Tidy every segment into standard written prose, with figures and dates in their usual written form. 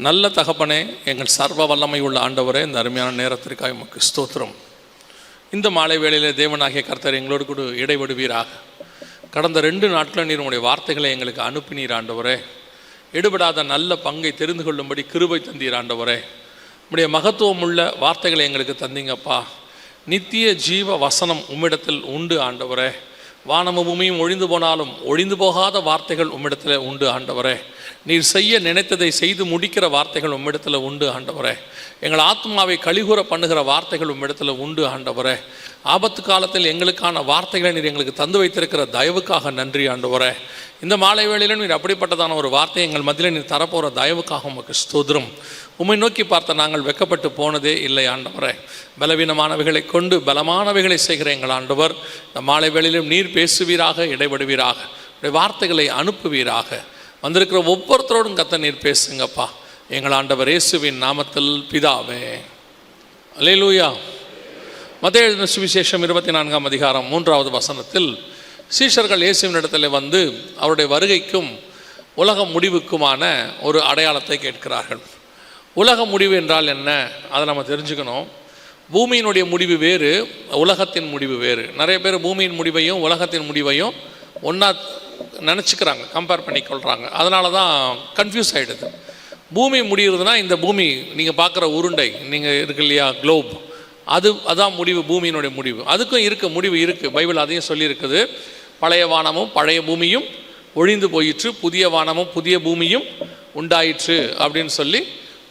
நல்ல தகப்பனே, எங்கள் சர்வ வல்லமை உள்ள ஆண்டவரே, இந்த அருமையான நேரத்திற்காக உமக்கு ஸ்தோத்திரம். இந்த மாலை வேளையிலே தேவனாகிய கர்த்தர் எங்களோடு கூட இடைபடுவீராக. கடந்த 2 நாட்களில் நீர் உங்களுடைய வார்த்தைகளை எங்களுக்கு அனுப்பினீர் ஆண்டவரே. எடுபடாத நல்ல பங்கை தெரிந்து கொள்ளும்படி கிருபை தந்தீர் ஆண்டவரே. உம்முடைய மகத்துவம் உள்ள வார்த்தைகளை எங்களுக்கு தந்தீங்கப்பா. நித்திய ஜீவ வசனம் உம்மிடத்தில் உண்டு ஆண்டவரே. வானமும் பூமியும் ஒழிந்து போனாலும் ஒழிந்து போகாத வார்த்தைகள் உம்மிடத்தில் உண்டு ஆண்டவரே. நீர் செய்ய நினைத்ததை செய்து முடிக்கிற வார்த்தைகள் உம்மிடத்தில் உண்டு ஆண்டவரே. எங்கள் ஆத்மாவை கழிகூற பண்ணுகிற வார்த்தைகள் உம்மிடத்தில் உண்டு ஆண்டவரே. ஆபத்து காலத்தில் எங்களுக்கான வார்த்தைகளை நீர் எங்களுக்கு தந்து வைத்திருக்கிற தயவுக்காக நன்றி ஆண்டவரே. இந்த மாலை வேளையிலும் நீர் அப்படிப்பட்டதான ஒரு வார்த்தை எங்கள் மத்தியில் நீர் தரப்போகிற தயவுக்காக உமக்கு ஸ்தோத்திரம். உம்மை நோக்கி பார்த்த நாங்கள் வெட்கப்பட்டு போனதே இல்லை ஆண்டவரே. பலவீனமானவைகளை கொண்டு பலமானவைகளை செய்கிற எங்கள் ஆண்டவர், இந்த மாலை வேளையிலும் நீர் பேசுவீராக, இடைபடுவீராக, உடைய வார்த்தைகளை அனுப்புவீராக. வந்திருக்கிற ஒவ்வொருத்தரோடும் கர்த்தர் நீர் பேசுங்கப்பா. எங்கள் ஆண்டவர் இயேசுவின் நாமத்தில் பிதாவே, அல்லேலூயா. மத்தேயு எழுதின சுவிசேஷம் 24ஆம் அதிகாரம் 3வது வசனத்தில் சீஷர்கள் இயேசுவின் இடத்துல வந்து அவருடைய வருகைக்கும் உலக முடிவுக்குமான ஒரு அடையாளத்தை கேட்கிறார்கள். உலக முடிவு என்றால் என்ன, அதை நம்ம தெரிஞ்சுக்கணும். பூமியினுடைய முடிவு வேறு, உலகத்தின் முடிவு வேறு. நிறைய பேர் பூமியின் முடிவையும் உலகத்தின் முடிவையும் ஒன்றா நினச்சிக்கிறாங்க, கம்பேர் பண்ணிக்கொள்கிறாங்க. அதனால தான் கன்ஃபியூஸ் ஆகிடுது. பூமி முடிகிறதுனா இந்த பூமி நீங்கள் பார்க்குற உருண்டை நீங்கள் இருக்கு இல்லையா, குளோப், அதான் முடிவு, பூமியினுடைய முடிவு. அதுக்கும் முடிவு இருக்குது. பைபிள் அதையும் சொல்லியிருக்குது. பழைய வானமும் பழைய பூமியும் ஒழிந்து போயிற்று, புதிய வானமும் புதிய பூமியும் உண்டாயிற்று அப்படின்னு சொல்லி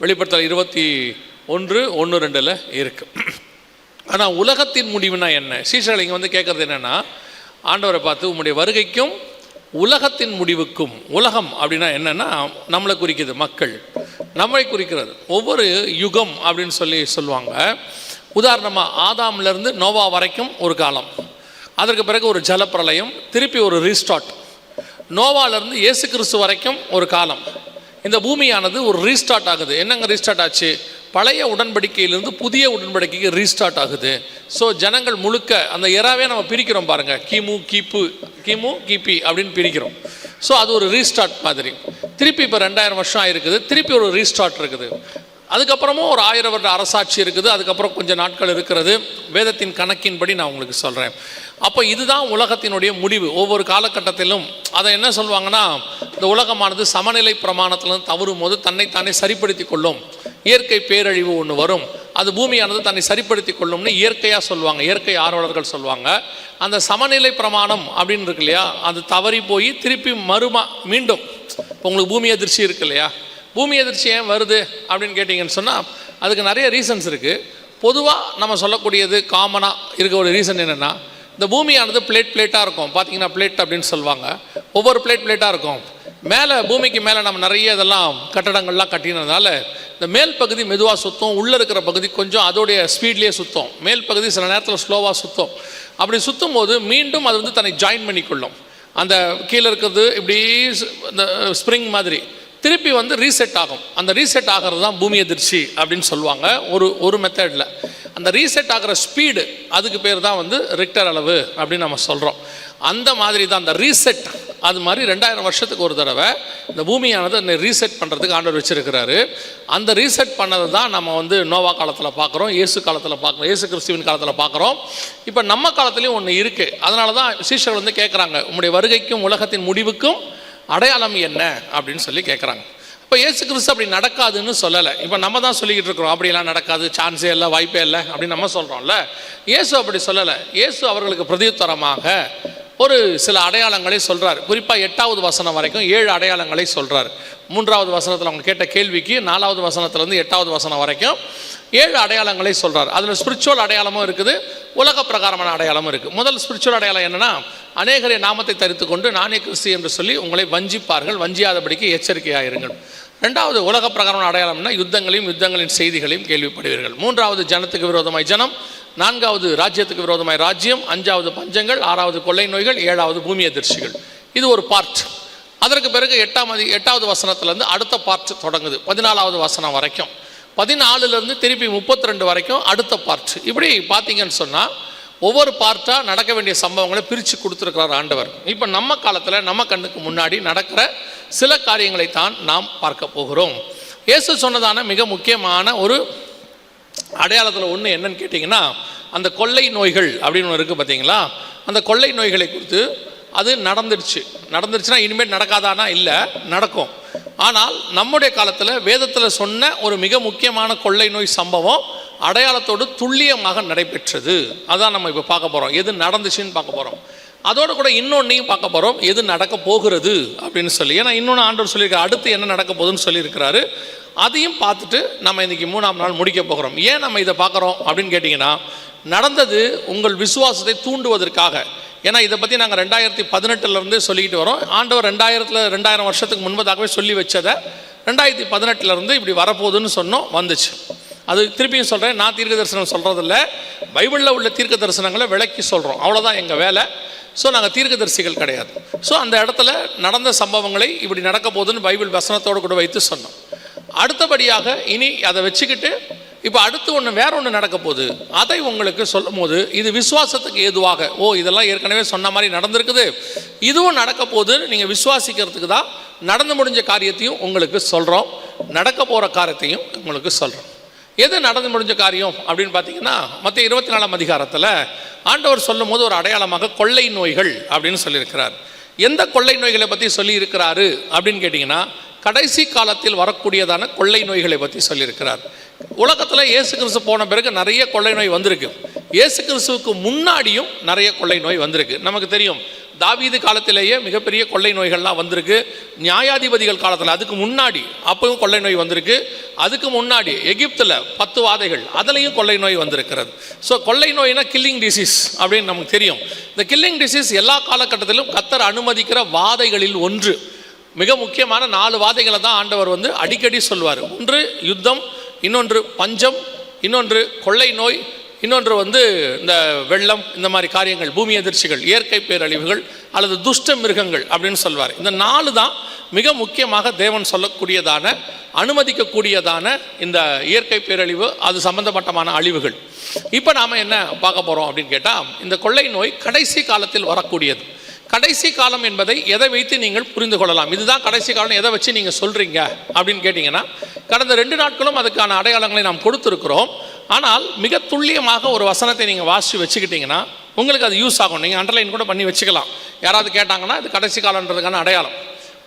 வெளிப்படுத்தல் 21:1-2 இருக்குது. ஆனால் உலகத்தின் முடிவுனா என்ன? சீஷர்கள் இங்கே வந்து கேட்குறது என்னென்னா, ஆண்டவரை பார்த்து உம்முடைய வருகைக்கும் உலகத்தின் முடிவுக்கும், உலகம் அப்படின்னா என்னென்னா நம்மளை குறிக்குது, மக்கள் நம்மை குறிக்கிறது. ஒவ்வொரு யுகம் அப்படின்னு சொல்லுவாங்க. உதாரணமாக ஆதாம்லேருந்து நோவா வரைக்கும் ஒரு காலம், அதற்கு பிறகு ஒரு ஜலப்பிரளயம், திருப்பி ஒரு ரீஸ்டார்ட். நோவாலேருந்து இயேசு கிறிஸ்து வரைக்கும் ஒரு காலம். இந்த பூமியானது ஒரு ரீஸ்டார்ட் ஆகுது. என்னங்க ரீஸ்டார்ட் ஆச்சு? பழைய உடன்படிக்கையிலிருந்து புதிய உடன்படிக்கைக்கு ரீஸ்டார்ட் ஆகுது. ஸோ ஜனங்கள் முழுக்க அந்த எராவே நம்ம பிரிக்கிறோம் பாருங்கள், கிமு கிபி அப்படின்னு பிரிக்கிறோம். ஸோ அது ஒரு ரீஸ்டார்ட் மாதிரி. திருப்பி இப்போ 2000 வருஷம் ஆயிருக்குது, திருப்பி ஒரு ரீஸ்டார்ட் இருக்குது. அதுக்கப்புறமும் ஒரு 1000 வருட அரசாட்சி இருக்குது. அதுக்கப்புறம் கொஞ்சம் நாட்கள் இருக்கிறது. வேதத்தின் கணக்கின்படி நான் உங்களுக்கு சொல்கிறேன். அப்போ இதுதான் உலகத்தினுடைய முடிவு. ஒவ்வொரு காலகட்டத்திலும் அதை என்ன சொல்லுவாங்கன்னா, இந்த உலகமானது சமநிலை பிரமாணத்திலிருந்து தவறும் போது தன்னைத்தானே சரிப்படுத்தி கொள்ளும். இயற்கை பேரழிவு ஒன்று வரும், அது பூமியானது தன்னை சரிப்படுத்தி கொள்ளும்னு இயற்கையாக சொல்லுவாங்க, இயற்கை ஆர்வலர்கள் சொல்லுவாங்க. அந்த சமநிலை பிரமாணம் அப்படின்னு இருக்கு இல்லையா, அது தவறி போய் திருப்பி மீண்டும் இப்போ உங்களுக்கு பூமி அதிர்ச்சி இருக்கு இல்லையா, பூமி அதிர்ச்சி ஏன் வருது அப்படின்னு கேட்டிங்கன்னு சொன்னால் அதுக்கு நிறைய ரீசன்ஸ் இருக்குது. பொதுவாக நம்ம சொல்லக்கூடியது காமனாக இருக்க ஒரு ரீசன் என்னென்னா, இந்த பூமியானது பிளேட்டாக இருக்கும். பார்த்தீங்கன்னா பிளேட் அப்படின்னு சொல்லுவாங்க. ஒவ்வொரு பிளேட்டாக இருக்கும். மேலே பூமிக்கு மேலே நம்ம நிறைய இதெல்லாம் கட்டடங்கள்லாம் கட்டினதுனால இந்த மேல் பகுதி மெதுவாக சுற்றும், உள்ளே இருக்கிற பகுதி கொஞ்சம் அதோடைய ஸ்பீட்லேயே சுற்றும். மேல் பகுதி சில நேரத்தில் ஸ்லோவாக சுற்றும். அப்படி சுற்றும் போது மீண்டும் அது வந்து தன்னை ஜாயின் பண்ணிக்கொள்ளும். அந்த கீழே இருக்கிறது இப்படி இந்த ஸ்ப்ரிங் மாதிரி திருப்பி வந்து ரீசெட் ஆகும். அந்த ரீசெட் ஆகிறது தான் பூமி அதிர்ச்சி அப்படின்னு சொல்லுவாங்க ஒரு மெத்தடில். அந்த ரீசெட் ஆகிற ஸ்பீடு, அதுக்கு பேர் தான் வந்து ரிக்டர் அளவு அப்படின்னு நம்ம சொல்கிறோம். அந்த மாதிரி தான் அந்த ரீசெட். அது மாதிரி 2000 வருஷத்துக்கு ஒரு தடவை இந்த பூமியானது அந்த ரீசெட் பண்ணுறதுக்கு ஆண்டவர் வச்சுருக்கிறாரு. அந்த ரீசெட் பண்ணது தான் நம்ம வந்து நோவா காலத்தில் பார்க்குறோம், இயேசு காலத்தில் பார்க்குறோம், இயேசு கிறிஸ்துவின் காலத்தில் பார்க்குறோம். இப்போ நம்ம காலத்துலேயும் ஒன்று இருக்குது. அதனால தான் சீஷர்கள் வந்து கேட்குறாங்க, உம்முடைய வருகைக்கும் உலகத்தின் முடிவுக்கும் அடையாளம் என்ன அப்படின்னு சொல்லி கேட்குறாங்க. இப்போ இயேசு கிறிஸ்து அப்படி நடக்காதுன்னு சொல்லலை. இப்போ நம்ம தான் சொல்லிக்கிட்டு இருக்கிறோம், அப்படியெல்லாம் நடக்காது, சான்ஸே இல்லை, வாய்ப்பே இல்லை அப்படின்னு நம்ம சொல்கிறோம்ல. இயேசு அப்படி சொல்லலை. இயேசு அவர்களுக்கு பிரதியுத்தரமாக ஒரு சில அடையாளங்களை சொல்கிறார். குறிப்பாக 8வது வசனம் வரைக்கும் 7 அடையாளங்களை சொல்கிறார். 3வது வசனத்தில் அவங்க கேட்ட கேள்விக்கு 4வது வசனத்துலேருந்து 8வது வசனம் வரைக்கும் 7 அடையாளங்களை சொல்கிறார். அதில் ஸ்பிரிச்சுவல் அடையாளமும் இருக்குது, உலக பிரகாரமான அடையாளமும் இருக்குது. முதல் ஸ்பிரிச்சுவல் அடையாளம் என்னென்னா, அநேகரை நாமத்தை தரித்து கொண்டு நானே கிறிஸ்து என்று சொல்லி உங்களை வஞ்சிப்பார்கள், வஞ்சியாதபடிக்கு எச்சரிக்கையாயிருங்கள். 2வது உலக பிரகாரமான அடையாளம்னா யுத்தங்களின் செய்திகளையும் கேள்விப்படுவீர்கள். 3வது ஜனத்துக்கு விரோதமாய் ஜனம், 4வது ராஜ்யத்துக்கு விரோதமாய் ராஜ்யம், 5வது பஞ்சங்கள், 6வது கொள்ளை நோய்கள், 7வது பூமி அதிர்ச்சிகள். இது ஒரு பார்ட். அதற்கு பிறகு 8வது வசனத்துலேருந்து அடுத்த பார்ட் தொடங்குது. 14வது வசனம் வரைக்கும், 14லேருந்து திருப்பி 32 வரைக்கும் அடுத்த பார்ட். இப்படி பார்த்தீங்கன்னு சொன்னால் ஒவ்வொரு பார்ட்டாக நடக்க வேண்டிய சம்பவங்களை பிரித்து கொடுத்துருக்கிறார் ஆண்டவர். இப்போ நம்ம காலத்தில் நம்ம கண்ணுக்கு முன்னாடி நடக்கிற சில காரியங்களை தான் நாம் பார்க்க போகிறோம். இயேசு சொன்னதான மிக முக்கியமான ஒரு அடையாளத்தில் ஒன்று என்னன்னு கேட்டிங்கன்னா, அந்த கொள்ளை நோய்கள் அப்படின்னு ஒன்று இருக்குது பார்த்தீங்களா. அந்த கொள்ளை நோய்களை குறித்து அது நடந்துருச்சுன்னா இனிமேல் நடக்காதானா? இல்லை, நடக்கும். ஆனால் நம்முடைய காலத்தில் வேதத்தில் சொன்ன ஒரு மிக முக்கியமான கொள்ளை நோய் சம்பவம் அடையாளத்தோடு துல்லியமாக நடைபெற்றது. அதான் நம்ம இப்போ பார்க்க போகிறோம். எது நடந்துச்சுன்னு பார்க்க போகிறோம். அதோடு கூட இன்னொன்றையும் பார்க்க போகிறோம், எது நடக்க போகிறது அப்படின்னு சொல்லி. ஏன்னா இன்னொன்று ஆண்டவர் சொல்லியிருக்காரு, அடுத்து என்ன நடக்க போகுதுன்னு சொல்லியிருக்கிறாரு. அதையும் பார்த்துட்டு நம்ம இன்றைக்கி 3ஆம் நாள் முடிக்க போகிறோம். ஏன் நம்ம இதை பார்க்குறோம் அப்படின்னு கேட்டிங்கன்னா, நடந்தது உங்கள் விசுவாசத்தை தூண்டுவதற்காக. ஏன்னா இதை பற்றி நாங்கள் 2018 சொல்லிக்கிட்டு வரோம். ஆண்டவர் 2000 வருஷத்துக்கு முன்பதாகவே சொல்லி வச்சதை 2018 இப்படி வரப்போகுதுன்னு சொன்னோம், வந்துச்சு. அது திருப்பியும் சொல்கிறேன், நான் தீர்க்க தரிசனம் சொல்கிறதில்ல, பைபிளில் உள்ள தீர்க்க தரிசனங்களை விளக்கி சொல்கிறோம், அவ்வளோதான் எங்கள் வேலை. ஸோ நாங்கள் தீர்க்கதரிசிகள் கிடையாது. ஸோ அந்த இடத்துல நடந்த சம்பவங்களை இப்படி நடக்க போகுதுன்னு பைபிள் வசனத்தோடு கூட வைத்து சொன்னோம். அடுத்தபடியாக இனி அதை வச்சுக்கிட்டு இப்போ அடுத்து வேற ஒன்று நடக்க போகுது, அதை உங்களுக்கு சொல்லும் போது இது விசுவாசத்துக்கு ஏதுவாக, இதெல்லாம் ஏற்கனவே சொன்ன மாதிரி நடந்திருக்குது, இதுவும் நடக்க போகுது, நீங்கள் விசுவாசிக்கிறதுக்கு தான் நடந்து முடிஞ்ச காரியத்தையும் உங்களுக்கு சொல்கிறோம், நடக்க போகிற காரியத்தையும் உங்களுக்கு சொல்கிறோம். எது நடந்து முடிஞ்ச காரியம் அப்படின்னு பார்த்தீங்கன்னா, மத்திய 24ஆம் அதிகாரத்தில் ஆண்டவர் சொல்லும் போது ஒரு அடையாளமாக கொள்ளை நோய்கள் அப்படின்னு சொல்லியிருக்கிறார். எந்த கொள்ளை நோய்களை பற்றி சொல்லியிருக்கிறாரு அப்படின்னு கேட்டிங்கன்னா, கடைசி காலத்தில் வரக்கூடியதான கொள்ளை நோய்களை பற்றி சொல்லியிருக்கிறார். உலகத்தில் இயேசு கிறிஸ்து போன பிறகு நிறைய கொள்ளை நோய் வந்திருக்கு. இயேசு கிறிஸ்துவுக்கு முன்னாடியும் நிறைய கொள்ளை நோய் வந்திருக்கு. நமக்கு தெரியும், தாவீது காலத்திலேயே மிகப்பெரிய கொள்ளை நோய்கள்லாம் வந்திருக்கு. நியாயாதிபதிகள் காலத்தில், அதுக்கு முன்னாடி அப்பவும் கொள்ளை நோய் வந்திருக்கு. அதுக்கு முன்னாடி எகிப்தில் 10 வாதைகள், அதுலேயும் கொள்ளை நோய் வந்திருக்கிறது. ஸோ கொள்ளை நோய்னா கில்லிங் டிசீஸ் அப்படின்னு நமக்கு தெரியும். இந்த கில்லிங் டிசீஸ் எல்லா காலகட்டத்திலும் கர்த்தர் அனுமதிக்கிற வாதைகளில் ஒன்று. மிக முக்கியமான 4 வாதைகளை தான் ஆண்டவர் அடிக்கடி சொல்வார். ஒன்று யுத்தம், இன்னொன்று பஞ்சம், இன்னொன்று கொள்ளை நோய், இன்னொன்று இந்த வெள்ளம், இந்த மாதிரி காரியங்கள், பூமி அதிர்ச்சிகள், இயற்கை பேரழிவுகள் அல்லது துஷ்ட மிருகங்கள் அப்படின்னு சொல்வார். இந்த 4 தான் மிக முக்கியமாக தேவன் சொல்லக்கூடியதான, அனுமதிக்கக்கூடியதான இந்த இயற்கை பேரழிவு, அது சம்பந்தப்பட்டமான அழிவுகள். இப்போ நாம் என்ன பார்க்க போகிறோம் அப்படின்னு கேட்டால், இந்த கொள்ளை நோய் கடைசி காலத்தில் வரக்கூடியது. கடைசி காலம் என்பதை எதை வைத்து நீங்கள் புரிந்து கொள்ளலாம்? இதுதான் கடைசி காலம், எதை வச்சு நீங்கள் சொல்கிறீங்க அப்படின்னு கேட்டிங்கன்னா, கடந்த 2 நாட்களும் அதுக்கான அடையாளங்களை நாம் கொடுத்துருக்கிறோம். ஆனால் மிக துல்லியமாக ஒரு வசனத்தை நீங்கள் வாசித்து வச்சுக்கிட்டிங்கன்னா உங்களுக்கு அது யூஸ் ஆகும். நீங்கள் அண்டர்லைன் கூட பண்ணி வச்சுக்கலாம். யாராவது கேட்டாங்கன்னா இது கடைசி காலன்றதுக்கான அடையாளம்.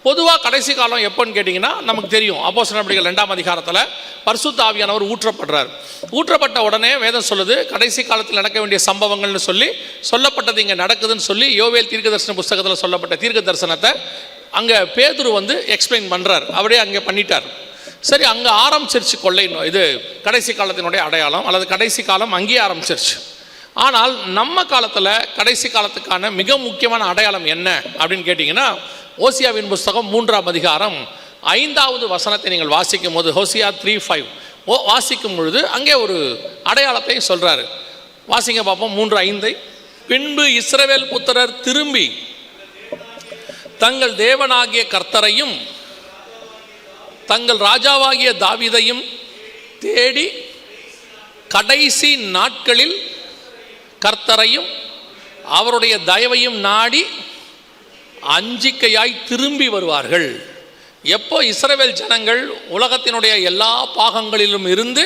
பொதுவாக கடைசி காலம் எப்போன்னு கேட்டிங்கன்னா, நமக்கு தெரியும், அப்போஸ்தலர் நடபடிகள் 2ஆம் அதிகாரத்தில் பரிசுத்த ஆவியானவர் ஊற்றப்படுறார். ஊற்றப்பட்ட உடனே வேதம் சொல்லுது, கடைசி காலத்தில் நடக்க வேண்டிய சம்பவங்கள்னு சொல்லப்பட்டது இங்கே நடக்குதுன்னு சொல்லி யோவேல் தீர்க்க தரிசன புஸ்தகத்தில் சொல்லப்பட்ட தீர்க்க தரிசனத்தை அங்கே பேதுரு எக்ஸ்பிளைன் பண்ணுறார். அவரே அங்கே பண்ணிட்டார். சரி, அங்கே ஆரம்பிச்சிருச்சு கொள்ளை நோய். இது கடைசி காலத்தினுடைய அடையாளம், அல்லது கடைசி காலம் அங்கேயே ஆரம்பிச்சிருச்சு. ஆனால் நம்ம காலத்தில் கடைசி காலத்துக்கான மிக முக்கியமான அடையாளம் என்ன அப்படின்னு கேட்டிங்கன்னா, ஓசியாவின் புஸ்தகம் 3ஆம் அதிகாரம் 5வது வசனத்தை நீங்கள் வாசிக்கும் போது, ஹோசியா 3:5 வாசிக்கும் பொழுது அங்கே ஒரு அடையாளத்தை சொல்கிறாரு. வாசிங்க பார்ப்போம் 3:5. பின்பு இஸ்ரவேல் புத்திரர் திரும்பி தங்கள் தேவனாகிய கர்த்தரையும் தங்கள் ராஜாவாகிய தாவீதையும் தேடி கடைசி நாட்களில் கர்த்தரையும் அவருடைய தயவையும் நாடி அஞ்சிக்கையாய் திரும்பி வருவார்கள். எப்போ இஸ்ரவேல் ஜனங்கள் உலகத்தினுடைய எல்லா பாகங்களிலும் இருந்து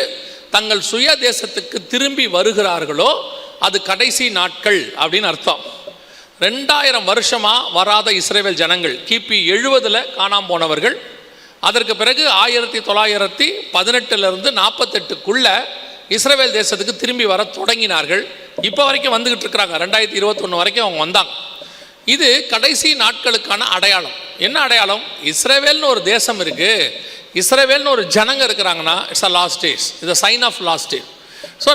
தங்கள் சுய தேசத்துக்கு திரும்பி வருகிறார்களோ அது கடைசி நாட்கள் அப்படின்னு அர்த்தம். 2000 வருஷமாக வராத இஸ்ரவேல் ஜனங்கள், கிபி 70 காணாமல் போனவர்கள், அதற்கு பிறகு 1918 48க்குள்ள இஸ்ரவேல் தேசத்துக்கு திரும்பி வர தொடங்கினார்கள். இப்போ வரைக்கும் வந்துக்கிட்டு இருக்கிறாங்க. 2021 வரைக்கும் அவங்க வந்தாங்க. இது கடைசி நாட்களுக்கான அடையாளம். என்ன அடையாளம்? இஸ்ரவேல்னு ஒரு தேசம் இருக்குது, இஸ்ரவேல்னு ஒரு ஜனங்க இருக்கிறாங்கன்னா இட்ஸ் அ லாஸ்ட் டேஸ், இது sign of last day. So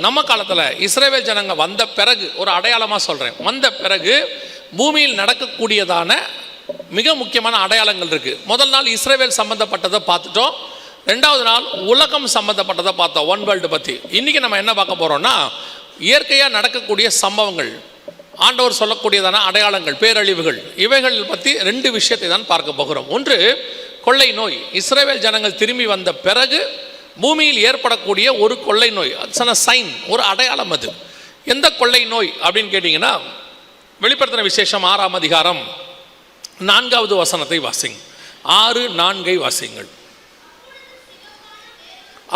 நம்ம காலத்தில் இஸ்ரவேல் ஜனங்க வந்த பிறகு ஒரு அடையாளமாக சொல்கிறேன், வந்த பிறகு பூமியில் நடக்கக்கூடியதான மிக முக்கியமான அடையாளங்கள் இருக்குது. முதல் நாள் இஸ்ரவேல் சம்மந்தப்பட்டதை பார்த்துட்டோம். 2வது நாள் உலகம் சம்மந்தப்பட்டதை பார்த்தோம், ஒன் வேர்ல்டு பற்றி. இன்றைக்கி நம்ம என்ன பார்க்க போகிறோம்னா, இயற்கையாக நடக்கக்கூடிய சம்பவங்கள், ஆண்டவர் சொல்லக்கூடியதான அடையாளங்கள், பேரழிவுகள், இவைகள் பற்றி 2 விஷயத்தை தான் பார்க்க போகிறோம். ஒன்று கொள்ளை நோய். இஸ்ரவேல் ஜனங்கள் திரும்பி வந்த பிறகு பூமியில் ஏற்படக்கூடிய ஒரு கொள்ளை நோய், சைன், ஒரு அடையாளம். அது எந்த கொள்ளை நோய் அப்படின்னு கேட்டிங்கன்னா, வெளிப்படுத்தின விசேஷம் 6ஆம் அதிகாரம் 4வது வசனத்தை வாசிங்க. 6:4 வாசிங்கள்.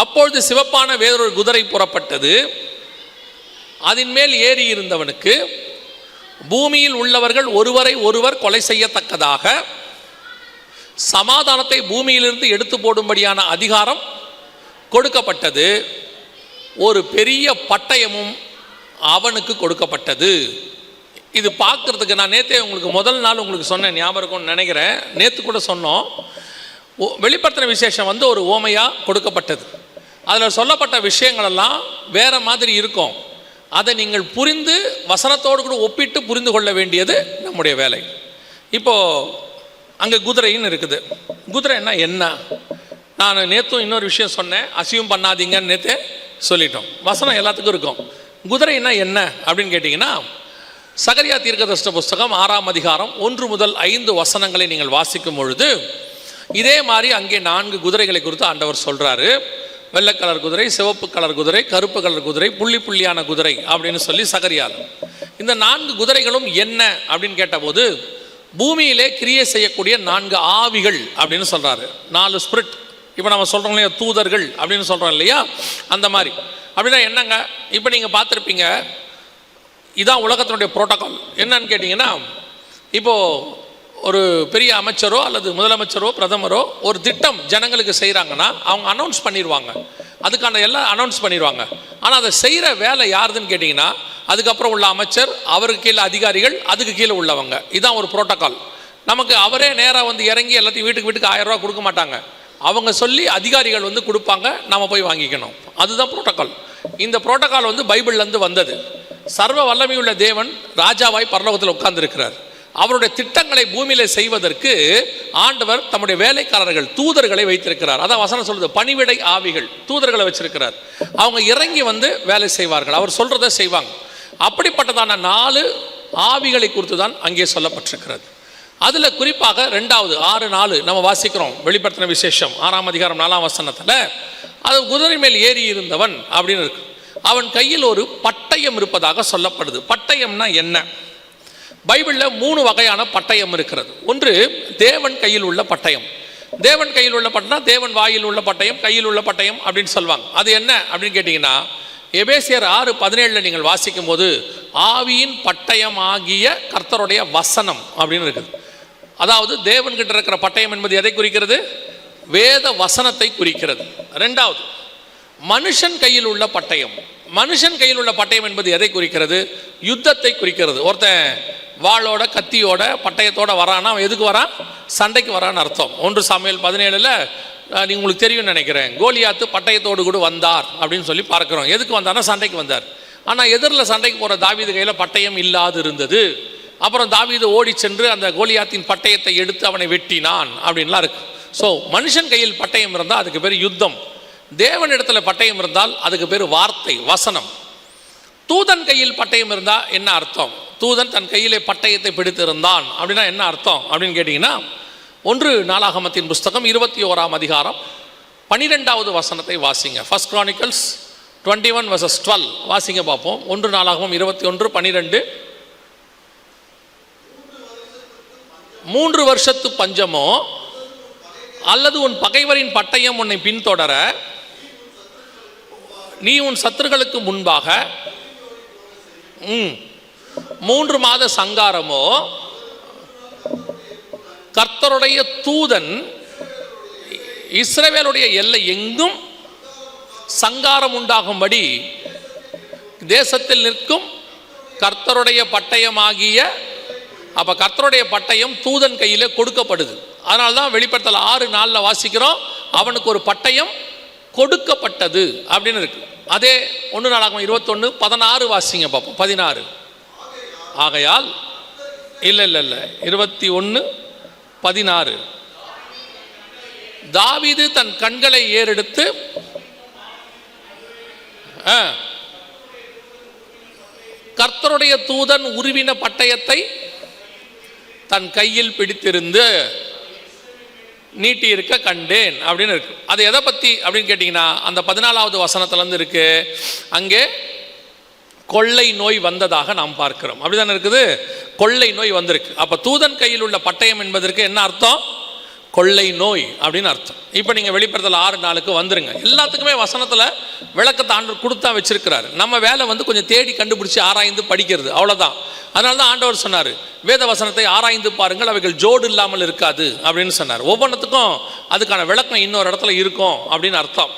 அப்பொழுது சிவப்பான வேறொரு குதிரை புறப்பட்டது. அதன் மேல் ஏறி இருந்தவனுக்கு பூமியில் உள்ளவர்கள் ஒருவரை ஒருவர் கொலை செய்யத்தக்கதாக சமாதானத்தை பூமியிலிருந்து எடுத்து போடும்படியான அதிகாரம் கொடுக்கப்பட்டது. ஒரு பெரிய பட்டயமும் அவனுக்கு கொடுக்கப்பட்டது. இது பார்க்கறதுக்கு நான் நேற்றே உங்களுக்கு முதல் நாள் உங்களுக்கு சொன்னேன், ஞாபகம் இருக்கும்னு நினைக்கிறேன். நேற்று கூட சொன்னோம். வெளிப்படுத்தின விசேஷம் ஒரு ஓமையாக கொடுக்கப்பட்டது. அதில் சொல்லப்பட்ட விஷயங்களெல்லாம் வேறு மாதிரி இருக்கும். அதை நீங்கள் புரிந்து வசனத்தோடு கூட ஒப்பிட்டு புரிந்து கொள்ள வேண்டியது நம்முடைய வேலை. இப்போது அங்கே குதிரைன்னு இருக்குது. குதிரைன்னா என்ன? நான் நேற்றும் இன்னொரு விஷயம் சொன்னேன், அசியும் பண்ணாதீங்கன்னு நேற்றே சொல்லிட்டோம். வசனம் எல்லாத்துக்கும் இருக்கும். குதிரைன்னா என்ன அப்படின்னு கேட்டிங்கன்னா, சகரியா தீர்க்கதரிசன புஸ்தகம் 6ஆம் அதிகாரம் 1 முதல் 5 வசனங்களை நீங்கள் வாசிக்கும் பொழுது இதே மாதிரி அங்கே 4 குதிரைகளை குறித்து ஆண்டவர் சொல்கிறாரு. வெள்ளை கலர் குதிரை, சிவப்பு கலர் குதிரை, கருப்பு கலர் குதிரை, புள்ளி புள்ளியான குதிரை அப்படின்னு சொல்லி சகரியால். இந்த 4 குதிரைகளும் என்ன அப்படின்னு கேட்டபோது பூமியிலே கிரியை செய்யக்கூடிய 4 ஆவிகள் அப்படின்னு சொல்கிறாரு. 4 ஸ்பிரிட். இப்போ நம்ம சொல்கிறோம் இல்லையா, தூதர்கள் அப்படின்னு சொல்கிறோம் இல்லையா, அந்த மாதிரி. அப்படின்னா என்னங்க, இப்போ நீங்கள் பார்த்துருப்பீங்க, இதான் உலகத்தினுடைய புரோட்டோக்கால். என்னன்னு கேட்டிங்கன்னா, இப்போது ஒரு பெரிய அமைச்சரோ அல்லது முதலமைச்சரோ பிரதமரோ ஒரு திட்டம் ஜனங்களுக்கு செய்கிறாங்கன்னா அவங்க அனௌன்ஸ் பண்ணிடுவாங்க, அதுக்கான எல்லாம் அனௌன்ஸ் பண்ணிடுவாங்க. ஆனால் அதை செய்கிற வேலை யாருதுன்னு கேட்டிங்கன்னா அதுக்கப்புறம் உள்ள அமைச்சர், அவருக்கு கீழே அதிகாரிகள், அதுக்கு கீழே உள்ளவங்க. இதுதான் ஒரு புரோட்டோக்கால். நமக்கு அவரே நேராக இறங்கி எல்லாத்தையும் வீட்டுக்கு 1000 ரூபா கொடுக்க மாட்டாங்க. அவங்க சொல்லி அதிகாரிகள் கொடுப்பாங்க, நம்ம போய் வாங்கிக்கணும். அதுதான் புரோட்டோக்கால். இந்த புரோட்டோக்கால் பைபிள்லேருந்து வந்தது. சர்வ வல்லமையுள்ள தேவன் ராஜாவாய் பரலோகத்தில் உட்கார்ந்திருக்கிறார். அவருடைய திட்டங்களை பூமியில செய்வதற்கு ஆண்டவர் தம்முடைய வேலைக்காரர்கள் தூதர்களை வைத்திருக்கிறார். அதான் வசனம் சொல்லுது, பணிவிடை ஆவிகள் தூதர்களை வச்சிருக்கிறார். அவங்க இறங்கி வேலை செய்வார்கள், அவர் சொல்றதை செய்வாங்க. அப்படிப்பட்டதான 4 ஆவிகளை குறித்து தான் அங்கே சொல்லப்பட்டிருக்கிறது. அதுல குறிப்பாக 2வது 6:4 நம்ம வாசிக்கிறோம். வெளிப்படுத்தின விசேஷம் 6ஆம் அதிகாரம் 4ஆம் வசனத்துல அது குதிரை மேல் ஏறி இருந்தவன் அப்படின்னு இருக்கு. அவன் கையில் ஒரு பட்டயம் இருப்பதாக சொல்லப்படுது. பட்டயம்னா என்ன? பைபிளில் 3 வகையான பட்டயம் இருக்கிறது. ஒன்று தேவன் கையில் உள்ள பட்டயம். தேவன் கையில் உள்ள பட்டயம், தேவன் வாயில் உள்ள பட்டயம், கையில் உள்ள பட்டயம் அப்படின்னு சொல்லுவாங்க. அது என்ன அப்படின்னு கேட்டிங்கன்னா, எபேசியர் 6:17 நீங்கள் வாசிக்கும் போது ஆவியின் பட்டயம் ஆகிய கர்த்தருடைய வசனம் அப்படின்னு இருக்குது. அதாவது தேவன்கிட்ட இருக்கிற பட்டயம் என்பது எதை குறிக்கிறது? வேத வசனத்தை குறிக்கிறது. 2வது மனுஷன் கையில் உள்ள பட்டயம். மனுஷன் கையில் உள்ள பட்டயம் என்பது எதை குறிக்கிறது? யுத்தத்தை குறிக்கிறது. ஒருத்தன் வாளோட கத்தியோட பட்டயத்தோட வரானா அவன் எதுக்கு வரான்? சண்டைக்கு வரான்னு அர்த்தம். 1 சாமுவேல் 17 நீங்கள் உங்களுக்கு தெரியும்னு நினைக்கிறேன், கோலியாத்து பட்டயத்தோடு கூட வந்தார் அப்படின்னு சொல்லி பார்க்குறோம். எதுக்கு வந்தார்னா சண்டைக்கு வந்தார். ஆனால் எதிரில் சண்டைக்கு போகிற தாவீது கையில் பட்டயம் இல்லாது இருந்தது. அப்புறம் தாவீது ஓடி சென்று அந்த கோலியாத்தின் பட்டயத்தை எடுத்து அவனை வெட்டினான் அப்படின்லாம் இருக்கு. ஸோ மனுஷன் கையில் பட்டயம் இருந்தால் அதுக்கு பேர் யுத்தம். தேவனிடத்தில் பட்டயம் இருந்தால் அதுக்கு பேர் வார்த்தை, வசனம். தூதன் கையில் பட்டயம் இருந்தால் என்ன அர்த்தம்? தூதன் தன் கையிலே பட்டயத்தை பிடித்திருந்தான் அப்படின்னா என்ன அர்த்தம் அப்படின்னு கேட்டிங்கன்னா, 1 நாளாகமத்தின் புஸ்தகம் 21ஆம் அதிகாரம் 12வது வசனத்தை வாசிங்க. 1 Chronicles 21:12 வாசிங்க பார்ப்போம். 1 நாளாகமம் 21:12. 3 வருஷத்து பஞ்சமோ அல்லது உன் பகைவரின் பட்டயம் உன்னை பின்தொடர நீ உன் சத்துருக்களுக்கு முன்பாக 3 மாத சங்காரமோ கர்த்தருடைய தூதன் இஸ்ரவேலுடைய எல்லை எங்கும் சங்காரம் உண்டாகும்படி தேசத்தில் நிற்கும் கர்த்தருடைய பட்டயமாகிய, அப்ப கர்த்தருடைய பட்டயம் தூதன் கையிலே கொடுக்கப்படுது. அதனால தான் வெளிப்படுத்தல் 6:4 வாசிக்கிறோம், அவனுக்கு ஒரு பட்டயம் கொடுக்கப்பட்டது அப்படின்னு இருக்கு. அதே 1 நாளாகமம் 21:16 வாசிங்க பார்ப்போம். 16 ஆகையால் இல்லை 21:16 தாவீது தன் கண்களை ஏறெடுத்து கர்த்தருடைய தூதன் உருவின பட்டயத்தை தன் கையில் பிடித்திருந்து நீட்டி இருக்க கண்டேன் அப்படின்னு இருக்கு. அது எதை பற்றி அப்படின்னு கேட்டிங்கன்னா, அந்த 14வது வசனத்துலேருந்து இருக்கு. அங்கே கொள்ளை நோய் வந்ததாக நாம் பார்க்கிறோம். அப்படிதானே இருக்குது, கொள்ளை நோய் வந்திருக்கு. அப்போ தூதன் கையில் உள்ள பட்டயம் என்பதற்கு என்ன அர்த்தம்? கொள்ளை நோய் அப்படின்னு அர்த்தம். இப்போ நீங்கள் வெளிப்படுத்தல் 6:4 வந்துருங்க. எல்லாத்துக்குமே வசனத்தில் விளக்கத்தை ஆண்டவர் கொடுத்தா வச்சிருக்கிறாரு. நம்ம வேலை வந்து கொஞ்சம் தேடி கண்டுபிடிச்சி ஆராய்ந்து படிக்கிறது, அவ்வளோதான். அதனால தான் ஆண்டவர் சொன்னார், வேத வசனத்தை ஆராய்ந்து பாருங்கள், அவைகள் ஜோடு இல்லாமல் இருக்காது அப்படின்னு சொன்னார். ஒவ்வொன்றுத்துக்கும் அதுக்கான விளக்கம் இன்னொரு இடத்துல இருக்கும் அப்படின்னு அர்த்தம்.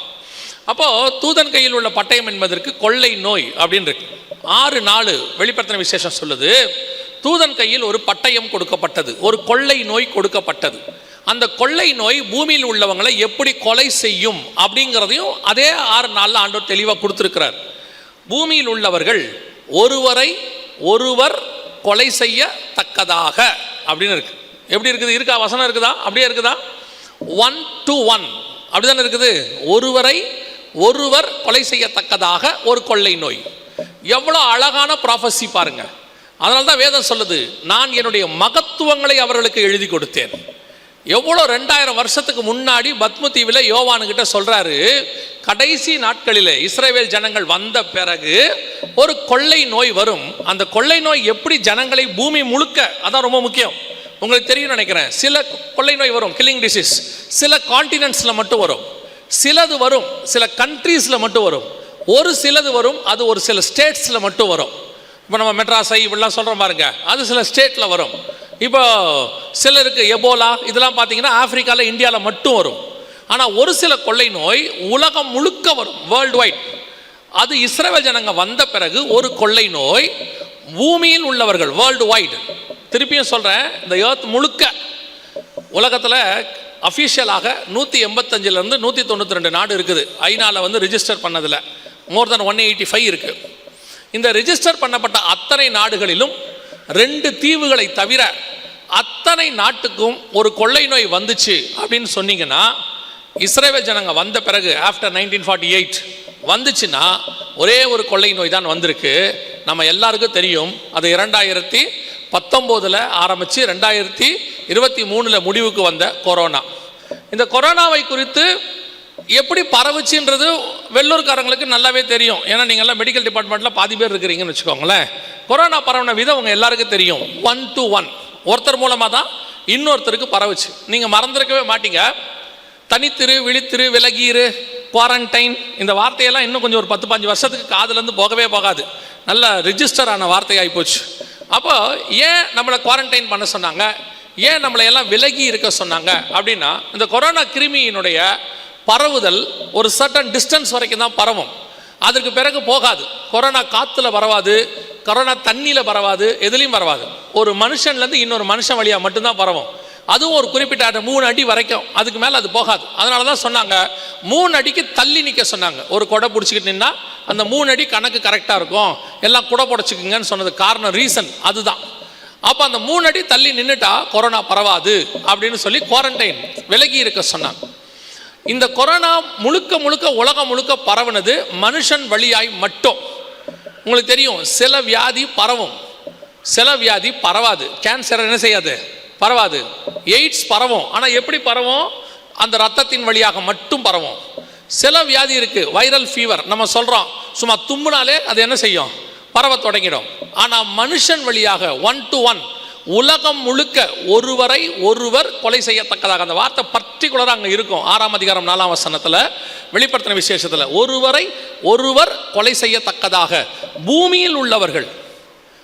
அப்போது தூதன் கையில் உள்ள பட்டயம் என்பதற்கு கொள்ளை நோய் அப்படின்னு இருக்கு. 6:4 வெளிப்படுத்தின விசேஷம் சொல்லுது, தூதன் கையில் ஒரு பட்டயம் கொடுக்கப்பட்டது, ஒரு கொள்ளை நோய் கொடுக்கப்பட்டது. அந்த கொள்ளை நோய் பூமியில் உள்ளவங்களை எப்படி கொலை செய்யும் அப்படிங்கிறதையும் அதே 6:4 ஆண்டவர் தெளிவாக கொடுத்துருக்கிறார். பூமியில் உள்ளவர்கள் ஒருவரை ஒருவர் கொலை செய்யத்தக்கதாக அப்படின்னு இருக்கு. எப்படி இருக்குது? இருக்கா? வசனம் இருக்குதா? அப்படியே இருக்குதா? 1 to 1 அப்படிதானே இருக்குது. ஒருவரை ஒருவர் கொலை செய்யத்தக்கதாக ஒரு கொள்ளை நோய். எவ்வளோ அழகான ப்ராஃபஸி பாருங்க. அதனால தான் வேதம் சொல்லுது, நான் என்னுடைய மகத்துவங்களை அவர்களுக்கு எழுதி கொடுத்தேன். எவ்வளோ 2000 வருஷத்துக்கு முன்னாடி பத்ம தீவில் யோவானுக்கிட்ட சொல்கிறாரு, கடைசி நாட்களில் இஸ்ரவேல் ஜனங்கள் வந்த பிறகு ஒரு கொள்ளை நோய் வரும். அந்த கொள்ளை நோய் எப்படி ஜனங்களை பூமி முழுக்க, அதான் ரொம்ப முக்கியம், உங்களுக்கு தெரியும் நினைக்கிறேன். சில கொள்ளை நோய் வரும், கில்லிங் டிசீஸ், சில கான்டினென்ட்ஸில் மட்டும் வரும், சிலது வரும் சில கண்ட்ரீஸில் மட்டும் வரும், ஒரு சிலது வரும் அது ஒரு சில ஸ்டேட்ஸில் மட்டும் வரும். இப்போ நம்ம மெட்ராஸை இப்படிலாம் சொல்கிறோம் பாருங்க, அது சில ஸ்டேட்டில் வரும். இப்போ சிலருக்கு எபோலா இதெல்லாம் பார்த்தீங்கன்னா ஆப்பிரிக்காவில் இந்தியாவில் மட்டும் வரும். ஆனால் ஒரு சில கொள்ளை நோய் உலகம் முழுக்க வரும், வேர்ல்டு வைட். அது இஸ்ரவேல் ஜனங்க வந்த பிறகு ஒரு கொள்ளை நோய் பூமியில் உள்ளவர்கள் வேர்ல்டு வைடு, திருப்பியும் சொல்கிறேன், இந்த எர்த் முழுக்க உலகத்தில் அஃபிஷியலாக 185லேருந்து 192 நாடு இருக்குது. ஐநாவில் வந்து ரிஜிஸ்டர் பண்ணதில் மோர் தென் 185 இருக்குது. இந்த ரிஜிஸ்டர் பண்ணப்பட்ட அத்தனை நாடுகளிலும் 2 தீவுகளை தவிர அத்தனை நாட்டுக்கும் ஒரு கொள்ளை நோய் வந்துச்சு அப்படின்னு சொன்னீங்கன்னா, இஸ்ரவேல் ஜனங்க வந்த பிறகு ஆஃப்டர் 1948 வந்துச்சுன்னா ஒரே ஒரு கொள்ளை நோய் தான் வந்திருக்கு. நம்ம எல்லாருக்கும் தெரியும், அது 2019 ஆரம்பித்து 2023 முடிவுக்கு வந்த கொரோனா. இந்த கொரோனாவை குறித்து எப்படி பரவுச்சுன்றது வெள்ளூர்காரங்களுக்கு நல்லாவே தெரியும். ஏன்னா நீங்கள்லாம் மெடிக்கல் டிபார்ட்மெண்ட்டில் பாதி பேர் இருக்கிறீங்கன்னு வச்சுக்கோங்களேன். கொரோனா பரவின விதம் உங்கள் எல்லாருக்கும் தெரியும். 1 to 1 ஒருத்தர் மூலமாக தான் இன்னொருத்தருக்கு பரவுச்சு. நீங்கள் மறந்துருக்கவே மாட்டீங்க. தனித்திரு, விழித்திரு, விலகீரு, குவாரண்டைன், இந்த வார்த்தையெல்லாம் இன்னும் கொஞ்சம் ஒரு 10-15 வருஷத்துக்கு காதுலேருந்து போகவே போகாது. நல்ல ரிஜிஸ்டர் ஆன வார்த்தையாகி போச்சு. அப்போ ஏன் நம்மளை குவாரண்டைன் பண்ண சொன்னாங்க, ஏன் நம்மளை எல்லாம் விலகி இருக்க சொன்னாங்க அப்படின்னா, இந்த கொரோனா கிருமியினுடைய பரவுதல் ஒரு சர்டன் டிஸ்டன்ஸ் வரைக்கும் தான் பரவும், அதற்கு பிறகு போகாது. கொரோனா காற்றுல பரவாது, கொரோனா தண்ணியில் பரவாது, எதுலேயும் பரவாது. ஒரு மனுஷன்லேருந்து இன்னொரு மனுஷன் வழியாக மட்டும்தான் பரவும். அதுவும் ஒரு குறிப்பிட்ட 3 அடி வரைக்கும், அதுக்கு மேலே அது போகாது. அதனால தான் சொன்னாங்க 3 அடிக்கு தள்ளி நிற்க சொன்னாங்க. ஒரு கொடை பிடிச்சிக்கிட்டு நின்னா அந்த 3 அடி கணக்கு கரெக்டாக இருக்கும், எல்லாம் குடை புடைச்சிக்குங்கன்னு சொன்னது காரணம், ரீசன் அதுதான். அப்போ அந்த 3 அடி தள்ளி நின்றுட்டா கொரோனா பரவாது அப்படின்னு சொல்லி குவாரண்டைன், விலகி இருக்க சொன்னாங்க. இந்த கொரோனா முழுக்க முழுக்க உலகம் முழுக்க பரவுனது மனுஷன் வழியாய் மட்டும். உங்களுக்கு தெரியும், சில வியாதி பரவும், சில வியாதி பரவாது. கேன்சர் என்ன செய்யாது, பரவாது. எய்ட்ஸ் பரவும், ஆனால் எப்படி பரவும், அந்த ரத்தத்தின் வழியாக மட்டும் பரவும். சில வியாதி இருக்குது, வைரல் ஃபீவர், நம்ம சொல்கிறோம், சும்மா தும்முனாலே அது என்ன செய்யும், பரவ தொடங்கிடும். ஆனால் மனுஷன் வழியாக 1 to 1 உலகம் முழுக்க ஒருவரை ஒருவர் கொலை செய்யத்தக்கதாக, அந்த வார்த்தை பர்டிகுலராக அங்கே இருக்கும். 6ஆம் அதிகாரம் 4ஆம் வசனத்தில் வெளிப்படுத்தின விசேஷத்தில், ஒருவரை ஒருவர் கொலை செய்யத்தக்கதாக பூமியில் உள்ளவர்கள்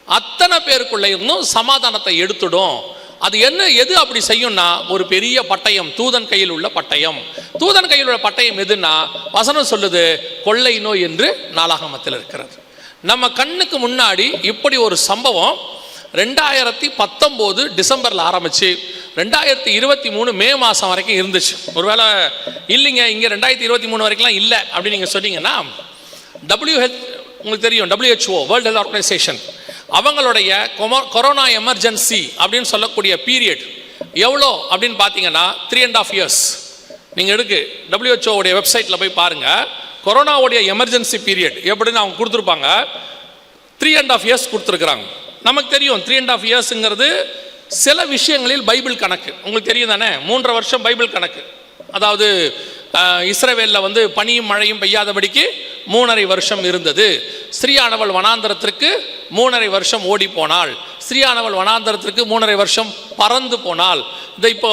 அத்தனை பேருக்குள்ளே இருந்தும் சமாதானத்தை எடுத்துடும். அது என்ன, எது அப்படி செய்யும்னா, ஒரு பெரிய பட்டயம், தூதன் கையில் உள்ள பட்டயம். தூதன் கையில் உள்ள பட்டயம் எதுன்னா, வசனம் சொல்லுது கொள்ளை நோய் என்று நாளாகமத்தில் இருக்கிறது. நம்ம கண்ணுக்கு முன்னாடி இப்படி ஒரு சம்பவம் 2019 டிசம்பரில் ஆரம்பிச்சு 2023 மே மாதம் வரைக்கும் இருந்துச்சு. ஒருவேளை இல்லைங்க இங்கே 2023 வரைக்கும்லாம் இல்லை அப்படின்னு நீங்கள் சொன்னீங்கன்னா, உங்களுக்கு தெரியும், WHO வேர்ல்டு ஹெல்த் ஆர்கனைசேஷன் அவங்களுடைய கொரோனா எமர்ஜென்சி அப்படின்னு சொல்லக்கூடிய பீரியட் எவ்வளோ அப்படின்னு பார்த்தீங்கன்னா 3.5 years. நீங்கள் எடுக்கு WHO உடைய வெப்சைட்டில் போய் பாருங்கள், கொரோனாவுடைய எமர்ஜென்சி பீரியட் எப்படின்னு அவங்க கொடுத்துருப்பாங்க. 3.5 years கொடுத்துருக்குறாங்க. நமக்கு தெரியும் 3.5 yearsங்கிறது சில விஷயங்களில் பைபிள் கணக்கு, உங்களுக்கு தெரியும் தானே. 3.5 வருஷம் பைபிள் கணக்கு. அதாவது இஸ்ரவேலில் வந்து பனியும் மழையும் பெய்யாதபடிக்கு 3.5 வருஷம் இருந்தது. ஸ்ரீயானவள் வனாந்தரத்திற்கு 3.5 வருஷம் ஓடி போனாள். ஸ்திரீயானவள் வனாந்தரத்திற்கு 3.5 வருஷம் பறந்து போனால், இந்த இப்போ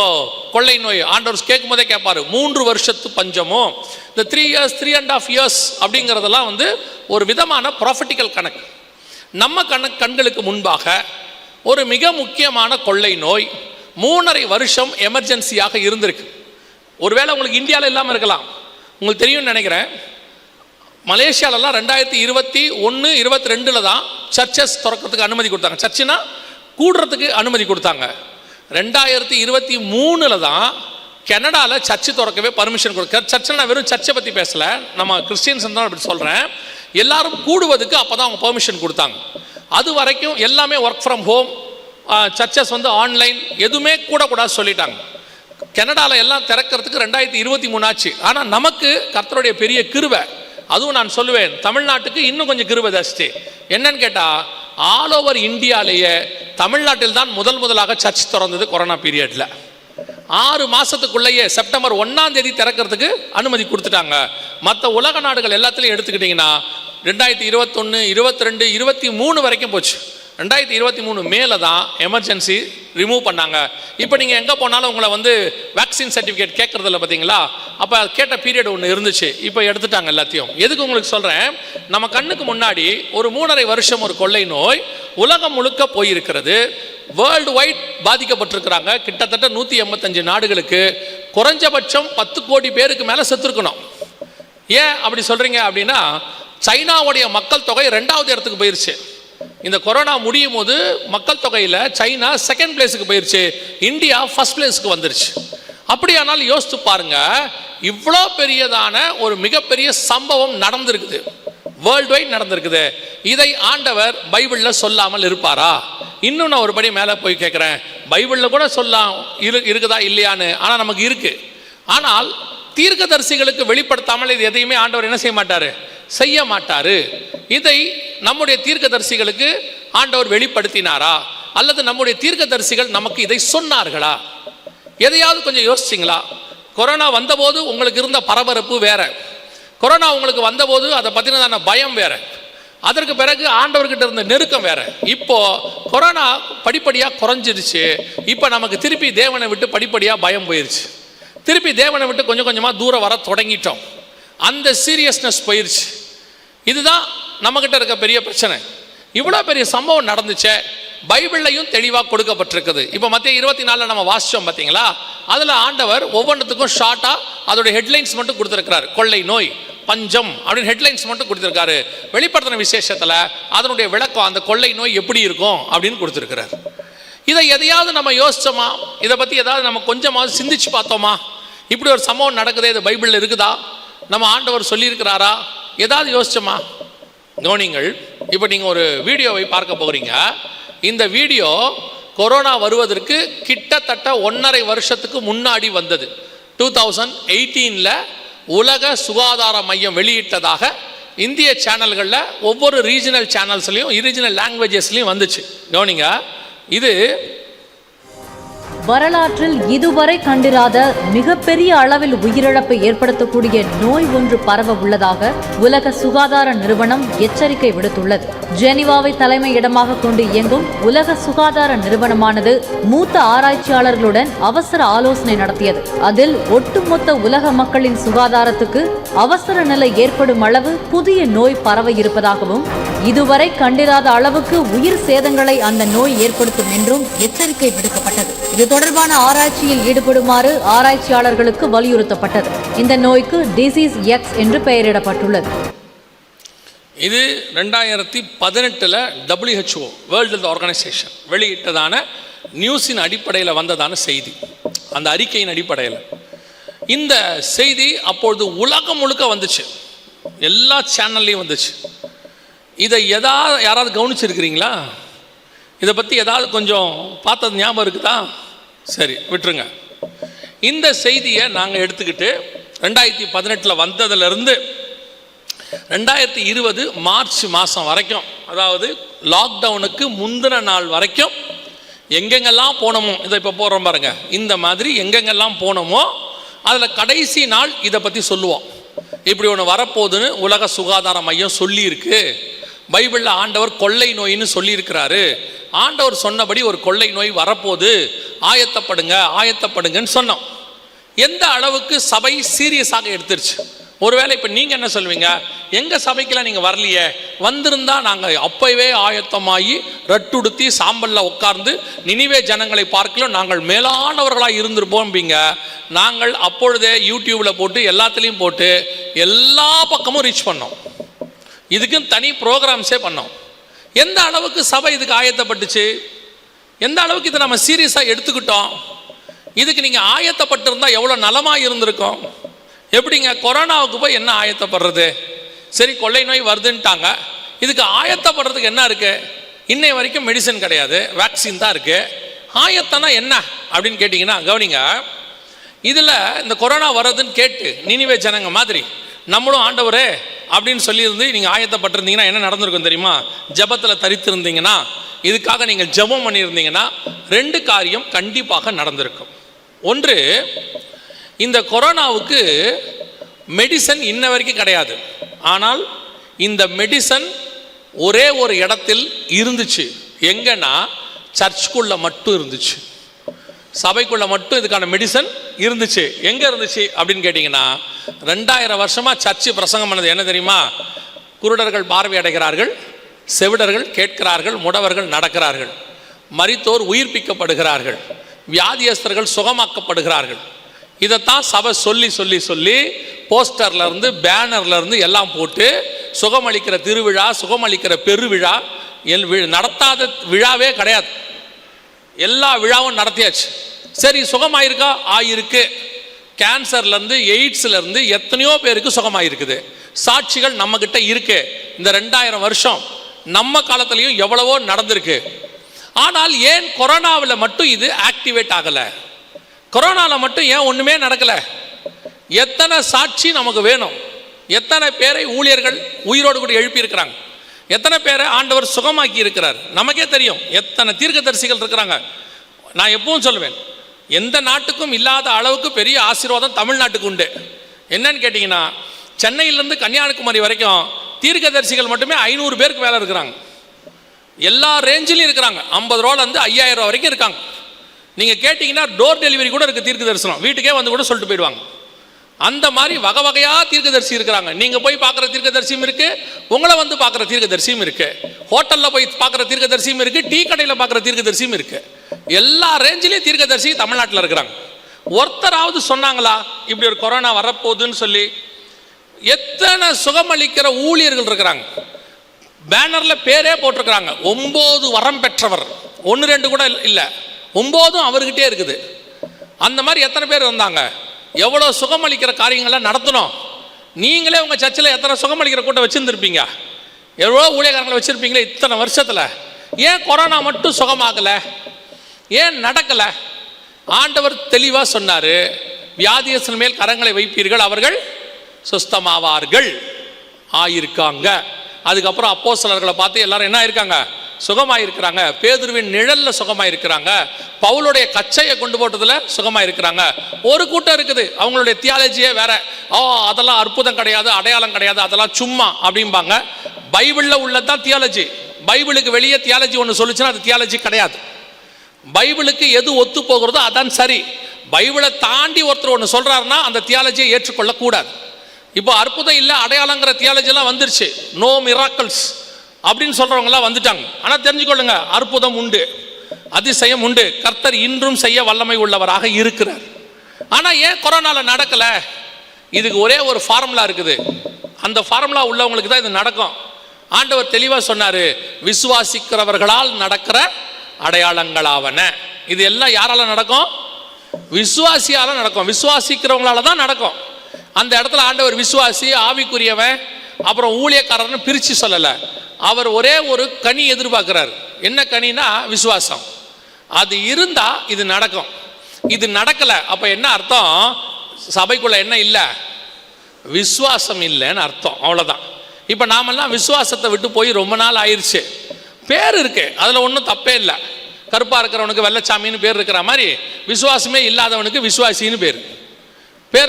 கொள்ளை நோய் ஆண்டவர் கேட்கும் போதே கேட்பாரு, 3 வருஷத்து பஞ்சமோ, இந்த 3 years 3.5 years அப்படிங்கிறதெல்லாம் வந்து ஒரு விதமான ப்ராஃபிட்டிக்கல் கணக்கு. நம்ம கண்களுக்கு முன்பாக ஒரு மிக முக்கியமான கொள்ளை நோய் 3.5 வருஷம் எமர்ஜென்சியாக இருந்திருக்கு. ஒருவேளை உங்களுக்கு இந்தியாவில் இல்லாமல் இருக்கலாம். உங்களுக்கு தெரியும்னு நினைக்கிறேன், மலேசியாலெல்லாம் 2021, 22 தான் சர்ச்சஸ் திறக்கிறதுக்கு அனுமதி கொடுத்தாங்க. சர்ச்சுனா கூடுறதுக்கு அனுமதி கொடுத்தாங்க. 2023 தான் கனடாவில் சர்ச்சு திறக்கவே பர்மிஷன் கொடுக்க. சர்ச்சில் நான் வெறும் சர்ச்சை பற்றி பேசலை, நம்ம கிறிஸ்டியன்ஸ் தான் அப்படி சொல்கிறேன். எல்லாரும் கூடுவதுக்கு அப்போ தான் அவங்க பெர்மிஷன் கொடுத்தாங்க. அது வரைக்கும் எல்லாமே ஒர்க் ஃப்ரம் ஹோம், சர்ச்சஸ் வந்து ஆன்லைன், எதுவுமே கூடக்கூடாது சொல்லிட்டாங்க. கனடாவில் எல்லாம் திறக்கிறதுக்கு 2023 ஆச்சு. ஆனால் நமக்கு கர்த்தருடைய பெரிய கிருபை, அதுவும் நான் சொல்லுவேன் தமிழ்நாட்டுக்கு இன்னும் கொஞ்சம் கிருபை ஜாஸ்தி. என்னன்னு கேட்டால், ஆல் ஓவர் இந்தியாவிலேயே தமிழ்நாட்டில் தான் முதலாக சர்ச் திறந்தது கொரோனா பீரியடில். 6 மாதத்துக்குள்ளேயே செப்டம்பர் 1ஆம் தேதி திறக்கிறதுக்கு அனுமதி கொடுத்துட்டாங்க. மற்ற உலக நாடுகள் எல்லாத்துலேயும் எடுத்துக்கிட்டிங்கன்னா 2021, 22, 23 வரைக்கும் போச்சு. 2023 மேலே தான் எமர்ஜென்சி ரிமூவ் பண்ணாங்க. இப்போ நீங்கள் எங்கே போனாலும் உங்களை வந்து வேக்சின் சர்டிஃபிகேட் கேட்குறதில்ல பார்த்தீங்களா? அப்போ கேட்ட பீரியட் ஒன்று இருந்துச்சு, இப்போ எடுத்துட்டாங்க எல்லாத்தையும். எதுக்கு உங்களுக்கு சொல்கிறேன், நம்ம கண்ணுக்கு முன்னாடி ஒரு 3.5 வருஷம் ஒரு கொள்ளை நோய் உலகம் முழுக்க போயிருக்கிறது. வேர்ல்டு வைட் பாதிக்கப்பட்டிருக்கிறாங்க. கிட்டத்தட்ட 185 நாடுகளுக்கு குறைஞ்சபட்சம் 10 கோடி பேருக்கு மேலே செத்துருக்கணும். ஏன் அப்படி சொல்கிறீங்க அப்படின்னா, சைனாவுடைய மக்கள் தொகை 2வது இடத்துக்கு போயிருச்சு. இந்த கொரோனா முடியும் போது மக்கள் தொகையில் சைனா 2nd பிளேஸுக்கு போயிருச்சு, இந்தியா 1st பிளேஸுக்கு வந்துருச்சு. அப்படியானால் யோசித்து பாருங்க, இவ்வளோ பெரியதான ஒரு மிகப்பெரிய சம்பவம் நடந்திருக்குது, வேர்ல்டு வைட் நடந்திருக்குது. இதை ஆண்டவர் பைபிளில் சொல்லாமல் இருப்பாரா? இன்னும் நான் ஒருபடி மேலே போய் கேட்குறேன், பைபிளில் கூட இருக்குதா இல்லையான்னு. ஆனால் நமக்கு இருக்கு. ஆனால் தீர்க்கதரிசிகளுக்கு வெளிப்படுத்தாமல் இது எதையுமே ஆண்டவர் என்ன செய்ய மாட்டாரு. இதை நம்முடைய தீர்க்கதரிசிகளுக்கு ஆண்டவர் வெளிப்படுத்தினாரா, அல்லது நம்முடைய தீர்க்கதரிசிகள் நமக்கு இதை சொன்னார்களா? எதையாவது கொஞ்சம் யோசிச்சிங்களா? கொரோனா வந்தபோது உங்களுக்கு இருந்த பரபரப்பு வேற, கொரோனா உங்களுக்கு வந்தபோது அதை பற்றினதான பயம் வேற, அதற்கு பிறகு ஆண்டவர்கிட்ட இருந்த நெருக்கம் வேற. இப்போ கொரோனா படிப்படியாக குறைஞ்சிருச்சு. இப்போ நமக்கு திருப்பி தேவனை விட்டு படிப்படியாக பயம் போயிருச்சு. திருப்பி தேவனை விட்டு கொஞ்சம் கொஞ்சமாக தூரம் வர தொடங்கிட்டோம். அந்த சீரியஸ்னஸ் போயிருச்சு. இதுதான் நம்மகிட்ட இருக்க பெரிய பிரச்சனை. இவ்வளோ பெரிய சம்பவம் நடந்துச்சே, பைபிள்லையும் தெளிவாக கொடுக்கப்பட்டிருக்குது. இப்போ மத்திய 24 நம்ம வாசித்தோம் பார்த்தீங்களா? அதில் ஆண்டவர் ஒவ்வொன்றுத்துக்கும் ஷார்ட்டாக அதோடைய ஹெட்லைன்ஸ் மட்டும் கொடுத்துருக்கிறார். கொள்ளை நோய், பஞ்சம் அப்படின்னு ஹெட்லைன்ஸ் மட்டும் கொடுத்துருக்காரு. வெளிப்படுத்தின விசேஷத்தில் அதனுடைய விளக்கம், அந்த கொள்ளை நோய் எப்படி இருக்கும் அப்படின்னு கொடுத்துருக்கிறார். இதை எதையாவது நம்ம யோசிச்சோமா? இதை பற்றி ஏதாவது நம்ம கொஞ்சமாவது சிந்திச்சு பார்த்தோமா? இப்படி ஒரு சம்பவம் நடக்குது, இது பைபிளில் இருக்குதா, நம்ம ஆண்டவர் சொல்லியிருக்கிறாரா, ஏதாவது யோசிச்சோமா? கவனிங்கள், இப்போ நீங்கள் ஒரு வீடியோவை பார்க்க போகிறீங்க. இந்த வீடியோ கொரோனா வருவதற்கு கிட்டத்தட்ட 1.5 வருஷத்துக்கு முன்னாடி வந்தது. 2018 உலக சுகாதார மையம் வெளியிட்டதாக இந்திய சேனல்களில் ஒவ்வொரு ரீஜனல் சேனல்ஸ்லையும் ரீஜனல் லாங்குவேஜஸ்லையும் வந்துச்சு. கவனிங்க, இது வரலாற்றில் இதுவரை கண்டிராத மிகப்பெரிய அளவில் உயிரிழப்பை ஏற்படுத்தக்கூடிய நோய் ஒன்று பரவ உள்ளதாக உலக சுகாதார நிறுவனம் எச்சரிக்கை விடுத்துள்ளது. ஜெனீவாவை தலைமையிடமாக கொண்டு இயங்கும் உலக சுகாதார நிறுவனமானது மூத்த ஆராய்ச்சியாளர்களுடன் அவசர ஆலோசனை நடத்தியது. அதில் ஒட்டுமொத்த உலக மக்களின் சுகாதாரத்துக்கு அவசர நிலை ஏற்படும் அளவு புதிய நோய் பரவ இருப்பதாகவும், இதுவரை கண்டிராத அளவுக்கு உயிர் சேதங்களை அந்த நோய் ஏற்படுத்தும் என்றும் எச்சரிக்கை விடுக்கப்பட்டது. இது தொடர்பான ஆராய்ச்சியில் ஈடுபடுமாறு ஆராய்ச்சியாளர்களுக்கு வலியுறுத்தப்பட்டது. இந்த நோய்க்கு டிசீஸ் எக்ஸ் என்று பெயரிடப்பட்டுள்ளது. இது 2018 WHO வேர்ல்டு ஹெல்த் ஆர்கனைசேஷன் வெளியிட்டதான நியூஸின் அடிப்படையில் வந்ததான செய்தி. அந்த அறிக்கையின் அடிப்படையில் இந்த செய்தி அப்பொழுது உலகம் முழுக்க வந்துச்சு, எல்லா சேனல்லையும் வந்துச்சு. இதை யாராவது கவனிச்சிருக்கிறீங்களா? இதை பற்றி ஏதாவது கொஞ்சம் பார்த்தது ஞாபகம் இருக்குதா? சரி, விட்டுருங்க. இந்த செய்தியை நாங்கள் எடுத்துக்கிட்டு 2018 வந்ததுலேருந்து 2020 மார்ச் மாதம் வரைக்கும், அதாவது லாக்டவுனுக்கு முந்தின நாள் வரைக்கும் எங்கெங்கெல்லாம் போனோமோ, இதை இப்போ போகிறோம் பாருங்க, இந்த மாதிரி எங்கெங்கெல்லாம் போனோமோ அதில் கடைசி நாள் இதை பற்றி சொல்லுவோம். இப்படி ஒன்று வரப்போகுதுன்னு உலக சுகாதார மையம் சொல்லியிருக்கு, பைபிளில் ஆண்டவர் கொள்ளை நோயின்னு சொல்லியிருக்கிறாரு. ஆண்டவர் சொன்னபடி ஒரு கொள்ளை நோய் வரப்போது, ஆயத்தப்படுங்கன்னு சொன்னோம். எந்த அளவுக்கு சபை சீரியஸாக எடுத்துருச்சு. ஒருவேளை இப்போ நீங்கள் என்ன சொல்லுவீங்க, எங்கள் சபைக்கெல்லாம் நீங்கள் வரலையே, வந்திருந்தா நாங்கள் அப்போவே ஆயத்தமாகி ரட்டுடுத்தி சாம்பலில் உட்கார்ந்து நினிவே ஜனங்களை பார்க்கலாம் நாங்கள் மேலானவர்களாக இருந்திருப்போம்பீங்க. நாங்கள் அப்பொழுதே யூடியூப்பில் போட்டு எல்லாத்துலேயும் போட்டு எல்லா பக்கமும் ரீச் பண்ணோம். இதுக்குன்னு தனி ப்ரோக்ராம்ஸே பண்ணோம். எந்த அளவுக்கு சபை இதுக்கு ஆயத்தப்பட்டுச்சு, எந்த அளவுக்கு இதை நம்ம சீரியஸாக எடுத்துக்கிட்டோம். இதுக்கு நீங்கள் ஆயத்தப்பட்டிருந்தால் எவ்வளோ நலமாக இருந்திருக்கும். எப்படிங்க கொரோனாவுக்கு போய் என்ன ஆயத்தப்படுறது? சரி, கொள்ளை நோய் வருதுன்ட்டாங்க, இதுக்கு ஆயத்தப்படுறதுக்கு என்ன இருக்குது? இன்னை வரைக்கும் மெடிசன் கிடையாது, வேக்சின் தான் இருக்குது. ஆயத்தம்னா என்ன அப்படின்னு கேட்டிங்கன்னா, கவனிங்க, இதில் இந்த கொரோனா வர்றதுன்னு கேட்டு நினிவே ஜனங்க மாதிரி நம்மளும் ஆண்டவரே அப்படின்னு சொல்லியிருந்து நீங்கள் ஆயத்தப்பட்டிருந்தீங்கன்னா என்ன நடந்திருக்கும் தெரியுமா? ஜெபத்தில் தரித்திருந்தீங்கன்னா, இதுக்காக நீங்கள் ஜெபம் பண்ணியிருந்தீங்கன்னா 2 காரியம் கண்டிப்பாக நடந்திருக்கும். ஒன்று, இந்த கொரோனாவுக்கு மெடிசன் இன்ன வரைக்கும் கிடையாது. ஆனால் இந்த மெடிசன் ஒரே ஒரு இடத்தில் இருந்துச்சு. எங்கன்னா சர்ச்சுக்குள்ள மட்டும் இருந்துச்சு, சபைக்குள்ள மட்டும் இதுக்கான மெடிசன் இருந்துச்சு. எங்கே இருந்துச்சு அப்படின்னு கேட்டிங்கன்னா, 2000 வருஷமாக சர்ச்சு பிரசங்கம் பண்ணது என்ன தெரியுமா? குருடர்கள் பார்வை அடைகிறார்கள், செவிடர்கள் கேட்கிறார்கள், முடவர்கள் நடக்கிறார்கள், மரித்தோர் உயிர்ப்பிக்கப்படுகிறார்கள், வியாதியஸ்தர்கள் சுகமாக்கப்படுகிறார்கள். இதைத்தான் சபை சொல்லி சொல்லி சொல்லி போஸ்டர்லேருந்து பேனர்லேருந்து எல்லாம் போட்டு சுகமளிக்கிற திருவிழா, சுகமளிக்கிற பெருவிழா, நடத்தாத விழாவே கிடையாது. எல்லா விழாவும் நடத்தியாச்சு. சரி, சுகமாயிருக்கா? ஆயிருக்கு. கேன்சர்லேருந்து எய்ட்ஸ்லேருந்து எத்தனையோ பேருக்கு சுகமாயிருக்குது. சாட்சிகள் நம்மக்கிட்ட இருக்கு. இந்த 2000 வருஷம் நம்ம காலத்துலேயும் எவ்வளவோ நடந்திருக்கு. ஆனால் ஏன் கொரோனாவில் மட்டும் இது ஆக்டிவேட் ஆகலை? கொரோனாவில் மட்டும் ஏன் ஒன்றுமே நடக்கலை? எத்தனை சாட்சி நமக்கு வேணும்? எத்தனை பேரை ஊழியர்கள் உயிரோடு கூட எழுப்பியிருக்கிறாங்க? எத்தனை பேரை ஆண்டவர் சுகமாக்கி இருக்கிறார்? நமக்கே தெரியும். எத்தனை தீர்க்கதரிசிகள் இருக்கிறாங்க. நான் எப்பவும் சொல்லுவேன், எந்த நாட்டுக்கும் இல்லாத அளவுக்கு பெரிய ஆசீர்வாதம் தமிழ்நாட்டுக்கு உண்டு. என்னன்னு கேட்டிங்கன்னா, சென்னையிலேருந்து கன்னியாகுமரி வரைக்கும் தீர்க்கதரிசிகள் மட்டுமே 500 பேருக்கு மேலே இருக்கிறாங்க. எல்லா ரேஞ்சிலையும் இருக்கிறாங்க. 50 ரூபாலேருந்து 5000 ரூபா வரைக்கும் இருக்காங்க. நீங்கள் கேட்டிங்கன்னா டோர் டெலிவரி கூட இருக்குது. தீர்க்க தரிசனம் வீட்டுக்கே வந்து கூட சொல்லிட்டு போயிடுவாங்க. அந்த மாதிரி வகை வகையாக தீர்க்கதரிசி இருக்கிறாங்க. நீங்கள் போய் பார்க்குற தீர்க்கதரிசியும் இருக்குது, உங்களை வந்து பார்க்குற தீர்க்கதரிசியும் இருக்குது, ஹோட்டலில் போய் பார்க்குற தீர்க்கதரிசியும் இருக்குது, டீ கடையில் பார்க்குற தீர்க்கதரிசியும் இருக்குது. எல்லா ரேஞ்சிலையும் தீர்க்கதரிசி தமிழ்நாட்டில் இருக்கிறாங்க. ஒருத்தராவது சொன்னாங்களா இப்படி ஒரு கொரோனா வரப்போகுதுன்னு சொல்லி? எத்தனை சுகமளிக்கிற ஊழியர்கள் இருக்கிறாங்க. பேனரில் பேரே போட்டிருக்கிறாங்க, 9 வரம் பெற்றவர். 1 2 கூட இல்லை, 9 அவர்கிட்டே இருக்குது. அந்த மாதிரி எத்தனை பேர் வந்தாங்க? எவ்வளோ சுகமளிக்கிற காரியங்கள்லாம் நடத்தணும். நீங்களே உங்கள் சர்ச்சில் எத்தனை சுகமளிக்கிற கூட்டம் வச்சுருந்துருப்பீங்க, எவ்வளோ ஊழியக்காரங்களை வச்சுருப்பீங்களே இத்தனை வருஷத்தில். ஏன் கொரோனா மட்டும் சுகமாகலை? ஏன் நடக்கலை? ஆண்டவர் தெளிவாக சொன்னார், வியாதியஸ்தர் மேல் கரங்களை வைப்பீர்கள் அவர்கள் சுஸ்தமாவார்கள். ஆயிருக்காங்க. அதுக்கப்புறம் அப்போஸ்தலர்களை பார்த்து எல்லாரும் என்ன ஆயிருக்காங்க? சுகமாயிருக்கிறாங்க. பேதுருவின் நிழல்ல சுகமாயிருக்கிறாங்க. பவுலுடைய கச்சையை கொண்டு போட்டதில் சுகமாயிருக்கிறாங்க. ஒரு கூட்டம் இருக்குது, அவங்களுடைய தியாலஜியே வேற. அதெல்லாம் அற்புதம் கிடையாது, அடையாளம் கிடையாது, அதெல்லாம் சும்மா அப்படிம்பாங்க. பைபிளில் உள்ளதான் தியாலஜி. பைபிளுக்கு வெளியே தியாலஜி ஒன்று சொல்லிச்சுன்னா அது தியாலஜி கிடையாது. பைபிளுக்கு எது ஒத்து போகிறதோ அதான் சரி. பைபிளை தாண்டி ஒருத்தர் ஒன்று சொல்றாருன்னா அந்த தியாலஜியை ஏற்றுக்கொள்ளக்கூடாது. இப்போ அற்புதம் இல்லை, அடையாளங்கிற தியாலஜிலாம் வந்துருச்சு. நோ மிராக்கிள்ஸ் அப்படின்னு சொல்றவங்கலாம் வந்துட்டாங்க. ஆனால் தெரிஞ்சுக்கொள்ளுங்க, அற்புதம் உண்டு, அதிசயம் உண்டு. கர்த்தர் இன்றும் செய்ய வல்லமை உள்ளவராக இருக்கிறார். ஆனால் ஏன் கொரோனாவில் நடக்கலை? இதுக்கு ஒரே ஒரு ஃபார்முலா இருக்குது. அந்த ஃபார்முலா உள்ளவங்களுக்கு தான் இது நடக்கும். ஆண்டவர் தெளிவாக சொன்னார், விசுவாசிக்கிறவர்களால் நடக்கிற அடையாளங்களாவன. இது எல்லாம் யாரால நடக்கும்? விசுவாசியால நடக்கும். விசுவாசிக்கிறவங்களால தான் நடக்கும். அந்த இடத்துல ஆண்டவர் விசுவாசி, ஆவிக்குரியவன், அப்புறம் ஊழியக்காரர்னு பிரித்து சொல்லலை. அவர் ஒரே ஒரு கனி எதிர்பார்க்கிறார். என்ன கனினா? விசுவாசம். அது இருந்தா இது நடக்கும். இது நடக்கலை. அப்போ என்ன அர்த்தம்? சபைக்குள்ள என்ன இல்லை? விசுவாசம் இல்லைன்னு அர்த்தம். அவ்வளோதான். இப்போ நாமெல்லாம் விசுவாசத்தை விட்டு போய் ரொம்ப நாள் ஆயிடுச்சு. பேர் இருக்கு, அதில் ஒன்றும் தப்பே இல்லை. கருப்பாக இருக்கிறவனுக்கு வெள்ளச்சாமின்னு பேர் இருக்கிற மாதிரி விசுவாசமே இல்லாதவனுக்கு விசுவாசின்னு பேர்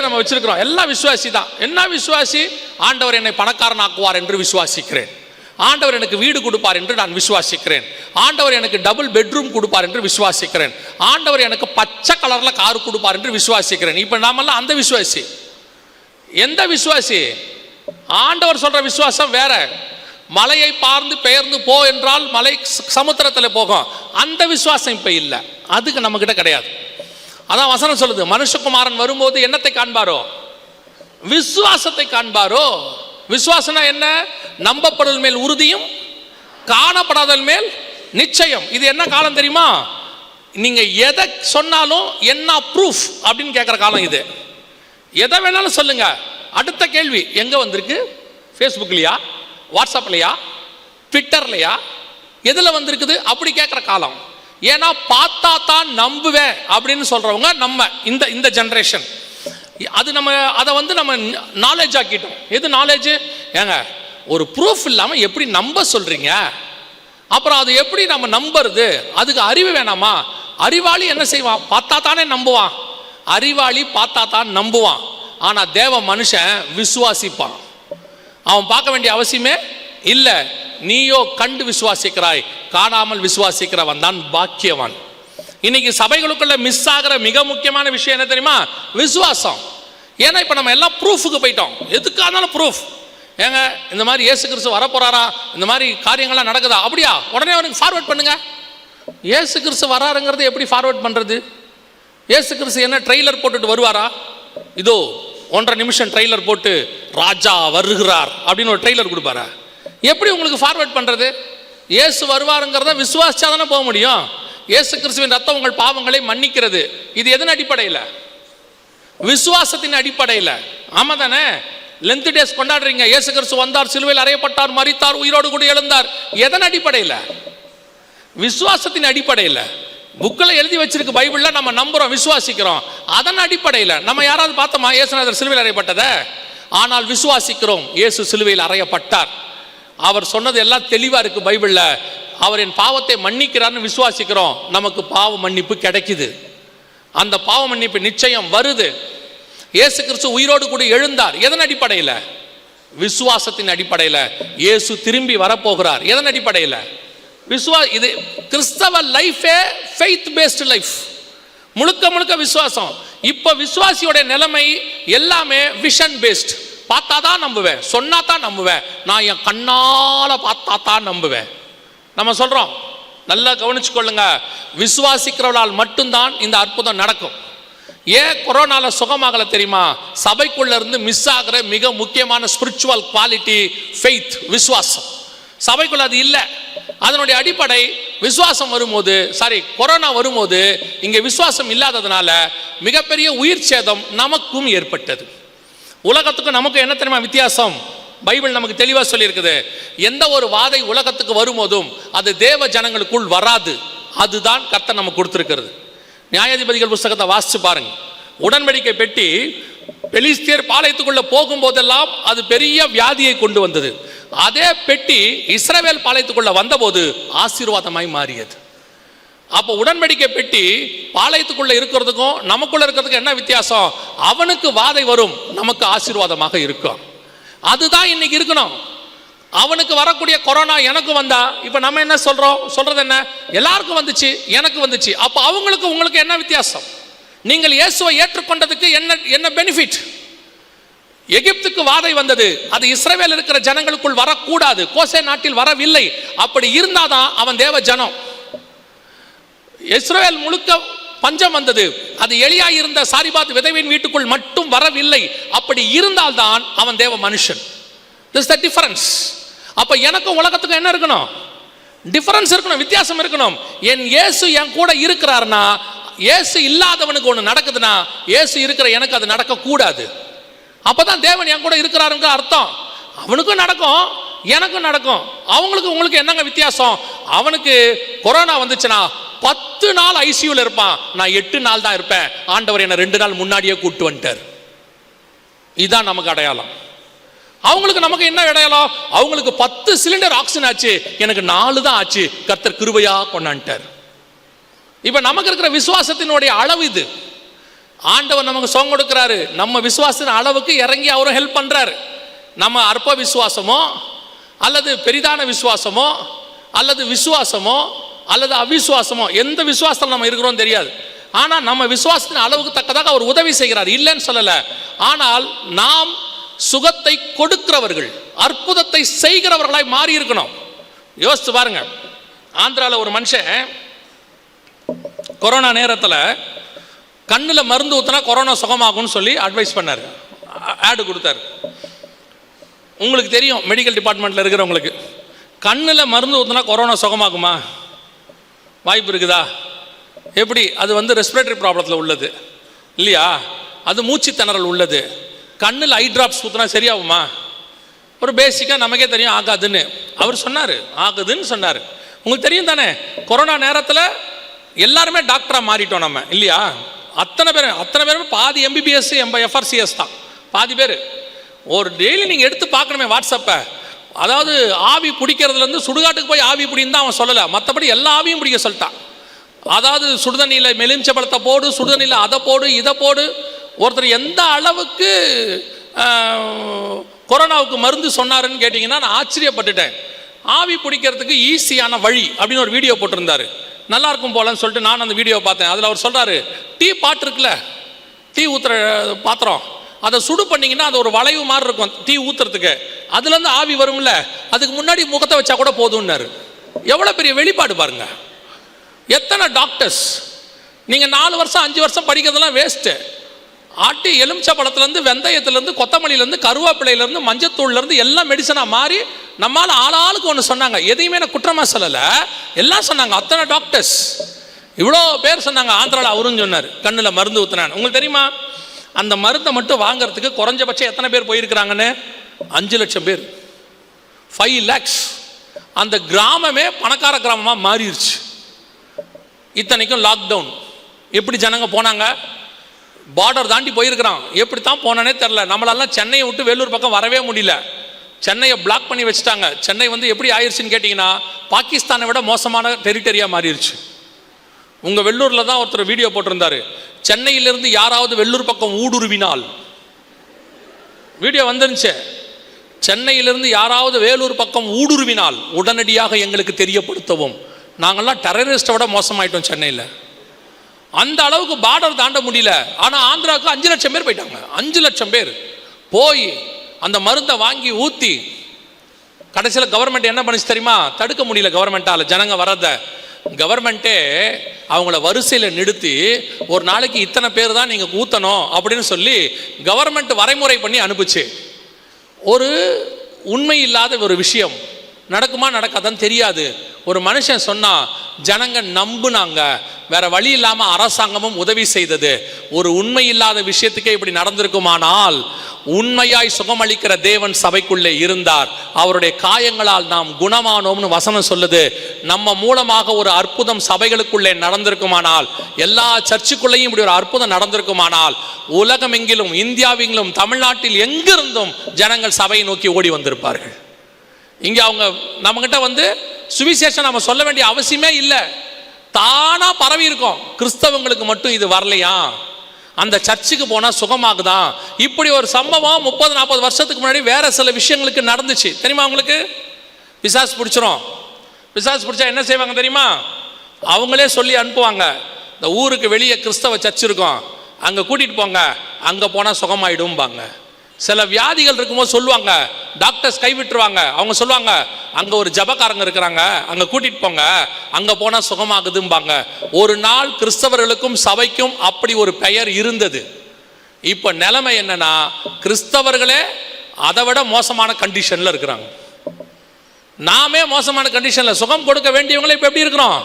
நம்ம வச்சிருக்கிறோம். எல்லாம் விசுவாசி தான். என்ன விசுவாசி? ஆண்டவர் என்னை பணக்காரன் ஆக்குவார் என்று விசுவாசிக்கிறேன். ஆண்டவர் எனக்கு வீடு கொடுப்பார் என்று நான் விசுவாசிக்கிறேன். ஆண்டவர் எனக்கு டபுள் பெட்ரூம் கொடுப்பார் என்று விசுவாசிக்கிறேன். ஆண்டவர் எனக்கு பச்சை கலர்ல கார் கொடுப்பார் என்று விசுவாசிக்கிறேன். இப்ப நாமெல்லாம் அந்த விசுவாசி. எந்த விசுவாசி? ஆண்டவர் சொல்ற விசுவாசம் வேற. மலையை பார்த்து பெயர்ந்து போ என்றால் மலை சமுத்திரத்தில் போகும். அந்த விசுவாசம் இப்ப இல்லை, அதுக்கு நம்ம கிட்ட கிடையாது. அதான் வசனம் சொல்லுது, மனுஷகுமாரன் வரும்போது என்னத்தை காண்பாரோ? விசுவாசத்தை காண்பாரோ. விசுவாசனா என்ன? நம்பப்படுதல் மேல் உறுதியும் காணப்படாதல் மேல் நிச்சயம். இது என்ன காலம் தெரியுமா? நீங்க எதை சொன்னாலும் என்ன ப்ரூஃப் அப்படின்னு கேட்குற காலம் இது. எதை வேணாலும் சொல்லுங்க. அடுத்த கேள்வி எங்க வந்திருக்கு? ஃபேஸ்புக்லையா, வாட்ஸ்அப்லையா, ட்விட்டர்லையா, எதுல வந்திருக்குது அப்படி கேட்குற காலம். ஏன்னா பார்த்தா தான் நம்புவேன் அப்படின்னு சொல்றவங்க நம்ம இந்த ஜெனரேஷன். அது நம்ம அதை நம்ம நாலேஜ் ஆக்கிட்டோம். எது நாலேஜ்? ஏங்க ஒரு ப்ரூஃப் இல்லாமல் எப்படி நம்ப சொல்றீங்க? அப்புறம் அது எப்படி நம்ம நம்புறது? அதுக்கு அறிவு வேணாமா? அறிவாளி என்ன செய்வான்? பார்த்தா தானே நம்புவான். அறிவாளி பார்த்தா தான் நம்புவான். ஆனா தேவ மனுஷன் விசுவாசிப்பான். அவன் பார்க்க வேண்டிய அவசியமே இல்லை. நீயோ கண்டு விசுவாசிக்கிறாய், காணாமல் விசுவாசிக்கிறவன் தான் பாக்கியவான். இன்னைக்கு சபைகளுக்குள்ள மிஸ் ஆகிற மிக முக்கியமான விஷயம் என்ன தெரியுமா? விசுவாசம். ஏன்னா இப்ப நம்ம எல்லாம் ப்ரூஃபுக்கு போயிட்டோம். எதுக்கானாலும் ப்ரூஃப். ஏங்க இந்த மாதிரி இயேசு கிறிஸ்து வரப்போறாரா, இந்த மாதிரி காரியங்கள்லாம் நடக்குதா, அப்படியா, உடனே அவனுக்கு ஃபார்வர்ட் பண்ணுங்க. இயேசு கிறிஸ்து வராருங்கிறது எப்படி ஃபார்வர்ட் பண்றது? இயேசு கிறிஸ்து என்ன ட்ரெய்லர் போட்டுட்டு வருவாரா? இதோ 1.5 நிமிஷம் ட்ரெய்லர் போட்டு ராஜா வருகிறார் அப்படின்னு ஒரு ட்ரெய்லர் கொடுப்பாரா? எப்படி உங்களுக்கு ஃபார்வர்ட் பண்றது? இயேசு வருவாருங்கிறத விசுவாசிச்சா தானே போக முடியும். இயேசு கிறிஸ்துவின் ரத்தம் உங்கள் பாவங்களை மன்னிக்கிறது. இது எதன் அடிப்படையில்? விசுவாசத்தின் அடிப்படையில். ஆமா தானே? லென்த் டேஸ் கொண்டாடுறீங்க. இயேசு கிறிஸ்து வந்தார், சிலுவையில் அறையப்பட்டார், மரித்தார், உயிரோடு கூட எழுந்தார். எதன் அடிப்படையில்? விசுவாசத்தின் அடிப்படையில். புக்கில் எழுதி வச்சிருக்கு பைபிள்ல, நம்ம நம்புறோம், விசுவாசிக்கிறோம். அதன் அடிப்படையில். நம்ம யாராவது பார்த்தோமா இயேசுநாதர் சிலுவையில் அறையப்பட்டதை? ஆனால் விசுவாசிக்கிறோம், இயேசு சிலுவையில் அறையப்பட்டார். அவர் சொன்னது எல்லாம் தெளிவா இருக்கு பைபிள்ல. அவர் என் பாவத்தை மன்னிக்கிறார்னு விசுவாசிக்கிறோம். நமக்கு பாவ மன்னிப்பு கிடைக்குது. அந்த பாவ மன்னிப்பு நிச்சயம் வருது. இயேசு கிறிஸ்து உயிரோடு கூட எழுந்தார். எதன் அடிப்படையில்? விசுவாசத்தின் அடிப்படையில். இயேசு திரும்பி வரப்போகிறார். எதன் அடிப்படையில்? இது கிறிஸ்தவ லைஃபே ஃபெய்த் பேஸ்ட் லைஃப். முழுக்க முழுக்க விசுவாசம். இப்ப விசுவாசியோட நிலைமை எல்லாமே விஷன் பேஸ்ட். பார்த்தா தான் நம்புவேன், சொன்னா தான் நம்புவேன், நான் என் கண்ணால பார்த்தா தான் நம்புவேன். நம்ம சொல்றோம், நல்லா கவனிச்சுக்கொள்ளுங்க, விசுவாசிக்கிறவர்களால் மட்டும்தான் இந்த அற்புதம் நடக்கும். ஏன் கொரோனால சுகமாகல தெரியுமா? சபைக்குள்ள இருந்து மிஸ் ஆகிற மிக முக்கியமான ஸ்பிரிச்சுவல் குவாலிட்டி ஃபெய்த், விசுவாசம். சபைக்குள்ள அது இல்லை. அதனுடைய அடிப்படை விசுவாசம் வரும்போது, கொரோனா வரும்போது இங்க விசுவாசம் இல்லாததுனால மிகப்பெரிய உயிர் சேதம் நமக்கும் ஏற்பட்டது. உலகத்துக்கும் நமக்கு என்ன தெரியுமா வித்தியாசம்? பைபிள் நமக்கு தெளிவா சொல்லி இருக்குது. எந்த ஒரு வாதை உலகத்துக்கு வரும்போதும் அது தேவ ஜனங்களுக்குள் வராது. அதுதான் கர்த்தர் நமக்கு கொடுத்திருக்கிறது. நியாயாதிபதிகள் புஸ்தகத்தை வாசிச்சு பாருங்க. உடன்படிக்கை பெட்டி பெலிஸ்தியர் பாளையத்துக்குள்ள போகும்போதெல்லாம் அது பெரிய வியாதியை கொண்டு வந்தது. அதே பெட்டி இஸ்ரவேல் பாளையத்துக்குள்ள வந்தபோது ஆசீர்வாதமாய் மாறியது. அப்போ உடன்படிக்கை பெட்டி பாளையத்துக்குள்ள இருக்கிறதுக்கும் நமக்குள்ள இருக்கிறதுக்கும் என்ன வித்தியாசம்? அவனுக்கு வாதை வரும், நமக்கு ஆசீர்வாதமாக இருக்கும். அதுதான் இன்னைக்கு இருக்கணும். அவனுக்கு வரக்கூடிய கொரோனா எனக்கு வந்தா இப்ப நம்ம என்ன சொல்றது என்ன? எல்லாருக்கும் வந்துச்சு, எனக்கு வந்துச்சு. அப்ப அவங்களுக்கு உங்களுக்கு என்ன வித்தியாசம்? நீங்கள் இயேசுவை ஏற்றுக்கொண்டதுக்கு என்ன பெனிஃபிட்? எகிப்துக்கு வாதை வந்தது, அது இஸ்ரவேல் இருக்கிற ஜனங்களுக்குள் வரக்கூடாது, கோசே நாட்டில் வரவில்லை. அப்படி இருந்தாதான் அவன் தேவ ஜனம். இஸ்ரவேல் முழுக்க பஞ்சம் வந்தது, அது எலியா இருந்த சாரிபாத் விதவையின் வீட்டுக்குள் மட்டும் வரவில்லை. அப்படி இருந்தால்தான் அவன் தேவ மனுஷன். This is the difference. அப்ப எனக்கும் உலகத்துக்கும் என்ன இருக்கணும்? டிஃபரன்ஸ் இருக்கணும், வித்தியாசம் இருக்கணும். என் இயேசு என் கூட இருக்கிறார்னா, இயேசு இல்லாதவனுக்கு ஒன்று நடக்குதுன்னா இயேசு இருக்கிற எனக்கு அது நடக்கக்கூடாது. அப்பதான் தேவன் என் கூட இருக்கிறாருங்கிற அர்த்தம். அவனுக்கும் நடக்கும், எனக்கும் நடக்கும். அவங்களுக்கு உங்களுக்கு என்னங்க வித்தியாசம்? அவனுக்கு கொரோனா வந்துச்சுன்னா 10 நாள் ஐசியூல இருப்பான், நான் 8 நாள் தான் இருப்பேன். ஆண்டவர் என்ன 2 நாள் முன்னாடியே கூட்டு வந்துட்டார். இதுதான் நமக்கு அடையாளம். அவங்களுக்கு நமக்கு என்ன அடையாளம்? அவங்களுக்கு 10 சிலிண்டர் ஆக்சிஜன் ஆச்சு, எனக்கு 4 தான் ஆச்சு, கர்த்தர் கிருபையா கொண்டாண்டார். இப்ப நமக்கு இருக்கிற விசுவாசத்தினுடைய அளவு இது. ஆண்டவர் நமக்கு சோங் கொடுக்கிறாரு, நம்ம விசுவாசத்தின் அளவுக்கு இறங்கி அவரும் ஹெல்ப் பண்றாரு. நம்ம அற்ப விசுவாசமோ அல்லது பெரிதான விசுவாசமோ அல்லது விசுவாசமோ அல்லது அவிசுவாசமோ, எந்த விசுவாசத்தில் நம்ம இருக்கிறோம் தெரியாது. ஆனால் நம்ம விசுவாசத்தின் அளவுக்கு தக்கதாக அவர் உதவி செய்கிறார், இல்லைன்னு சொல்லலை. ஆனால் நாம் சுகத்தை கொடுக்கிறவர்கள், அற்புதத்தை செய்கிறவர்களாய் மாறி இருக்கணும். யோசிச்சு பாருங்க, ஆந்திராவில் ஒரு மனுஷன் கொரோனா நேரத்தில் கண்ணில் மருந்து ஊற்றினா கொரோனா சுகமாகும்னு சொல்லி அட்வைஸ் பண்ணார், ஆடு கொடுத்தார். உங்களுக்கு தெரியும், மெடிக்கல் டிபார்ட்மெண்ட்டில் இருக்கிறவங்களுக்கு கண்ணில் மருந்து ஊற்றினா கொரோனா சுகமாகுமா? வாய்ப்பு இருக்குதா? எப்படி? அது வந்து ரெஸ்பிரேட்டரி ப்ராப்ளத்தில் உள்ளது இல்லையா? அது மூச்சு திணறல் உள்ளது. கண்ணில் ஐ ட்ராப்ஸ் ஊற்றினா சரியாகுமா? ஒரு பேசிக்காக நமக்கே தெரியும் ஆகாதுன்னு. அவர் சொன்னார், ஆகுதுன்னு சொன்னார். உங்களுக்கு தெரியும் தானே, கொரோனா நேரத்தில் எல்லாருமே டாக்டராக மாறிட்டோம் நம்ம, இல்லையா? அத்தனை பேருமே பாதி எம்பிபிஎஸ் எஃப்ஆர்சிஎஸ் தான், பாதி பேர். ஒரு டெய்லி நீங்கள் எடுத்து பார்க்கணுமே வாட்ஸ்அப்பை. அதாவது ஆவி பிடிக்கிறதுலேருந்து சுடுகாட்டுக்கு போய் ஆவி பிடின்னு தான் அவன் சொல்லலை, மற்றபடி எல்லா ஆவியும் பிடிக்க சொல்லிட்டான். அதாவது சுடுதண்ணியில் மெலிஞ்ச பழத்தை போடு, சுடுதண்ணியில் அதை போடு, இதை போடு. ஒருத்தர் எந்த அளவுக்கு கொரோனாவுக்கு மருந்து சொன்னாருன்னு கேட்டிங்கன்னா நான் ஆச்சரியப்பட்டுட்டேன். ஆவி பிடிக்கிறதுக்கு ஈஸியான வழி அப்படின்னு ஒரு வீடியோ போட்டிருந்தார், நல்லா இருக்கும் போலன்னு சொல்லிட்டு நான் அந்த வீடியோ பார்த்தேன். அதில் அவர் சொல்கிறாரு, டீ பாட்டு இருக்குல்ல, டீ ஊற்றுற பாத்திரம், அதை சுடு பண்ணிங்கன்னா அது ஒரு வளைவு மாதிரி இருக்கும் டீ ஊற்றுறதுக்கு, அதுலேருந்து ஆவி வரும்ல, அதுக்கு முன்னாடி முகத்தை வச்சா கூட போதும்னாரு. எவ்வளோ பெரிய வெளிப்பாடு பாருங்க. எத்தனை டாக்டர்ஸ், நீங்கள் 4 வருஷம் 5 வருஷம் படிக்கிறதெல்லாம் வேஸ்ட்டு. ஆட்டி எலுமிச்சை பழத்துலேருந்து, வெந்தயத்துலேருந்து, கொத்தமல்லியிலேருந்து, கருவேப்பிலையிலேருந்து, மஞ்சத்தூள்லேருந்து எல்லாம் மெடிசனாக மாறி நம்மால் ஆளாளுக்கு ஒன்று சொன்னாங்க. எதையுமே நான் குற்றமாக சொல்லலை, எல்லாம் சொன்னாங்க. அத்தனை டாக்டர்ஸ், இவ்வளோ பேர் சொன்னாங்க. ஆந்திராவில் அவரும் சொன்னார், கண்ணில் மருந்து ஊற்றினான். உங்களுக்கு தெரியுமா, அந்த மருந்தை மட்டும் வாங்கிறதுக்கு குறைஞ்சபட்சம் எத்தனை பேர் போயிருக்கிறாங்கன்னு? 5 லட்சம் பேர், 5 lakhs. அந்த கிராமமே பணக்கார கிராமமாக மாறிடுச்சு. இத்தனைக்கும் லாக்டவுன். எப்படி ஜனங்க போனாங்க? பார்டர் தாண்டி போயிருக்கிறான். எப்படி தான் போனானே தெரில. நம்மளாலாம் சென்னையை விட்டு வேலூர் பக்கம் வரவே முடியல. சென்னையை பிளாக் பண்ணி வச்சுட்டாங்க. சென்னை வந்து எப்படி ஆயிடுச்சுன்னு கேட்டிங்கன்னா, பாகிஸ்தானை விட மோசமான டெரிட்டரியாக மாறிடுச்சு. உங்கள் வெள்ளூரில் தான் ஒருத்தர் வீடியோ போட்டிருந்தாரு, சென்னையிலிருந்து யாராவது வெள்ளூர் பக்கம் ஊடுருவினால், வீடியோ வந்துருந்துச்சு, சென்னையிலிருந்து யாராவது வேலூர் பக்கம் ஊடுருவினால் உடனடியாக எங்களுக்கு தெரியப்படுத்தவும். நாங்கள்லாம் டெரரிஸ்ட்டை விட மோசமாயிட்டோம் சென்னையில். அந்த அளவுக்கு பார்டர் தாண்ட முடியல. ஆனால் ஆந்திராவுக்கு 5 லட்சம் பேர் போயிட்டாங்க. 5 லட்சம் பேர் போய் அந்த மருந்தை வாங்கி ஊற்றி கடைசியில் கவர்மெண்ட் என்ன பண்ணிச்சு தெரியுமா? தடுக்க முடியல கவர்மெண்ட்டால் ஜனங்க வரத. கவர்மெண்ட்டே அவங்கள வரிசையில் நிறுத்தி ஒரு நாளைக்கு இத்தனை பேர் தான் நீங்கள் ஊற்றணும் அப்படின்னு சொல்லி கவர்மெண்ட் வரைமுறை பண்ணி அனுப்புச்சு. ஒரு உண்மை இல்லாத ஒரு விஷயம் நடக்குமா நடக்காதான்னு தெரியாது. ஒரு மனுஷன் சொன்னால் ஜனங்க நம்புனாங்க. வேற வழி இல்லாமல் அரசாங்கமும் உதவி செய்தது. ஒரு உண்மை இல்லாத விஷயத்துக்கே இப்படி நடந்திருக்குமானால், உண்மையாய் சுகமளிக்கிற தேவன் சபைக்குள்ளே இருந்தார். அவருடைய காயங்களால் நாம் குணமானோம்னு வசனம் சொல்லுது. நம்ம மூலமாக ஒரு அற்புதம் சபைகளுக்குள்ளே நடந்திருக்குமானால், எல்லா சர்ச்சுக்குள்ளேயும் இப்படி ஒரு அற்புதம் நடந்திருக்குமானால், உலகம் எங்கிலும், இந்தியாவிலும், தமிழ்நாட்டில் எங்கிருந்தும் ஜனங்கள் சபையை நோக்கி ஓடி வந்திருப்பார்கள். இங்கே அவங்க நம்மகிட்ட வந்து சுவிசேஷம் நம்ம சொல்ல வேண்டிய அவசியமே இல்லை, தானா பரவி இருக்கும். கிறிஸ்தவங்களுக்கு மட்டும் இது வரலையா? அந்த சர்ச்சுக்கு போனால் சுகமாகுதான். இப்படி ஒரு சம்பவம் 30-40 வருஷத்துக்கு முன்னாடி வேற சில விஷயங்களுக்கு நடந்துச்சு. தெரியுமா உங்களுக்கு? பிசாசு பிடிச்சிரும். பிசாசு பிடிச்சா என்ன செய்வாங்க தெரியுமா? அவங்களே சொல்லி அனுப்புவாங்க, இந்த ஊருக்கு வெளியே கிறிஸ்தவ சர்ச் இருக்கும், அங்கே கூட்டிகிட்டு போங்க, அங்கே போனால் சுகமாயிடும்பாங்க. சில வியாதிகள் இருக்கும்போது சொல்லுவாங்க, டாக்டர்ஸ் கைவிட்டுருவாங்க. அவங்க சொல்லுவாங்க, அங்கே ஒரு ஜபக்காரங்க இருக்கிறாங்க, அங்கே கூட்டிகிட்டு போங்க, அங்கே போனால் சுகமாகுதும்பாங்க. ஒரு நாள் கிறிஸ்தவர்களுக்கும் சபைக்கும் அப்படி ஒரு பெயர் இருந்தது. இப்போ நிலைமை என்னன்னா, கிறிஸ்தவர்களே அதை விட மோசமான கண்டிஷனில் இருக்கிறாங்க. நாமே மோசமான கண்டிஷனில், சுகம் கொடுக்க வேண்டியவங்களே இப்போ எப்படி இருக்கிறோம்?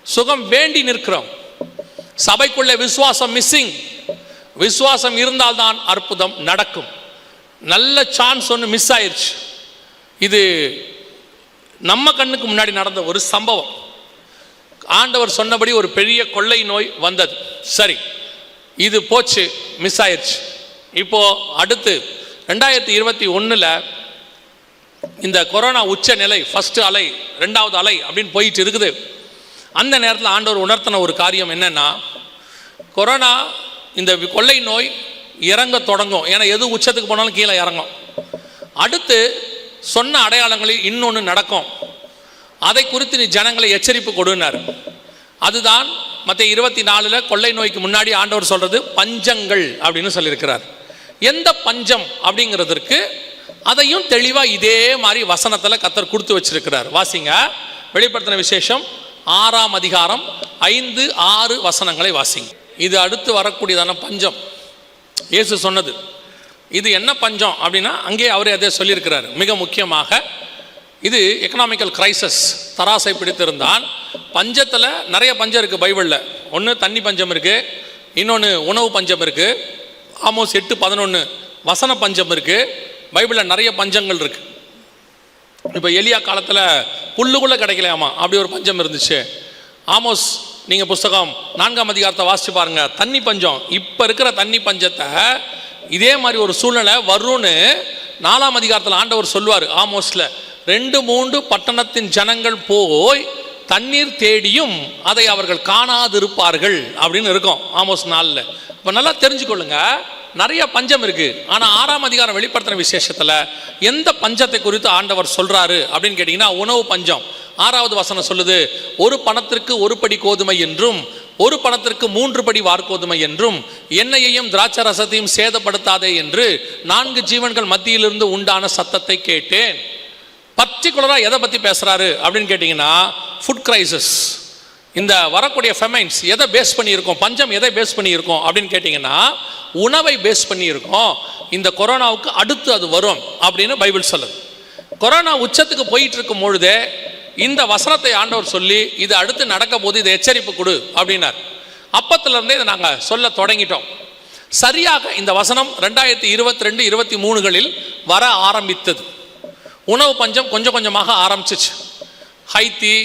சுகம் வேண்டி நிற்கிறோம். சபைக்குள்ளே விசுவாசம் மிஸ்ஸிங். விசுவாசம் இருந்தால்தான் அற்புதம் நடக்கும். நல்ல சான்ஸ் ஒன்று மிஸ் ஆயிடுச்சு. இது நம்ம கண்ணுக்கு முன்னாடி நடந்த ஒரு சம்பவம். ஆண்டவர் சொன்னபடி ஒரு பெரிய கொள்ளை நோய் வந்தது. சரி, இது போச்சு, மிஸ் ஆயிடுச்சு. இப்போ அடுத்து 2021 இந்த கொரோனா உச்ச நிலை, ஃபர்ஸ்ட் அலை, 2வது அலை அப்படின்னு போயிட்டு இருக்குது. அந்த நேரத்தில் ஆண்டவர் உணர்த்தின ஒரு காரியம் என்னன்னா, கொரோனா இந்த கொள்ளை நோய் இறங்க தொடங்கும். ஏன்னா எது உச்சத்துக்கு போனாலும் கீழே இறங்கும். அடுத்து சொன்ன அடையாளங்களில் இன்னொன்று நடக்கும், அதை குறித்து நீ ஜனங்களை எச்சரிப்பு கொடுனார். அதுதான் மத்தேயு 24 கொள்ளை நோய்க்கு முன்னாடி ஆண்டவர் சொல்றது பஞ்சங்கள் அப்படின்னு சொல்லியிருக்கிறார். எந்த பஞ்சம் அப்படிங்கிறதுக்கு அதையும் தெளிவா இதே மாதிரி வசனத்துல கர்த்தர் கொடுத்து வச்சிருக்கிறார். வாசிங்க, வெளிப்படுத்தின விசேஷம் 6ஆம் அதிகாரம் 5, 6 வசனங்களை வாசிங்க. இது அடுத்து வரக்கூடியதான பஞ்சம் இயேசு சொன்னது. இது என்ன பஞ்சம் அப்படின்னா அங்கே அவரே அதே சொல்லியிருக்கிறார். மிக முக்கியமாக இது எக்கனாமிக்கல் கிரைசஸ். தராசை பிடித்திருந்தான். பஞ்சத்தில் நிறைய பஞ்சம் இருக்குது பைபிளில். ஒன்று தண்ணி பஞ்சம் இருக்குது, இன்னொன்று உணவு பஞ்சம் இருக்குது, ஆமோஸ் 8:11 வசன பஞ்சம் இருக்குது. பைபிளில் நிறைய பஞ்சங்கள் இருக்குது. இப்போ எலியா காலத்தில் புல்லுக்குள்ளே கிடைக்கலையாமா, அப்படி ஒரு பஞ்சம் இருந்துச்சு. ஆமோஸ் நீங்கள் புஸ்தகம் 4ஆம் அதிகாரத்தை வாசித்து பாருங்கள், தண்ணி பஞ்சம். இப்போ இருக்கிற தண்ணி பஞ்சத்தை இதே மாதிரி ஒரு சூழ்நிலை வரும்னு 4ஆம் அதிகாரத்தில் ஆண்டவர் சொல்லுவார். ஆமோஸில் 2-3 பட்டணத்தின் ஜனங்கள் போய் தண்ணீர் தேடியும் அதை அவர்கள் காணாதிருப்பார்கள் அப்படின்னு இருக்கும் ஆமோஸ் 4. இப்போ நல்லா தெரிஞ்சுக்கொள்ளுங்க, நிறைய பஞ்சம் இருக்கு. ஆனால் 6ஆம் அதிகாரம் வெளிப்படுத்தின விசேஷத்தில் எந்த பஞ்சத்தை குறித்து ஆண்டவர் சொல்றாரு அப்படின்னு கேட்டிங்கன்னா உணவு பஞ்சம். 6வது வசனம் சொல்லுது, ஒரு பணத்திற்கு 1 படி கோதுமை என்றும் 1 பணத்திற்கு 3 படி வார்கோதுமை என்றும் எண்ணெயையும் திராட்சை ரசத்தையும் சேதப்படுத்தாதே என்று 4 ஜீவன்கள் மத்தியிலிருந்து உண்டான சத்தத்தை கேட்டேன். பர்டிகுலராக எதை பற்றி பேசுகிறாரு அப்படின்னு கேட்டிங்கன்னா ஃபுட் கிரைசிஸ். இந்த வரக்கூடிய ஃபெமைன்ஸ் எதை பேஸ் பண்ணியிருக்கோம், பஞ்சம் எதை பேஸ் பண்ணியிருக்கோம் அப்படின்னு கேட்டிங்கன்னா உணவை பேஸ் பண்ணியிருக்கோம். இந்த கொரோனாவுக்கு அடுத்து அது வரும் அப்படின்னு பைபிள் சொல்லுது. கொரோனா உச்சத்துக்கு போயிட்டு இருக்கும் பொழுதே இந்த வசனத்தை ஆண்டவர் சொல்லி இது அடுத்து நடக்க போது இதை எச்சரிப்பு கொடு அப்படின்னார். அப்பத்திலிருந்தே இதை நாங்கள் சொல்ல தொடங்கிட்டோம். சரியாக இந்த வசனம் 2022-23களில் வர ஆரம்பித்தது. உணவு பஞ்சம் கொஞ்சம் கொஞ்சமாக ஆரம்பிச்சிச்சு. ஹைத்தி,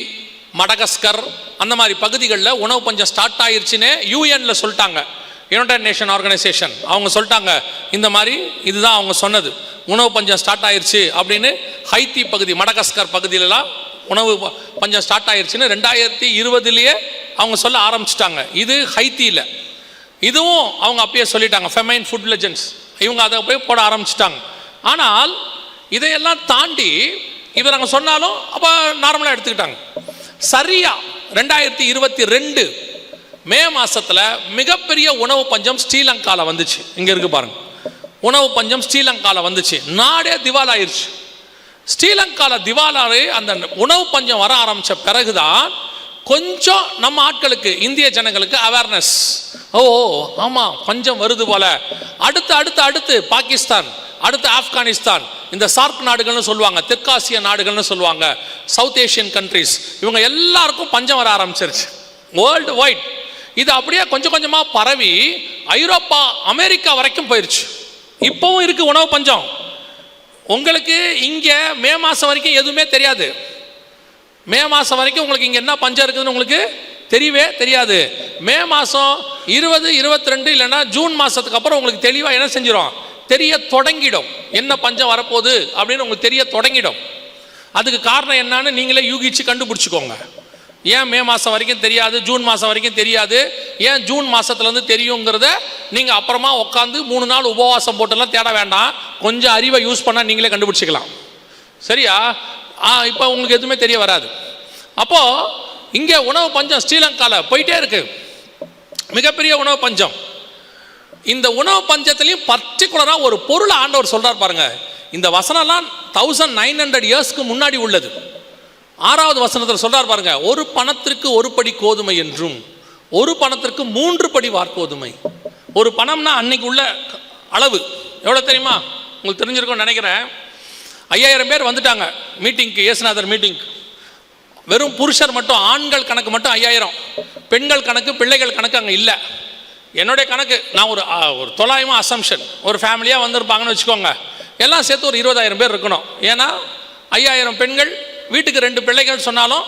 மடகஸ்கர் அந்த மாதிரி பகுதிகளில் உணவு பஞ்சம் ஸ்டார்ட் ஆயிடுச்சுன்னு யூஎன்ல சொல்லிட்டாங்க. யுனைடெட் நேஷன் ஆர்கனைசேஷன் அவங்க சொல்லிட்டாங்க. இந்த மாதிரி இதுதான் அவங்க சொன்னது, உணவு பஞ்சம் ஸ்டார்ட் ஆயிடுச்சு அப்படின்னு. ஹைத்தி பகுதி, மடகஸ்கர் பகுதியிலலாம் உணவு பஞ்சம் ஸ்டார்ட் ஆயிடுச்சுன்னு 2020 அவங்க சொல்ல ஆரம்பிச்சிட்டாங்க. இது ஹைத்தியில். இதுவும் அவங்க அப்பயே சொல்லிட்டாங்க, ஃபெமைன் ஃபுட் லெஜெண்ட்ஸ் இவங்க அதை போய் போட ஆரம்பிச்சிட்டாங்க. ஆனால் இதையெல்லாம் தாண்டி இதை நாங்கள் சொன்னாலும் அப்போ நார்மலாக எடுத்துக்கிட்டாங்க. சரியா 2022 மே மாசத்துல மிகப்பெரிய உணவு பஞ்சம் ஸ்ரீலங்காவில் வந்துச்சு. இங்க இருக்கு பாருங்க, உணவு பஞ்சம் ஸ்ரீலங்காவில் வந்துச்சு. நாடே திவாலாயிருச்சு. ஸ்ரீலங்காவில் திவாலாறு அந்த உணவு பஞ்சம் வர ஆரம்பித்த பிறகுதான் கொஞ்சம் நம்ம ஆட்களுக்கு, இந்திய ஜனங்களுக்கு அவேர்னஸ். ஓ ஆமாம் பஞ்சம் வருது போல. அடுத்து பாகிஸ்தான், அடுத்து ஆப்கானிஸ்தான், இந்த சார்க் நாடுகள்னு சொல்லுவாங்க, தெற்காசிய நாடுகள்னு சொல்லுவாங்க, சவுத் ஏஷியன் கண்ட்ரிஸ், இவங்க எல்லாருக்கும் பஞ்சம் வர ஆரம்பிச்சிருச்சு வேர்ல்டு வைட். இது அப்படியே கொஞ்சம் கொஞ்சமாக பரவி ஐரோப்பா, அமெரிக்கா வரைக்கும் போயிடுச்சு. இப்போவும் இருக்கு உணவு பஞ்சம். உங்களுக்கு இங்கே மே மாதம் வரைக்கும் எதுவுமே தெரியாது. மே மாதம் வரைக்கும் உங்களுக்கு இங்கே என்ன பஞ்சம் இருக்குதுன்னு உங்களுக்கு தெரியவே தெரியாது. மே மாதம் 20, 22 இல்லைன்னா ஜூன் மாதத்துக்கு அப்புறம் உங்களுக்கு தெளிவாக என்ன செஞ்சிடும், தெரிய தொடங்கிடும். என்ன பஞ்சம் வரப்போகுது அப்படின்னு உங்களுக்கு தெரிய தொடங்கிடும். அதுக்கு காரணம் என்னன்னு நீங்களே யூகிச்சு கண்டுபிடிச்சிக்கோங்க. ஏன் மே மாதம் வரைக்கும் தெரியாது, ஜூன் மாதம் வரைக்கும் தெரியாது, ஏன் ஜூன் மாதத்துலேருந்து தெரியுங்கிறத நீங்கள் அப்புறமா உட்காந்து 3 நாள் உபவாசம் போட்டுலாம் தேட வேண்டாம். கொஞ்சம் அறிவை யூஸ் பண்ணால் நீங்களே கண்டுபிடிச்சிக்கலாம். சரியா? இப்போ உங்களுக்கு எதுவுமே தெரிய வராது. அப்போது இங்கே உணவு பஞ்சம் ஸ்ரீலங்காவில் போயிட்டே இருக்கு, மிகப்பெரிய உணவு பஞ்சம். இந்த உணவு பஞ்சத்துலேயும் பர்டிகுலராக ஒரு பொருளை ஆண்டவர் சொல்கிறார் பாருங்க. இந்த வசனம்லாம் 1900 இயர்ஸ்க்கு முன்னாடி உள்ளது. 6வது வசனத்தில் சொல்றார் பாருங்க, 1 பணத்திற்கு 1 படி கோதுமை என்றும் 1 பணத்திற்கு 3 படி வார்கோதுமை. ஒரு பணம்னா அன்னைக்கு உள்ள அளவு எவ்வளோ தெரியுமா? உங்களுக்கு தெரிஞ்சிருக்கும்னு நினைக்கிறேன். 5000 பேர் வந்துட்டாங்க மீட்டிங்க்கு, இயேசுநாதர் மீட்டிங்க்கு. வெறும் புருஷர் மட்டும், ஆண்கள் கணக்கு மட்டும் 5000, பெண்கள் கணக்கு, பிள்ளைகள் கணக்கு அங்கே இல்லை. என்னுடைய கணக்கு நான் ஒரு தோராயமாக அசம்ஷன், ஒரு ஃபேமிலியாக வந்திருப்பாங்கன்னு வச்சுக்கோங்க, எல்லாம் சேர்த்து ஒரு 20,000 பேர் இருக்கணும். ஏன்னா 5000 பெண்கள், வீட்டுக்கு 2 பிள்ளைகள் சொன்னாலும்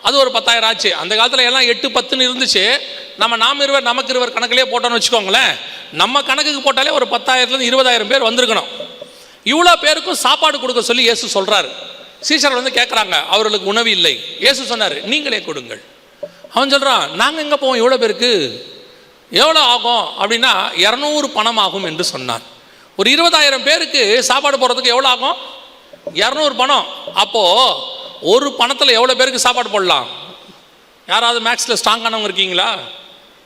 அது ஒரு 10,000 ஆச்சு. அந்த காலத்தில் எல்லாம் 8, 10ன்னு இருந்துச்சு. நாம் இருவர் நமக்கு இருவர் கணக்கிலே போட்டோன்னு வச்சுக்கோங்களேன், நம்ம கணக்குக்கு போட்டாலே ஒரு 10,000லேருந்து 20,000 பேர் வந்திருக்கணும். இவ்வளோ பேருக்கும் சாப்பாடு கொடுக்க சொல்லி இயேசு சொல்கிறாரு. சீஷர்கள் வந்து கேட்குறாங்க, அவர்களுக்கு உணவு இல்லை. இயேசு சொன்னார், நீங்களே கொடுங்கள். அவன் சொல்கிறான், நாங்கள் எங்கே போவோம், இவ்வளோ பேருக்கு எவ்வளோ ஆகும் அப்படின்னா 200 பணம் ஆகும் என்று சொன்னான். ஒரு 20,000 பேருக்கு சாப்பாடு போடுறதுக்கு எவ்வளோ ஆகும்? 200 பணம். அப்போது ஒரு பணத்தில் எவ்வளோ பேருக்கு சாப்பாடு போடலாம்? யாராவது மேக்ஸில் ஸ்ட்ராங்கானவங்க இருக்கீங்களா?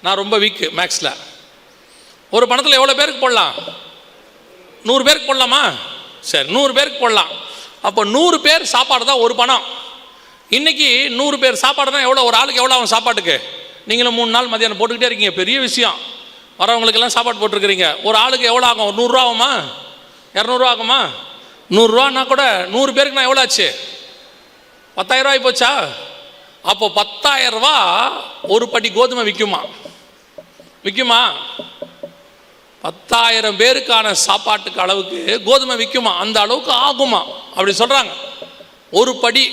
நான் ரொம்ப வீக்கு மேக்ஸில். ஒரு பணத்தில் எவ்வளோ பேருக்கு போடலாம்? 100 பேருக்கு போடலாமா? சரி, 100 பேருக்கு போடலாம். அப்போ 100 பேர் சாப்பாடு தான் ஒரு பணம். இன்றைக்கி 100 பேர் சாப்பாடுனா எவ்வளோ? ஒரு ஆளுக்கு எவ்வளோ ஆகும் சாப்பாட்டுக்கு? நீங்களும் 3 நாள் மதியானம் போட்டுக்கிட்டே இருக்கீங்க, பெரிய விஷயம். வரவங்களுக்கெல்லாம் சாப்பாடு போட்டிருக்கிறீங்க. ஒரு ஆளுக்கு எவ்வளோ ஆகும்? ஒரு 100 ரூபா ஆகுமா? 200 ரூபா ஆகுமா? 100 ரூபான்னா கூட 100 பேருக்கு நான் எவ்வளோ ஆச்சு? 10,000 ரூபாய் போச்சா? அப்போ 10,000 ரூபா ஒரு படி கோதுமை விற்குமா? 10,000 பேருக்கான சாப்பாட்டுக்கு அளவுக்கு கோதுமை விற்குமா? அந்த அளவுக்கு ஆகுமா? அப்படி சொல்கிறாங்க. ஒரு படி.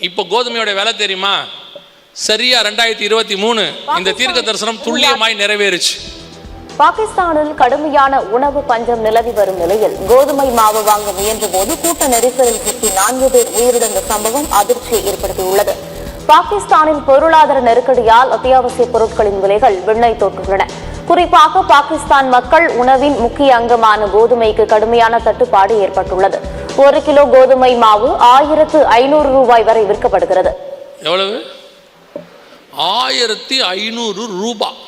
இப்போ கோதுமையோட விலை தெரியுமா? சரியா 2023 இந்த தீர்க்க தரிசனம் துல்லியமாய் நிறைவேறுச்சு. பாகிஸ்தானில் கடுமையான உணவு பஞ்சம் நிலவி வரும் நிலையில் கோதுமை மாவு வாங்க முயன்ற போது கூட்ட நெரிசலில் சிக்கி 4 பேர் உயிரிழந்த சம்பவம் அதிர்ச்சியை ஏற்படுத்தியுள்ளது. பாகிஸ்தானின் பொருளாதார நெருக்கடியால் அத்தியாவசிய பொருட்களின் விலைகள் விண்ணை தொட்டுள்ளன. குறிப்பாக பாகிஸ்தான் மக்கள் உணவின் முக்கிய அங்கமான கோதுமைக்கு கடுமையான தட்டுப்பாடு ஏற்பட்டுள்ளது. 1 கிலோ கோதுமை மாவு 1500 ரூபாய் வரை விற்கப்படுகிறது. எவ்வளவு? 1500 ரூபாய்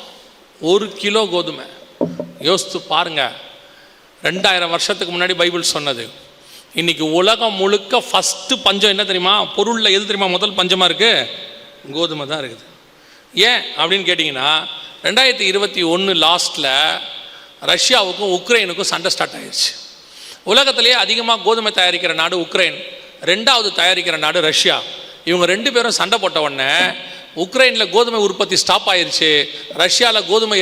ஒரு கிலோ கோதுமை. யோசித்து பாருங்க. 2000 வருஷத்துக்கு முன்னாடி பைபிள் சொன்னது. இன்னைக்கு உலகம் முழுக்க ஃபஸ்ட்டு பஞ்சம் என்ன தெரியுமா? பொருளில் எது தெரியுமா முதல் பஞ்சமாக இருக்குது? கோதுமை தான் இருக்குது. ஏன் அப்படின்னு கேட்டிங்கன்னா 2021 லாஸ்ட்டில் ரஷ்யாவுக்கும் உக்ரைனுக்கும் சண்டை ஸ்டார்ட் ஆகிடுச்சு. உலகத்திலேயே அதிகமாக கோதுமை தயாரிக்கிற நாடு உக்ரைன், 2வது தயாரிக்கிற நாடு ரஷ்யா. இவங்க 2 பேரும் சண்டை போட்ட உடனே உக்ரைனில் கோதுமை உற்பத்தி ஸ்டாப் ஆயிடுச்சு. ரஷ்யாவில் கோதுமை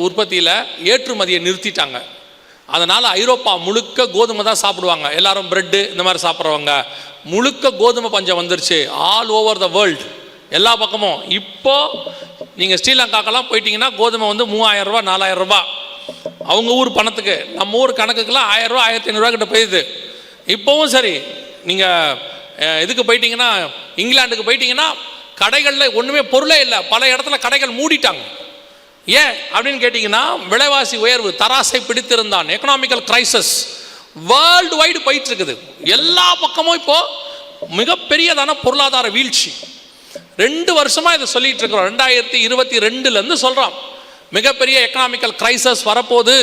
உற்பத்தியில் ஏற்றுமதியை நிறுத்திட்டாங்க. அதனால் ஐரோப்பா முழுக்க கோதுமை தான் சாப்பிடுவாங்க. எல்லாரும் பிரெட்டு இந்த மாதிரி சாப்பிட்றவங்க முழுக்க கோதுமை பஞ்சம் வந்துருச்சு. ஆல் ஓவர் த வேர்ல்டு, எல்லா பக்கமும். இப்போது நீங்கள் ஸ்ரீலங்காக்கெல்லாம் போயிட்டீங்கன்னா கோதுமை வந்து 3000 ரூபா 4000 ரூபா அவங்க ஊர் பணத்துக்கு. நம்ம ஊர் கணக்குக்கெல்லாம் 1000 ரூபா 1500 ரூபா கிட்ட போயிடுது. இப்போவும் சரி, நீங்கள் இதுக்கு போயிட்டீங்கன்னா, இங்கிலாந்துக்கு போயிட்டீங்கன்னா கடைகளில் ஒன்றுமே பொருளே இல்லை. பல இடத்துல கடைகள் மூடிட்டாங்க. ஏன் அப்படின்னு கேட்டிங்கன்னா விலைவாசி உயர்வு, தராசை பிடித்திருந்தான், எக்கனாமிக்கல் கிரைசிஸ் வேர்ல்டு வைடு போயிட்டு இருக்குது. எல்லா பக்கமும் இப்போது மிகப்பெரியதான பொருளாதார வீழ்ச்சி. 2 வருஷமாக இதை சொல்லிட்டு இருக்கிறோம். 2022 சொல்கிறோம் மிகப்பெரிய எக்கனாமிக்கல் கிரைசிஸ் வரப்போது,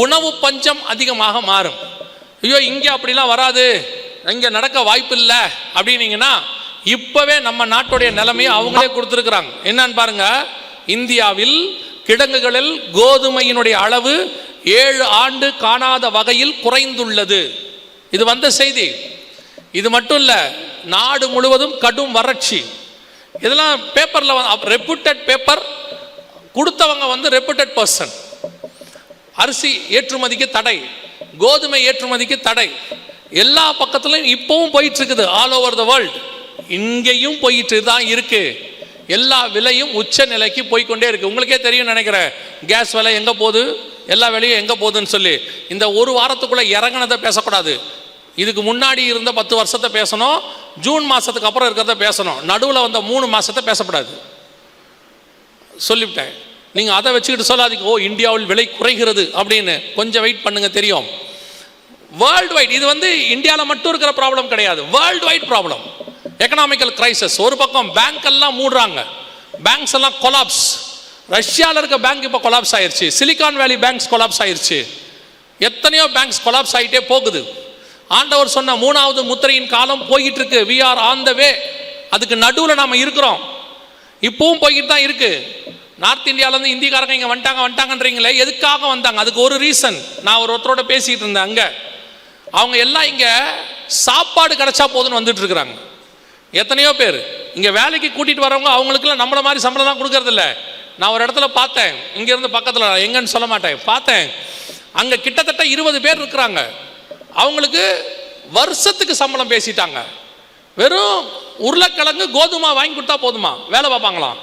உணவு பஞ்சம் அதிகமாக மாறும். ஐயோ இங்கே அப்படிலாம் வராது, இங்கே நடக்க வாய்ப்பு இல்லை அப்படின்னீங்கன்னா இப்போவே நம்ம நாட்டுடைய நிலைமையை அவங்களே கொடுத்துருக்குறாங்க. என்னன்னு பாருங்க. இந்தியாவில் கிடங்குகளில் கோதுமையினுடைய அளவு 7 ஆண்டு காணாத வகையில் குறைந்துள்ளது. இது வந்த செய்தி. இது மட்டும் இல்லை, நாடு முழுவதும் கடும் வறட்சி. இதெல்லாம் பேப்பரில் ரெப்யூட்டட் பேப்பர் கொடுத்தவங்க வந்து ரெப்யூட்டட் பர்சன். அரிசி ஏற்றுமதிக்கு தடை, கோதுமை ஏற்றுமதிக்கு தடை, எல்லா பக்கத்துலையும் இப்பவும் போயிட்டு இருக்குது. ஆல் ஓவர் த வேர்ல்டு இங்கேயும் போயிட்டு தான் இருக்கு. எல்லா விலையும் உச்ச நிலைக்கு போய்கொண்டே இருக்கு. உங்களுக்கே தெரியும் நினைக்கிறேன், கேஸ் விலை எங்கே போகுது, எல்லா விலையும் எங்கே போகுதுன்னு சொல்லி. இந்த ஒரு வாரத்துக்குள்ளே இறங்கினதை பேசக்கூடாது. இதுக்கு முன்னாடி இருந்த 10 வருஷத்தை பேசணும், ஜூன் மாதத்துக்கு அப்புறம் இருக்கிறத பேசணும். நடுவில் வந்த 3 மாதத்தை பேசக்கூடாது சொல்லிவிட்டேன். நீங்கள் அதை வச்சுக்கிட்டு சொல்லாதீங்க ஓ இந்தியாவில் விலை குறைகிறது அப்படின்னு. கொஞ்சம் வெயிட் பண்ணுங்க, தெரியும். வேர்ல்டு வைட் இது வந்து இந்தியாவில் மட்டும் இருக்கிற ப்ராப்ளம் கிடையாது, world wide problem. Economical crisis. ஒரு பக்கம் பேங்க் எல்லாம் மூடுறாங்க, பேங்க்ஸ் எல்லாம் கொலாப்ஸ். ரஷ்யாவில் இருக்க பேங்க் இப்போ கொலாப்ஸ் ஆயிடுச்சு, சிலிகான் வேலி பேங்க்ஸ் கொலாப்ஸ் ஆயிடுச்சு, எத்தனையோ பேங்க்ஸ் கொலாப்ஸ் ஆகிட்டே போகுது. ஆண்டவர் சொன்ன 3வது முத்திரையின் காலம் போயிட்டு இருக்கு. வி ஆர் ஆன் த வே. அதுக்கு நடுவில் நாம் இருக்கிறோம். இப்பவும் போய்கிட்டு தான் இருக்கு. நார்த் இந்தியாவிலேருந்து இந்திக்காரங்க இங்கே வந்துட்டாங்கன்றீங்களே, எதுக்காக வந்தாங்க? அதுக்கு ஒரு ரீசன். நான் ஒருத்தரோட பேசிகிட்டு இருந்தேன். அங்கே அவங்க எல்லாம் இங்கே சாப்பாடு கிடைச்சா போதுன்னு வந்துட்டு இருக்கிறாங்க. எத்தனையோ பேர் இங்கே வேலைக்கு கூட்டிகிட்டு வரவங்க அவங்களுக்குலாம் நம்மளை மாதிரி சம்பளம் தான் கொடுக்கறதில்ல. நான் ஒரு இடத்துல பார்த்தேன், இங்கேருந்து பக்கத்தில், எங்கன்னு சொல்ல மாட்டேன், பார்த்தேன். அங்கே கிட்டத்தட்ட 20 பேர் இருக்கிறாங்க. அவங்களுக்கு வருஷத்துக்கு சம்பளம் பேசிட்டாங்க. வெறும் உருளைக்கிழங்கு கோதுமை வாங்கி கொடுத்தா போதுமா வேலை பார்ப்பாங்களாம்.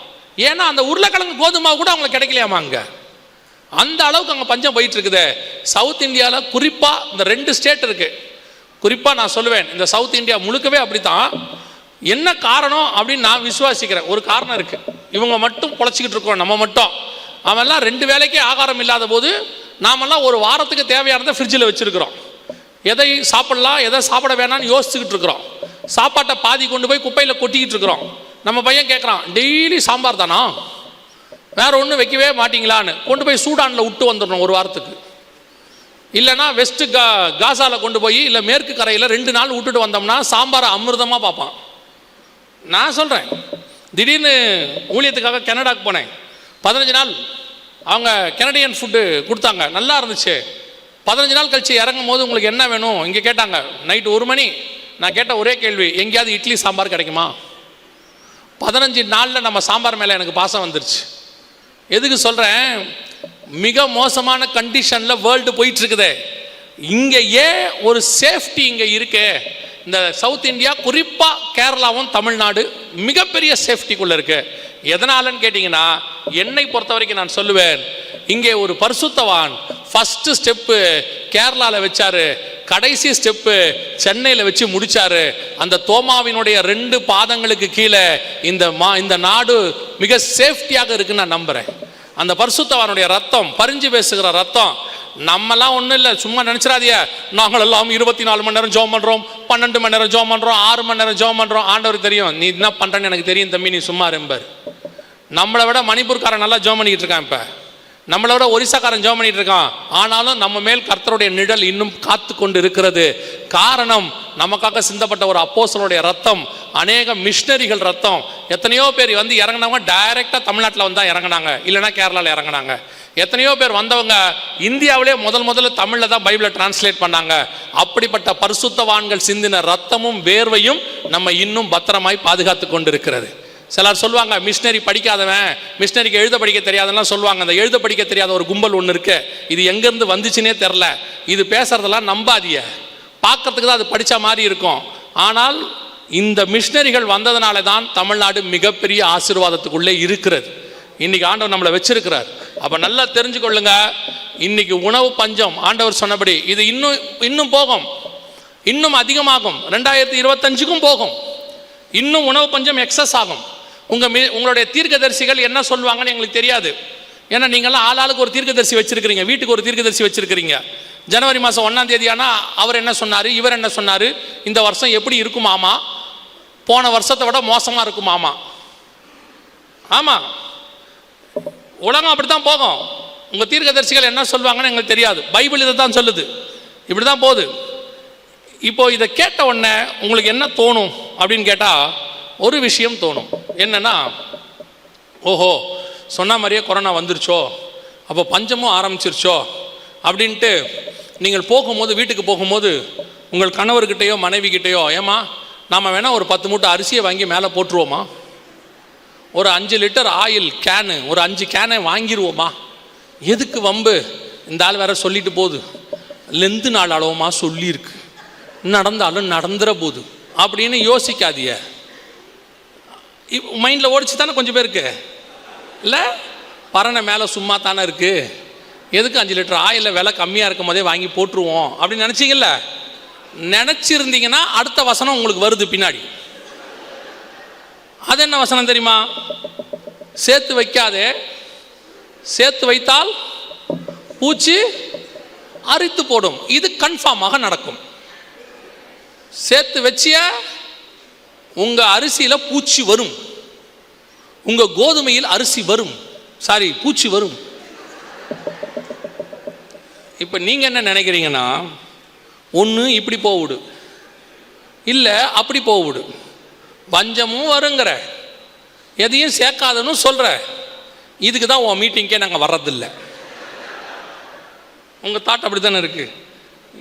ஏன்னா அந்த உருளைக்கிழங்கு கோதுமை கூட அவங்களுக்கு கிடைக்கலையாமா. அங்கே அந்த அளவுக்கு அங்கே பஞ்சம் போயிட்டு இருக்குது. சவுத் இந்தியாவில் குறிப்பாக இந்த 2 ஸ்டேட் இருக்குது. குறிப்பாக நான் சொல்லுவேன், இந்த சவுத் இந்தியா முழுக்கவே அப்படி தான். என்ன காரணம் அப்படின்னு நான் விசுவாசிக்கிறேன். ஒரு காரணம் இருக்குது. இவங்க மட்டும் பொழைச்சிக்கிட்டு இருக்கோம், நம்ம மட்டும். அவெல்லாம் 2 வேளைக்கே ஆகாரம் இல்லாத போது நாமெல்லாம் ஒரு வாரத்துக்கு தேவையானதை ஃப்ரிட்ஜில் வச்சுருக்கிறோம். எதை சாப்பிடலாம் எதை சாப்பிட வேணாம்னு யோசிச்சுக்கிட்டு இருக்கிறோம். சாப்பாட்டை பாதி கொண்டு போய் குப்பையில் கொட்டிக்கிட்டு இருக்கிறோம். நம்ம பையன் கேட்குறான், டெய்லி சாம்பார் தானா, வேற ஒன்றும் வைக்கவே மாட்டிங்களான்னு. கொண்டு போய் சூடானில் விட்டு வந்துடணும் ஒரு வாரத்துக்கு. இல்லைனா வெஸ்ட்டு காசாவில் கொண்டு போய் இல்லை மேற்கு கரையில் 2 நாள் விட்டுட்டு வந்தோம்னா சாம்பாரை அமிர்தமாக பார்ப்பான். நான் சொல்கிறேன், திடீர்னு ஊழியத்துக்காக கனடாக்கு போனேன். 15 நாள் அவங்க கனடியன் ஃபுட்டு கொடுத்தாங்க, நல்லா இருந்துச்சு. 15 நாள் கழிச்சு இறங்கும் போது உங்களுக்கு என்ன வேணும் இங்கே கேட்டாங்க. நைட்டு 1 மணி. நான் கேட்ட ஒரே கேள்வி, எங்கேயாவது இட்லி சாம்பார் கிடைக்குமா? 15 நாளில் நம்ம சாம்பார் மேலே எனக்கு பாசம் வந்துருச்சு. எதுக்கு சொல்கிறேன், மிக மோசமான கண்டிஷனில் வேர்ல்டு போயிட்டு இருக்குது. இங்கே ஏன் ஒரு சேஃப்டி இங்கே இருக்கு. இந்த சவுத் இந்தியா, குறிப்பாக கேரளாவும் தமிழ்நாடு மிகப்பெரிய சேஃப்டிக்குள்ளே இருக்கு. எதனாலன்னு கேட்டிங்கன்னா, என்னை பொறுத்த வரைக்கும் நான் சொல்லுவேன், இங்கே ஒரு பரிசுத்தவான் ஃபஸ்ட்டு ஸ்டெப்பு கேரளாவில் வச்சாரு, கடைசி ஸ்டெப்பு சென்னையில் வச்சு முடிச்சாரு. அந்த தோமாவினுடைய 2 பாதங்களுக்கு கீழே இந்த நாடு மிக சேஃப்டியாக இருக்குன்னு நான் நம்புகிறேன். அந்த பரிசுத்தவானுடைய ரத்தம், பரிஞ்சு பேசுகிற ரத்தம். நம்மலாம் ஒன்றும் இல்லை, சும்மா நினச்சிடாதிய. நாங்கள் எல்லாம் 24 மணி நேரம் ஜெபம் பண்ணுறோம், 12 மணி நேரம் ஜெபம் பண்ணுறோம், 6 மணி நேரம் ஜெபம் பண்ணுறோம். ஆண்டவருக்கு தெரியும் நீ என்ன பண்ணுறேன்னு எனக்கு தெரியும் தம்பி, நீ சும்மா இருப்பார். நம்மளை விட மணிப்பூர்காரன் நல்லா ஜெபம் பண்ணிக்கிட்டு இருக்கான். இப்போ நம்மளை விட ஒரிசாக்காரன் ஜெபம் பண்ணிட்டு இருக்கான். ஆனாலும் நம்ம மேல் கர்த்தருடைய நிழல் இன்னும் காத்து கொண்டு இருக்கிறது. காரணம், நமக்காக சிந்தப்பட்ட ஒரு அப்போஸ்தலனுடைய ரத்தம், அநேக மிஷனரிகள் ரத்தம். எத்தனையோ பேர் வந்து இறங்கினவங்க டைரெக்டாக தமிழ்நாட்டில் வந்து தான் இறங்கினாங்க, இல்லைனா கேரளாவில் இறங்கினாங்க. எத்தனையோ பேர் வந்தவங்க இந்தியாவிலே முதல்ல தமிழில் தான் பைபிளை டிரான்ஸ்லேட் பண்ணாங்க. அப்படிப்பட்ட பரிசுத்தவான்கள் சிந்தின ரத்தமும் வேர்வையும் நம்ம இன்னும் பத்திரமாய் பாதுகாத்து கொண்டு இருக்கிறது. சிலர் சொல்லுவாங்க, மிஷினரி படிக்காதவன், மிஷினரிக்கு எழுத படிக்க தெரியாதெல்லாம் சொல்லுவாங்க. அந்த எழுத படிக்க தெரியாத ஒரு கும்பல் ஒன்று இருக்கு. இது எங்கேருந்து வந்துச்சுன்னே தெரில. இது பேசுறதெல்லாம் நம்பாதிய, பார்க்கறதுக்கு தான் அது படித்த மாதிரி இருக்கும். ஆனால் இந்த மிஷினரிகள் வந்ததுனால தான் தமிழ்நாடு மிகப்பெரிய ஆசீர்வாதத்துக்குள்ளே இருக்கிறது. இன்னைக்கு ஆண்டவர் நம்மளை வச்சிருக்கிறார். அப்போ நல்லா தெரிஞ்சுக்கொள்ளுங்க, இன்னைக்கு உணவு பஞ்சம் ஆண்டவர் சொன்னபடி இது இன்னும் போகும், இன்னும் அதிகமாகும். 2025க்கும் போகும். இன்னும் உணவு பஞ்சம் எக்ஸஸ் ஆகும். உங்களுடைய தீர்க்கதரிசிகள் என்ன சொல்லுவாங்கன்னு எங்களுக்கு தெரியாது. ஏன்னா நீங்கள்லாம் ஆளாளுக்கு ஒரு தீர்க்கதரிசி வச்சிருக்கிறீங்க, வீட்டுக்கு ஒரு தீர்க்கதரிசி வச்சிருக்கிறீங்க. ஜனவரி மாதம் 1ஆம் தேதி ஆனால் அவர் என்ன சொன்னார், இவர் என்ன சொன்னார், இந்த வருஷம் எப்படி இருக்குமாமா, போன வருஷத்தை விட மோசமாக இருக்குமாமா. ஆமாம், உலகம் அப்படி தான் போகும். உங்கள் தீர்க்கதரிசிகள் என்ன சொல்லுவாங்கன்னு எங்களுக்கு தெரியாது. பைபிள் இதை தான் சொல்லுது, இப்படி தான் போகுது. இப்போ இதை கேட்ட உடனே உங்களுக்கு என்ன தோணும் அப்படின்னு கேட்டால், ஒரு விஷயம் தோணும். என்னன்னா, ஓஹோ சொன்ன மாதிரியே கொரோனா வந்துருச்சோ, அப்போ பஞ்சமும் ஆரம்பிச்சிருச்சோ அப்படின்ட்டு நீங்கள் போகும்போது, வீட்டுக்கு போகும்போது உங்கள் கணவர்கிட்டையோ மனைவிக்கிட்டையோ, ஏமா நாம் வேணால் ஒரு 10 மூட்டை அரிசியை வாங்கி மேலே போட்டுருவோமா, ஒரு 5 லிட்டர் ஆயில் கேனு, ஒரு 5 கேனை வாங்கிடுவோமா, எதுக்கு வம்பு, இந்த ஆள் வேற சொல்லிட்டு போகுது, லெந்து நாள் அளவுமா சொல்லியிருக்கு, நடந்தாலும் நடந்துற போது அப்படின்னு யோசிக்காதிய. மைண்டில் ஓடிச்சு தானே கொஞ்சம் பேருக்கு, இல்லை பறனை மேலே சும்மா தானே இருக்குது, எதுக்கு 5 லிட்டர் ஆயிலில் விலை கம்மியாக இருக்கும் போதே வாங்கி போட்டுருவோம் அப்படின்னு நினச்சிங்கல்ல. நினச்சிருந்தீங்கன்னா அடுத்த வசனம் உங்களுக்கு வருது பின்னாடி. அது என்ன வசனம் தெரியுமா? சேர்த்து வைக்காதே, சேர்த்து வைத்தால் பூச்சி அரித்து போடும். இது கன்ஃபார்மாக நடக்கும். சேர்த்து வச்சிய உங்க அரிசியில பூச்சி வரும், உங்க கோதுமையில் அரிசி வரும், பூச்சி வரும். இப்ப நீங்க என்ன நினைக்கிறீங்கன்னா, ஒன்று இப்படி போவிடு, இல்லை அப்படி போவிடு, பஞ்சமும் வருங்கிற, எதையும் சேர்க்காதன்னு சொல்ற. இதுக்கு தான் உன் மீட்டிங்கே நாங்கள் வர்றதில்லை. உங்கள் தாட் அப்படி தானே இருக்குது.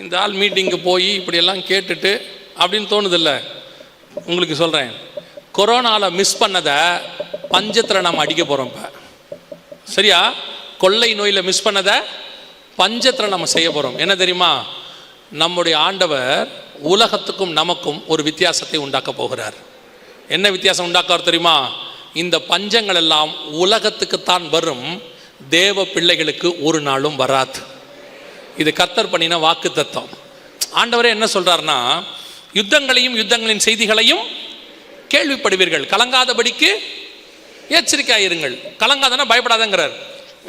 இந்த ஆள் மீட்டிங்கு போய் இப்படியெல்லாம் கேட்டுட்டு அப்படின்னு தோணுதில்ல. உங்களுக்கு சொல்கிறேன், கொரோனாவில் மிஸ் பண்ணதை பஞ்சத்தில் நம்ம அடிக்க போகிறோம். இப்போ சரியா, கொள்ளை நோயில் மிஸ் பண்ணதை பஞ்சத்தில் நம்ம செய்ய போகிறோம். என்ன தெரியுமா? நம்முடைய ஆண்டவர் உலகத்துக்கும் நமக்கும் ஒரு வித்தியாசத்தை உண்டாக்க போகிறார். என்ன வித்தியாசம் உண்டாக்குவார் தெரியுமா? இந்த பஞ்சங்கள் எல்லாம் உலகத்துக்குத்தான் வரும், தேவ பிள்ளைகளுக்கு ஒரு நாளும் வராது. இது கர்த்தர் பண்ணின வாக்கு தத்தம். ஆண்டவரே என்ன சொல்றாருன்னா, யுத்தங்களையும் யுத்தங்களின் செய்திகளையும் கேள்விப்படுவீர்கள், கலங்காதபடிக்கு எச்சரிக்கையாயிருங்கள். கலங்காதனா பயப்படாதங்கிறார்.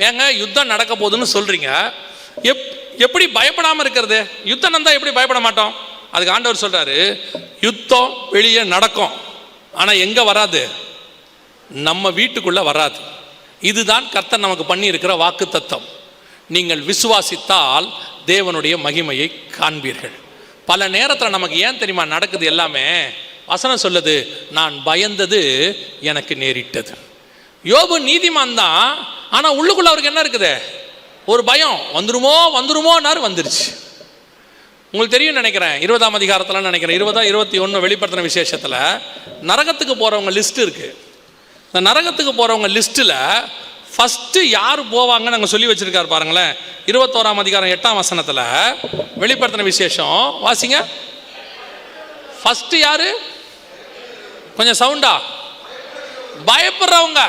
ஏங்க யுத்தம் நடக்க போகுதுன்னு சொல்றீங்க, எப்படி பயப்படாமல் இருக்கிறது? யுத்தம் நடந்தா எப்படி பயப்பட மாட்டோம்? அதுக்கு ஆண்டவர் சொல்றாரு, யுத்தம் வெளியே நடக்கும், ஆனால் எங்கே வராது? நம்ம வீட்டுக்குள்ளே வராது. இதுதான் கர்த்தர் நமக்கு பண்ணி இருக்கிற வாக்கு தத்தம். நீங்கள் விசுவாசித்தால் தேவனுடைய மகிமையை காண்பீர்கள். பல நேரத்தில் நமக்கு ஏன் தெரியுமா நடக்குது எல்லாமே? வசனம் சொல்லுது, நான் பயந்தது எனக்கு நேரிட்டது. யோபு நீதிமான் தான், ஆனால் உள்ளுக்குள்ள அவருக்கு என்ன இருக்குது? ஒரு பயம். வந்துருமோ வந்துருமோன்னாரு, வந்துருச்சு. உங்களுக்கு தெரியும் நினைக்கிறேன், 20ஆம் அதிகாரத்தில் நினைக்கிறேன் 20-21 வெளிப்படுத்தின விசேஷத்தில் நரகத்துக்கு போகிறவங்க லிஸ்ட் இருக்குது. இந்த நரகத்துக்கு போகிறவங்க லிஸ்ட்டில் ஃபஸ்ட்டு யார் போவாங்கன்னு நாங்கள் சொல்லி வச்சுருக்காரு பாருங்களேன். 21ஆம் அதிகாரம் 8ஆம் வசனத்தில் வெளிப்படுத்தின விசேஷம் வாசிங்க. ஃபஸ்ட்டு யார்? கொஞ்சம் சவுண்டா. பயப்படுறவங்க.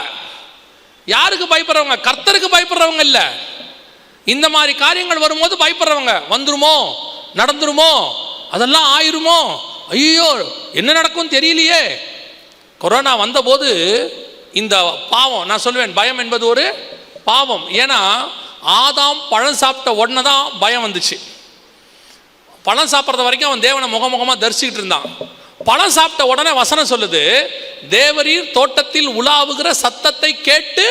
யாருக்கு பயப்படுறவங்க? கர்த்தருக்கு பயப்படுறவங்க இல்லை. இந்த மாதிரி காரியங்கள் வரும்போது பயப்படுறவங்க. வந்துருமோ, நடந்துருமோ, அதெல்லாம் ஆயிருமோ, ஐயோ என்ன நடக்கும் தெரியலையே. கொரோனா வந்தபோது இந்த பாவம், நான் சொல்லுவேன் பயம் என்பது ஒரு பாவம். ஏன்னா ஆதாம் பழம் சாப்பிட்ட உடனே தான் பயம் வந்துச்சு. பழம் சாப்பிட்றது வரைக்கும் அவன் தேவனை முகமுகமாக தரிசிக்கிட்டு இருந்தான். பழம் சாப்பிட்ட உடனே வசனம் சொல்லுது, தேவரீர் தோட்டத்தில் உலாவுகிற சத்தத்தை கேட்டு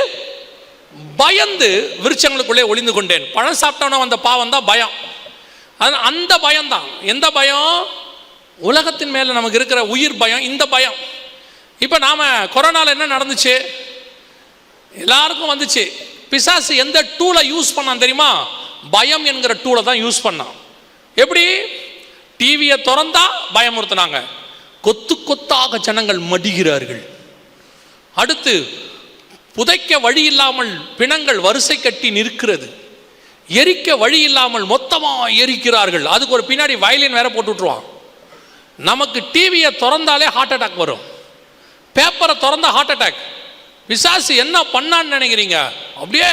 பயந்து விருட்சங்களுக்குள்ளே ஒளிந்து கொண்டேன். பழம் சாப்பிட்டவன வந்த பாவம் தான் பயம். அந்த பயம்தான். எந்த பயம்? உலகத்தின் மேலே நமக்கு இருக்கிற உயிர் பயம், இந்த பயம். இப்போ நாம் கொரோனாவில் என்ன நடந்துச்சு? எல்லாருக்கும் வந்துச்சு. பிசாசு எந்த டூலை யூஸ் பண்ணான் தெரியுமா? பயம் என்கிற டூலை தான் யூஸ் பண்ணான். எப்படி? டிவியை திறந்தா பயமுறுத்தினாங்க. கொத்து கொத்தாக ஜனங்கள் மடிகிறார்கள். அடுத்து புதைக்க வழி இல்லாமல் பிணங்கள் வரிசை கட்டி நிற்கிறது. எரிக்க வழி இல்லாமல் மொத்தமாக எரிக்கிறார்கள். அதுக்கு ஒரு பின்னாடி வயலின் வேற போட்டு விட்டுருவான். நமக்கு டிவியை திறந்தாலே ஹார்ட் அட்டாக் வரும், பேப்பரை திறந்தா ஹார்ட் அட்டாக். பிசாசு என்ன பண்ணான்னு நினைக்கிறீங்க? அப்படியே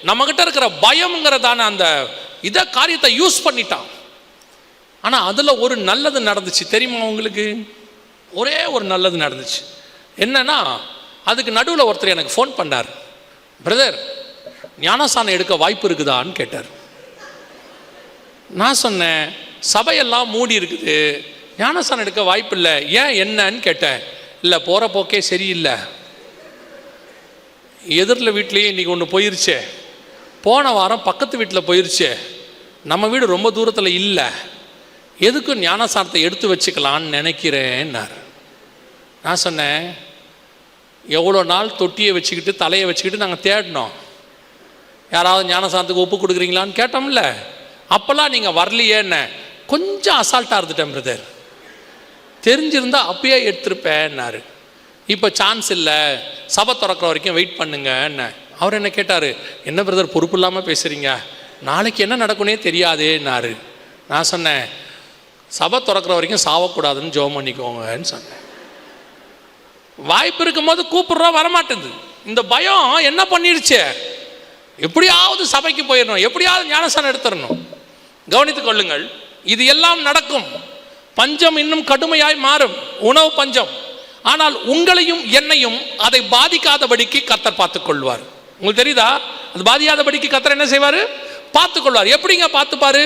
நம்மகிட்ட இருக்கிற பயம்ங்கிறதான அந்த இதை காரியத்தை யூஸ் பண்ணிட்டான். ஆனால் அதில் ஒரு நல்லது நடந்துச்சு தெரியுமா உங்களுக்கு? ஒரே ஒரு நல்லது நடந்துச்சு. என்னன்னா, அதுக்கு நடுவில் ஒருத்தர் எனக்கு ஃபோன் பண்ணார். பிரதர், ஞானசானம் எடுக்க வாய்ப்பு இருக்குதான்னு கேட்டார். நான் சொன்னேன், சபையெல்லாம் மூடி இருக்குது, ஞானசானம் எடுக்க வாய்ப்பு இல்லை. ஏன், என்னன்னு கேட்டேன். இல்லை, போகிற போக்கே சரியில்லை. எதிரில் வீட்லேயே இன்றைக்கி ஒன்று போயிருச்சே, போன வாரம் பக்கத்து வீட்டில் போயிருச்சே, நம்ம வீடு ரொம்ப தூரத்தில் இல்லை, எதுக்கும் ஞானசானத்தை எடுத்து வச்சுக்கலான்னு நினைக்கிறேன்னார். நான் சொன்னேன், எவ்வளோ நாள் தொட்டியை வச்சுக்கிட்டு தலையை வச்சுக்கிட்டு நாங்கள் தேடினோம், யாராவது ஞானசானத்துக்கு ஒப்பு கொடுக்குறீங்களான்னு கேட்டோம்ல, அப்போல்லாம் நீங்கள் வரலையேன்னு கொஞ்சம் அசால்ட்டாக இருந்துட்டேன் பிரதர். தெரிஞ்சிருந்தா அப்பயே எடுத்திருப்பேன்னாரு. இப்போ சான்ஸ் இல்லை, சபை திறக்கிற வரைக்கும் வெயிட் பண்ணுங்கன்னு. அவர் என்ன கேட்டார், என்ன பிரதர் பொறுப்பு இல்லாமல் பேசுகிறீங்க, நாளைக்கு என்ன நடக்குன்னே தெரியாதேன்னாரு. நான் சொன்னேன், சபை திறக்கிற வரைக்கும் சாவக்கூடாதுன்னு ஜெபம் பண்ணிக்கோங்கன்னு சொன்னேன். வாய்ப்பு இருக்கும்போது கூப்பிட்றோம், வரமாட்டேங்குது. இந்த பயம் என்ன பண்ணிடுச்சு? எப்படியாவது சபைக்கு போயிடணும், எப்படியாவது ஞானசானம் எடுத்துடணும். கவனித்துக் கொள்ளுங்கள், இது எல்லாம் நடக்கும். பஞ்சம் இன்னும் கடுமையாய் மாறும், உணவு பஞ்சம். ஆனால் உங்களையும் என்னையும் அதை பாதிக்காதபடிக்கு கர்த்தர் பார்த்துக் கொள்வார். உங்களுக்கு தெரியுதா? அது பாதிக்காதபடிக்கு கர்த்தர் என்ன செய்வார்? பார்த்துக் கொள்வார். எப்படிங்க பார்த்துப்பாரு?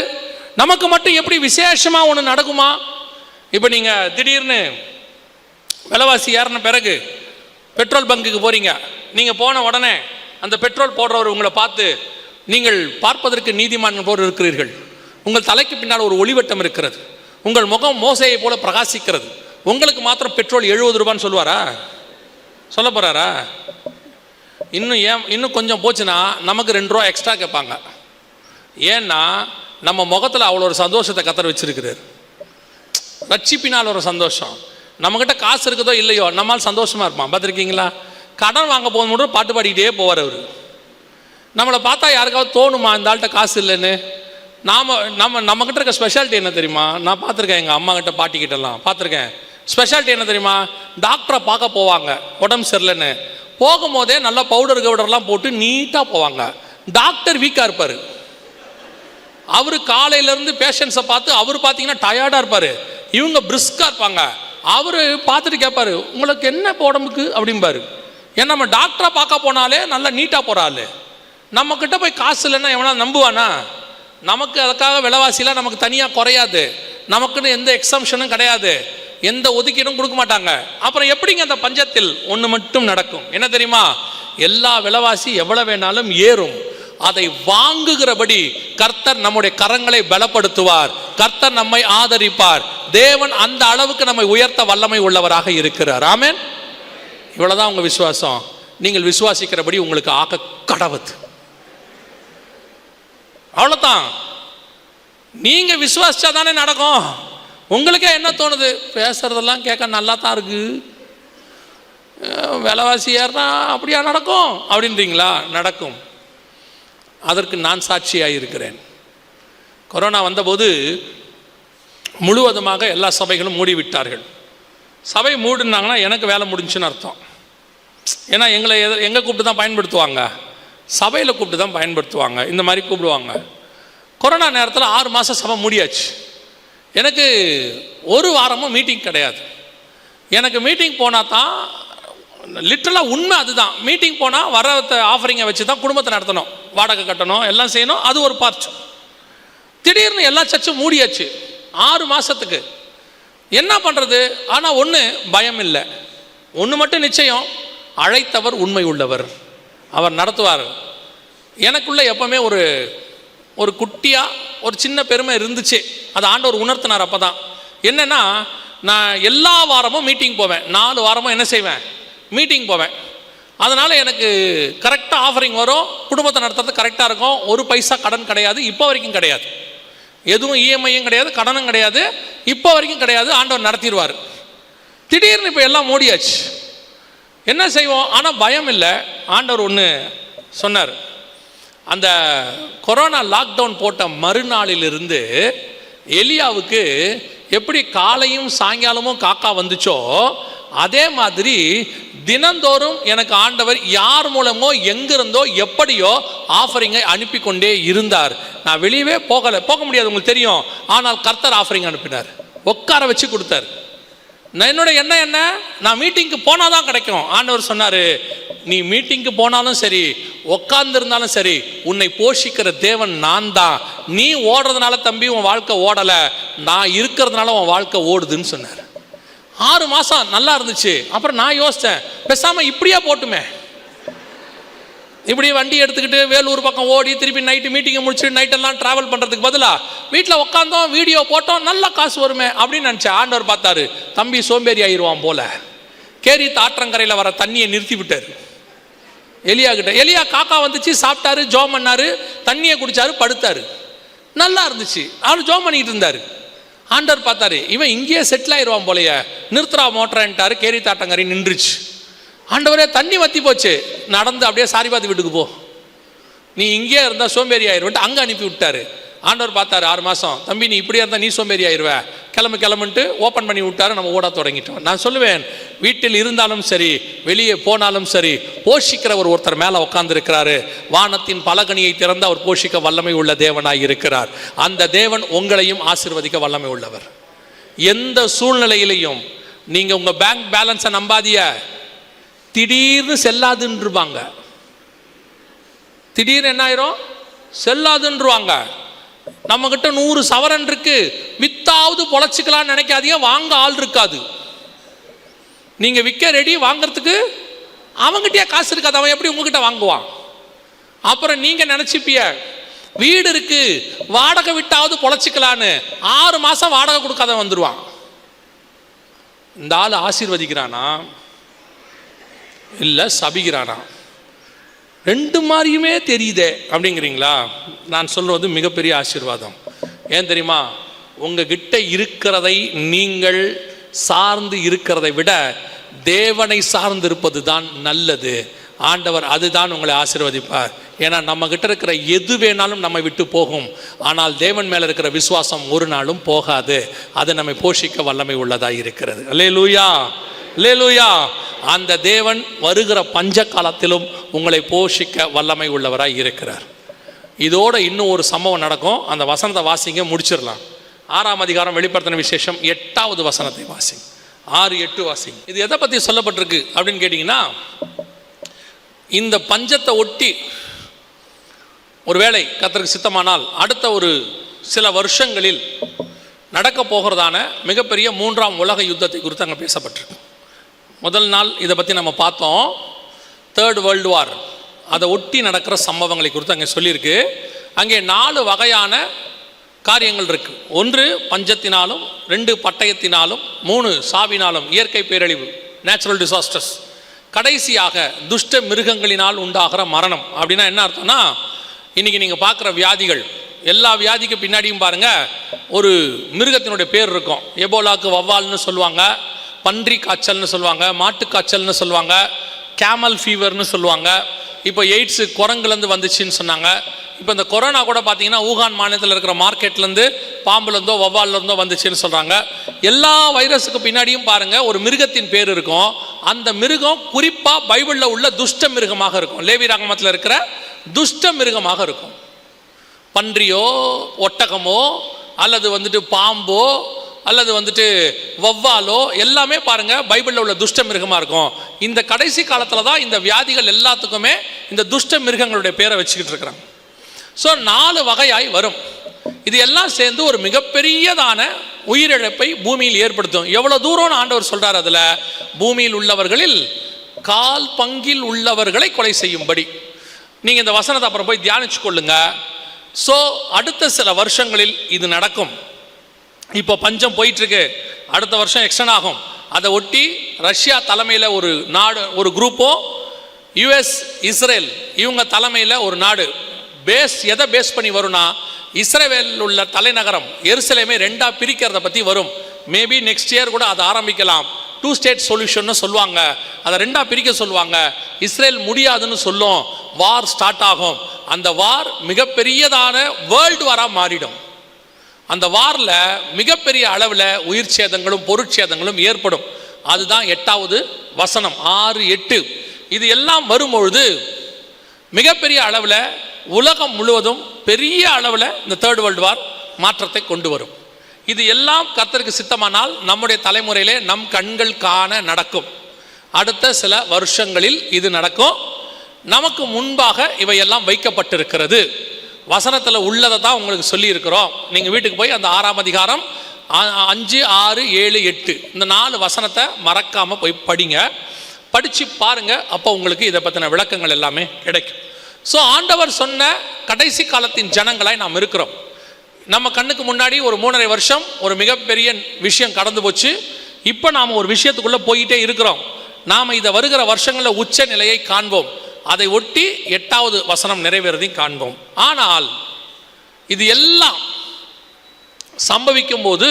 நமக்கு மட்டும் எப்படி விசேஷமாக ஒன்று நடக்குமா? இப்போ நீங்கள் திடீர்னு விலைவாசி ஏறின பிறகு பெட்ரோல் பங்குக்கு போகிறீங்க. நீங்கள் போன உடனே அந்த பெட்ரோல் போடுறவர் உங்களை பார்த்து, நீங்கள் பார்ப்பதற்கு நீதிமான் போல் இருக்கிறீர்கள், உங்கள் தலைக்கு பின்னால் ஒரு ஒளிவட்டம் இருக்கிறது, உங்கள் முகம் மோசையை போல பிரகாசிக்கிறது, உங்களுக்கு மாத்திரம் பெட்ரோல் 70 ரூபான்னு சொல்லுவாரா? சொல்ல போகிறாரா? இன்னும் கொஞ்சம் போச்சுன்னா நமக்கு 2 ரூபா எக்ஸ்ட்ரா கேட்பாங்க. ஏன்னா நம்ம முகத்தில் அவ்வளோ ஒரு சந்தோஷத்தை கர்த்தர் வச்சிருக்கிறார். ரட்சிப்பினால் ஒரு சந்தோஷம். நம்மக்கிட்ட காசு இருக்குதோ இல்லையோ, நம்மால் சந்தோஷமாக இருப்பான். பார்த்துருக்கீங்களா? கடன் வாங்க போகுது மட்டும் பாட்டு பாடிக்கிட்டே போவார் அவர். நம்மளை பார்த்தா யாருக்காவது தோணுமா இந்த ஆள்கிட்ட காசு இல்லைன்னு? நம்மக்கிட்ட இருக்க ஸ்பெஷாலிட்டி என்ன தெரியுமா? நான் பார்த்துருக்கேன், எங்கள் அம்மா கிட்ட பாட்டிக்கிட்டலாம் பார்த்துருக்கேன். ஸ்பெஷாலிட்டி என்ன தெரியுமா? டாக்டரை பார்க்க போவாங்க, உடம்பு சரியில்லைன்னு. போகும்போதே நல்லா பவுடர் கவுடர்லாம் போட்டு நீட்டாக போவாங்க. டாக்டர் வீக்காக இருப்பார். அவர் காலையிலேருந்து பேஷண்ட்ஸை பார்த்து அவர் பார்த்தீங்கன்னா டயர்டாக இருப்பார், இவங்க பிரிஸ்காக இருப்பாங்க. அவர் பார்த்துட்டு கேட்பாரு, உங்களுக்கு என்ன உடம்புக்கு அப்படிம்பாரு. ஏன்னா நம்ம டாக்டரை பார்க்க போனாலே நல்லா நீட்டாக போகிறாள். நம்மக்கிட்ட போய் காசு இல்லைன்னா எவனா நம்புவானா? நமக்கு அதுக்காக விலைவாசிலாம் நமக்கு தனியாக குறையாது, நமக்குன்னு எந்த எக்ஸம்ஷனும் கிடையாது, எந்த ஒதுக்கீடும் கொடுக்க மாட்டாங்க. அப்புறம் எப்படிங்க அந்த பஞ்சத்தில் ஒன்று மட்டும் நடக்கும்? என்ன தெரியுமா? எல்லா விலைவாசி எவ்வளோ வேணாலும் ஏறும், அதை வாங்குகிறபடி கர்த்தர் நம்முடைய கரங்களை பலப்படுத்துவார், கர்த்தர் நம்மை ஆதரிப்பார். தேவன் அந்த அளவுக்கு நம்மை உயர்த்த வல்லமை உள்ளவராக இருக்கிறார். ஆமென். இவ்வளவுதான் உங்க விசுவாசம். நீங்கள் விசுவாசிக்கிறபடி உங்களுக்கு ஆக கடவுது. அவ்வளவுதான். நீங்க விசுவாசிச்சா தானே நடக்கும். உங்களுக்கே என்ன தோணுது? பேசுறதெல்லாம் கேட்க நல்லா தான் இருக்கு, விலைவாசி ஏறினா அப்படியா நடக்கும் அப்படின்றீங்களா? நடக்கும். அதற்கு நான் சாட்சியாக இருக்கிறேன். கொரோனா வந்தபோது முழுவதுமாக எல்லா சபைகளும் மூடிவிட்டார்கள். சபை மூடினாங்கன்னா எனக்கு வேலை முடிஞ்சுன்னு அர்த்தம். ஏன்னா எங்கே கூப்பிட்டு தான் பயன்படுத்துவாங்க? சபையில் கூப்பிட்டு தான் பயன்படுத்துவாங்க. இந்த மாதிரி கூப்பிடுவாங்க. கொரோனா நேரத்தில் 6 மாதம் சபை மூடியாச்சு. எனக்கு ஒரு வாரமும் மீட்டிங் கிடையாது. எனக்கு மீட்டிங் போனால் தான், லிட்டரலாக உண்மை அதுதான், மீட்டிங் போனால் வர ஆஃபரிங்கை வச்சு தான் குடும்பத்தை நடத்தணும், வாடகை கட்டணும், எல்லாம் செய்யணும், அது ஒரு பார்ட். திடீர்னு எல்லா சர்ச்சும் மூடியாச்சு 6 மாதத்துக்கு. என்ன பண்ணுறது? ஆனால் ஒன்று பயம் இல்லை, ஒன்று மட்டும் நிச்சயம், அழைத்தவர் உண்மை உள்ளவர், அவர் நடத்துவார். எனக்குள்ளே எப்போவுமே ஒரு குட்டியாக ஒரு சின்ன பெருமை இருந்துச்சு. அது ஆண்டவர் உணர்த்தினார். அப்போ தான் என்னென்னா, நான் எல்லா வாரமும் மீட்டிங் போவேன், 4 வாரமும் என்ன செய்வேன்? மீட்டிங் போவேன். அதனால் எனக்கு கரெக்டாக ஆஃபரிங் வரும், குடும்பத்தை நடத்துறது கரெக்டாக இருக்கும். ஒரு பைசா கடன் கிடையாது, இப்போ வரைக்கும் கிடையாது. எதுவும் இஎம்ஐயும் கிடையாது, கடனும் கிடையாது, இப்போ வரைக்கும் கிடையாது. ஆண்டவர் நடத்திடுவார். திடீர்னு இப்போ எல்லாம் மூடியாச்சு, என்ன செய்வோம்? ஆனால் பயம் இல்லை. ஆண்டவர் ஒன்று சொன்னார். அந்த கொரோனா லாக்டவுன் போட்ட மறுநாளிலிருந்து எலியாவுக்கு எப்படி காலையும் சாயங்காலமும் காக்கா வந்துச்சோ, அதே மாதிரி தினந்தோறும் எனக்கு ஆண்டவர் யார் மூலமோ எங்கிருந்தோ எப்படியோ ஆஃபரிங்கை அனுப்பி கொண்டே இருந்தார். நான் வெளியவே போக முடியாது, உங்களுக்கு தெரியும். ஆனால் கர்த்தர் ஆஃபரிங் அனுப்பினார், உட்கார வச்சு கொடுத்தார். என்னோட என்ன நான் மீட்டிங்க்கு போனால் தான் கிடைக்கும். ஆண்டவர் சொன்னார், நீ மீட்டிங்க்கு போனாலும் சரி, உட்கார்ந்துருந்தாலும் சரி, உன்னை போஷிக்கிற தேவன் நான் தான். நீ ஓடுறதுனால தம்பி உன் வாழ்க்கை ஓடலை, நான் இருக்கிறதுனால உன் வாழ்க்கை ஓடுதுன்னு சொன்னார். 6 மாதம் நல்லா இருந்துச்சு. அப்புறம் நான் யோசித்தேன், பேசாமல் இப்படியா போட்டுமே, இப்படி வண்டி எடுத்துக்கிட்டு வேலூர் பக்கம் ஓடி திருப்பி நைட்டு மீட்டிங்கை முடிச்சுட்டு நைட்டெல்லாம் ட்ராவல் பண்ணுறதுக்கு பதிலாக வீட்டில் உட்காந்தோம், வீடியோ போட்டோம், நல்ல காசு வருமே அப்படின்னு நினச்சேன். ஆண்டவர் பார்த்தாரு, தம்பி சோம்பேறி ஆயிடுவான் போல, கேரித் ஆற்றங்கரையில் வர தண்ணியை நிறுத்தி விட்டார் எலியா கிட்ட. எலியா காக்கா வந்துச்சு, சாப்பிட்டாரு, ஜோம் பண்ணாரு, தண்ணியை குடிச்சாரு, படுத்தாரு, நல்லா இருந்துச்சு. அவரு ஜோம் பண்ணிக்கிட்டு இருந்தாரு. ஆண்டவர் பார்த்தாரு, இவன் இங்கேயே செட்டில் ஆயிடுவான் போலைய, நிறுத்துறா மோட்டரன்ட்டாரு. கேரித் ஆற்றங்கரை நின்றுச்சு. ஆண்டவரே தண்ணி வற்றி போச்சு, நடந்து அப்படியே சாரிபாத் வீட்டுக்கு போ, நீ இங்கே இருந்தால் சோம்பேறி ஆயிடுவேன்ட்டு அங்கே அனுப்பி விட்டாரு. ஆண்டவர் பார்த்தாரு, 6 மாதம் தம்பி நீ இப்படியே இருந்தால் நீ சோம்பேறி ஆயிடுவ, கிளம்புன்ட்டு ஓப்பன் பண்ணி விட்டாரு. நம்ம ஓட தொடங்கிட்டோம். நான் சொல்லுவேன், வீட்டில் இருந்தாலும் சரி, வெளியே போனாலும் சரி, போஷிக்கிறவர் ஒருத்தர் மேலே உட்கார்ந்துருக்கிறாரு. வானத்தின் பலகனியை திறந்து அவர் போஷிக்க வல்லமை உள்ள தேவனாய் இருக்கிறார். அந்த தேவன் உங்களையும் ஆசீர்வதிக்க வல்லமை உள்ளவர். எந்த சூழ்நிலையிலையும் நீங்கள் உங்கள் பேங்க் பேலன்ஸை நம்பாதிய, திடீர்னு செல்லாதுன்றுவாங்க. திடீர்னு என்ன ஆயிரும்? செல்லாதுன்றுவாங்க. நம்ம கிட்ட 100 சவரன் இருக்கு, வித்தாவது பொழைச்சிக்கலாம்னு நினைக்காதீங்க. வாங்க ஆள் இருக்காது. நீங்க விற்க ரெடி, வாங்கறதுக்கு அவங்ககிட்டயே காசு இருக்காது. அவன் எப்படி உங்ககிட்ட வாங்குவான்? அப்புறம் நீங்க நினைச்சுப்பிய, வீடு இருக்கு, வாடகை விட்டாவது பொழைச்சிக்கலான்னு 6 மாசம் வாடகை கொடுக்காத வந்துடுவான். இந்த ஆள் ஆசீர்வதிக்கிறானா இல்லை சபிக்கிறானா? 2 மாதிரியுமே தெரியுதே அப்படிங்கிறீங்களா? நான் சொல்வது மிகப்பெரிய ஆசீர்வாதம். ஏன் தெரியுமா? உங்ககிட்ட இருக்கிறதை நீங்கள் சார்ந்து இருக்கிறதை விட தேவனை சார்ந்து இருப்பது தான் நல்லது. ஆண்டவர் அதுதான் உங்களை ஆசீர்வதிப்பார். ஏன்னா நம்ம கிட்ட இருக்கிற எது வேணாலும் நம்மை விட்டு போகும், ஆனால் தேவன் மேல இருக்கிற விசுவாசம் ஒரு நாளும் போகாது. அது நம்மை போஷிக்க வல்லமை உள்ளதாக இருக்கிறது. அல்லேலூயா, அல்லேலூயா. அந்த தேவன் வருகிற பஞ்ச காலத்திலும் உங்களை போஷிக்க வல்லமை உள்ளவராய் இருக்கிறார். இதோட இன்னும் ஒரு சம்பவம் நடக்கும். அந்த வசனத்தை வாசிங்க, முடிச்சிடலாம். 6ஆம் அதிகாரம் வெளிப்படுத்தின விசேஷம் 8வது வசனத்தை வாசிங்க. 6-8 வாசிங்க. இது எதை பற்றி சொல்லப்பட்டிருக்கு அப்படின்னு கேட்டிங்கன்னா, இந்த பஞ்சத்தை ஒட்டி ஒருவேளை கர்த்தருக்கு சித்தமானால் அடுத்த ஒரு சில வருஷங்களில் நடக்க போகிறதான மிகப்பெரிய 3ஆம் உலக யுத்தத்தை குறித்து அங்கே பேசப்பட்டிருக்கு. முதல் நாள் இதை பற்றி நம்ம பார்த்தோம். 3rd வேர்ல்டு வார், அதை ஒட்டி நடக்கிற சம்பவங்களை குறித்து அங்கே சொல்லியிருக்கு. அங்கே 4 வகையான காரியங்கள் இருக்கு. 1 பஞ்சத்தினாலும், 2 பட்டயத்தினாலும், 3 சாவினாலும், இயற்கை பேரழிவு, நேச்சுரல் டிசாஸ்டர்ஸ், கடைசியாக துஷ்ட மிருகங்களினால் உண்டாகிற மரணம். அப்படின்னா என்ன அர்த்தம்னா, இன்னைக்கு நீங்கள் பார்க்குற வியாதிகள், எல்லா வியாதிக்கு பின்னாடியும் பாருங்க ஒரு மிருகத்தினுடைய பேர் இருக்கும். எபோலாக்கு வவ்வால்னு சொல்லுவாங்க, பன்றி காய்ச்சல்னு சொல்லுவாங்க, மாட்டு காய்ச்சல்னு சொல்லுவாங்க, கேமல் ஃபீவர்னு சொல்லுவாங்க. இப்போ எய்ட்ஸு குரங்குலேருந்து வந்துச்சுன்னு சொன்னாங்க. இப்போ இந்த கொரோனா கூட பார்த்தீங்கன்னா ஊகான் மாநிலத்தில் இருக்கிற மார்க்கெட்லேருந்து, பாம்புலேருந்தோ வவ்வால்லேருந்தோ வந்துச்சுன்னு சொல்கிறாங்க. எல்லா வைரஸுக்கு பின்னாடியும் பாருங்கள் ஒரு மிருகத்தின் பேர் இருக்கும். அந்த மிருகம் குறிப்பாக பைபிளில் உள்ள துஷ்ட மிருகமாக இருக்கும். லேவியராகமத்தில் இருக்கிற துஷ்ட மிருகமாக இருக்கும். பன்றியோ ஒட்டகமோ அல்லது பாம்போ அல்லது வவ்வாலோ எல்லாமே பாருங்க பைபிளில் உள்ள துஷ்ட மிருகமாக இருக்கும். இந்த கடைசி காலத்தில் தான் இந்த வியாதிகள் எல்லாத்துக்குமே இந்த துஷ்ட மிருகங்களுடைய பேரை வச்சுக்கிட்டு இருக்கிறாங்க. ஸோ 4 வகையாய் வரும். இது எல்லாம் சேர்ந்து ஒரு மிகப்பெரியதான உயிரிழப்பை பூமியில் ஏற்படுத்தும். எவ்வளோ தூரம்னு ஆண்டவர் சொல்கிறார், அதில் பூமியில் உள்ளவர்களில் 1/4 பங்கில் உள்ளவர்களை கொலை செய்யும்படி. நீங்கள் இந்த வசனத்தை அப்புறம் போய் தியானிச்சு கொள்ளுங்க. ஸோ அடுத்த சில வருஷங்களில் இது நடக்கும். இப்போ பஞ்சம் போயிட்டுருக்கு, அடுத்த வருஷம் எக்ஸ்டன் ஆகும். அதை ஒட்டி ரஷ்யா தலைமையில் ஒரு நாடு, ஒரு குரூப்போ, யுஎஸ் இஸ்ரேல் இவங்க தலைமையில் ஒரு நாடு எதை பேஸ் பண்ணி வரும்னா, இஸ்ரேலில் உள்ள தலைநகரம் எருசலேமே 2ஆக பிரிக்கிறத பற்றி வரும். மேபி நெக்ஸ்ட் இயர் கூட அதை ஆரம்பிக்கலாம். 2 ஸ்டேட் சொல்யூஷன் சொல்லுவாங்க, அதை 2ஆக பிரிக்க சொல்லுவாங்க. இஸ்ரேல் முடியாதுன்னு சொல்லும், வார் ஸ்டார்ட் ஆகும். அந்த வார் மிகப்பெரியதான வேர்ல்டு வாராக மாறிடும். அந்த வாரில் மிகப்பெரிய அளவில் உயிர் சேதங்களும் பொருட்சேதங்களும் ஏற்படும். அதுதான் 8வது வசனம் 6-8. இது எல்லாம் வரும்பொழுது மிகப்பெரிய அளவில் உலகம் முழுவதும் பெரிய அளவில் இந்த 3rd வேர்ல்டு வார் மாற்றத்தை கொண்டு வரும். இது எல்லாம் கர்த்தருக்கு சித்தமானால் நம்முடைய தலைமுறையிலே நம் கண்கள் காண நடக்கும். அடுத்த சில வருஷங்களில் இது நடக்கும். நமக்கு முன்பாக இவையெல்லாம் வைக்கப்பட்டிருக்கிறது. வசனத்தில் உள்ளதை தான் உங்களுக்கு சொல்லியிருக்கிறோம். நீங்கள் வீட்டுக்கு போய் அந்த 6ஆம் அதிகாரம் 5, 6, 7, 8 இந்த 4 வசனத்தை மறக்காமல் போய் படிங்க, படித்து பாருங்கள். அப்போ உங்களுக்கு இதை பற்றின விளக்கங்கள் எல்லாமே கிடைக்கும். ஸோ ஆண்டவர் சொன்ன கடைசி காலத்தின் ஜனங்களாய் நாம் இருக்கிறோம். நம்ம கண்ணுக்கு முன்னாடி ஒரு 3.5 வருஷம் ஒரு மிகப்பெரிய விஷயம் கடந்து போச்சு. இப்போ நாம் ஒரு விஷயத்துக்குள்ளே போயிட்டே இருக்கிறோம். நாம் இதை வருகிற வருஷங்களில் உச்ச நிலையை காண்போம். அதை ஒட்டி 8வது வசனம் நிறைவேறதையும் காண்போம். ஆனால் இது எல்லாம் சம்பவிக்கும் போது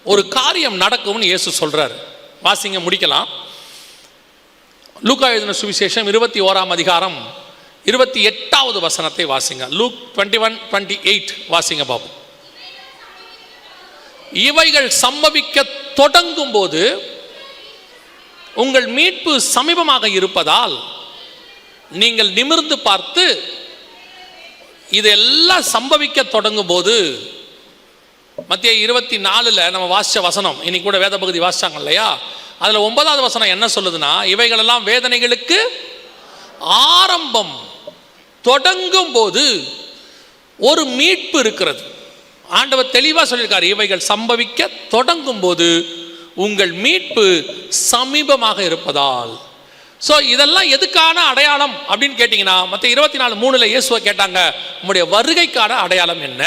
ஒரு காரியம் நடக்கும்னு இயேசு சொல்றார். வாசிங்க, முடிக்கலாம். லூக்கா எழுதின சுவிசேஷம் 21ஆம் அதிகாரம் 28வது வசனத்தை வாசிங்க. லூக் 21:28 வாசிங்க பாபு. இவைகள் சம்பவிக்க தொடங்கும் போது உங்கள் மீட்பு சமீபமாக இருப்பதால் நீங்கள் நிமிர்ந்து பார்த்து, இதெல்லாம் சம்பவிக்க தொடங்கும் போது, மத்திய 24 நம்ம வாசிச்ச வசனம், இன்னைக்கு கூட வேத பகுதி வாசிச்சாங்க இல்லையா, அதில் 9வது வசனம் என்ன சொல்லுதுன்னா, இவைகளெல்லாம் வேதனைகளுக்கு ஆரம்பம். தொடங்கும் போது ஒரு மீட்பு இருக்கிறது. ஆண்டவர் தெளிவாக சொல்லியிருக்காரு, இவைகள் சம்பவிக்க தொடங்கும் போது உங்கள் மீட்பு சமீபமாக இருப்பதால். ஸோ இதெல்லாம் எதுக்கான அடையாளம் அப்படின்னு கேட்டிங்கன்னா, மத்திய 24:3 இயேசுவை கேட்டாங்க, உங்களுடைய வருகைக்கான அடையாளம் என்ன?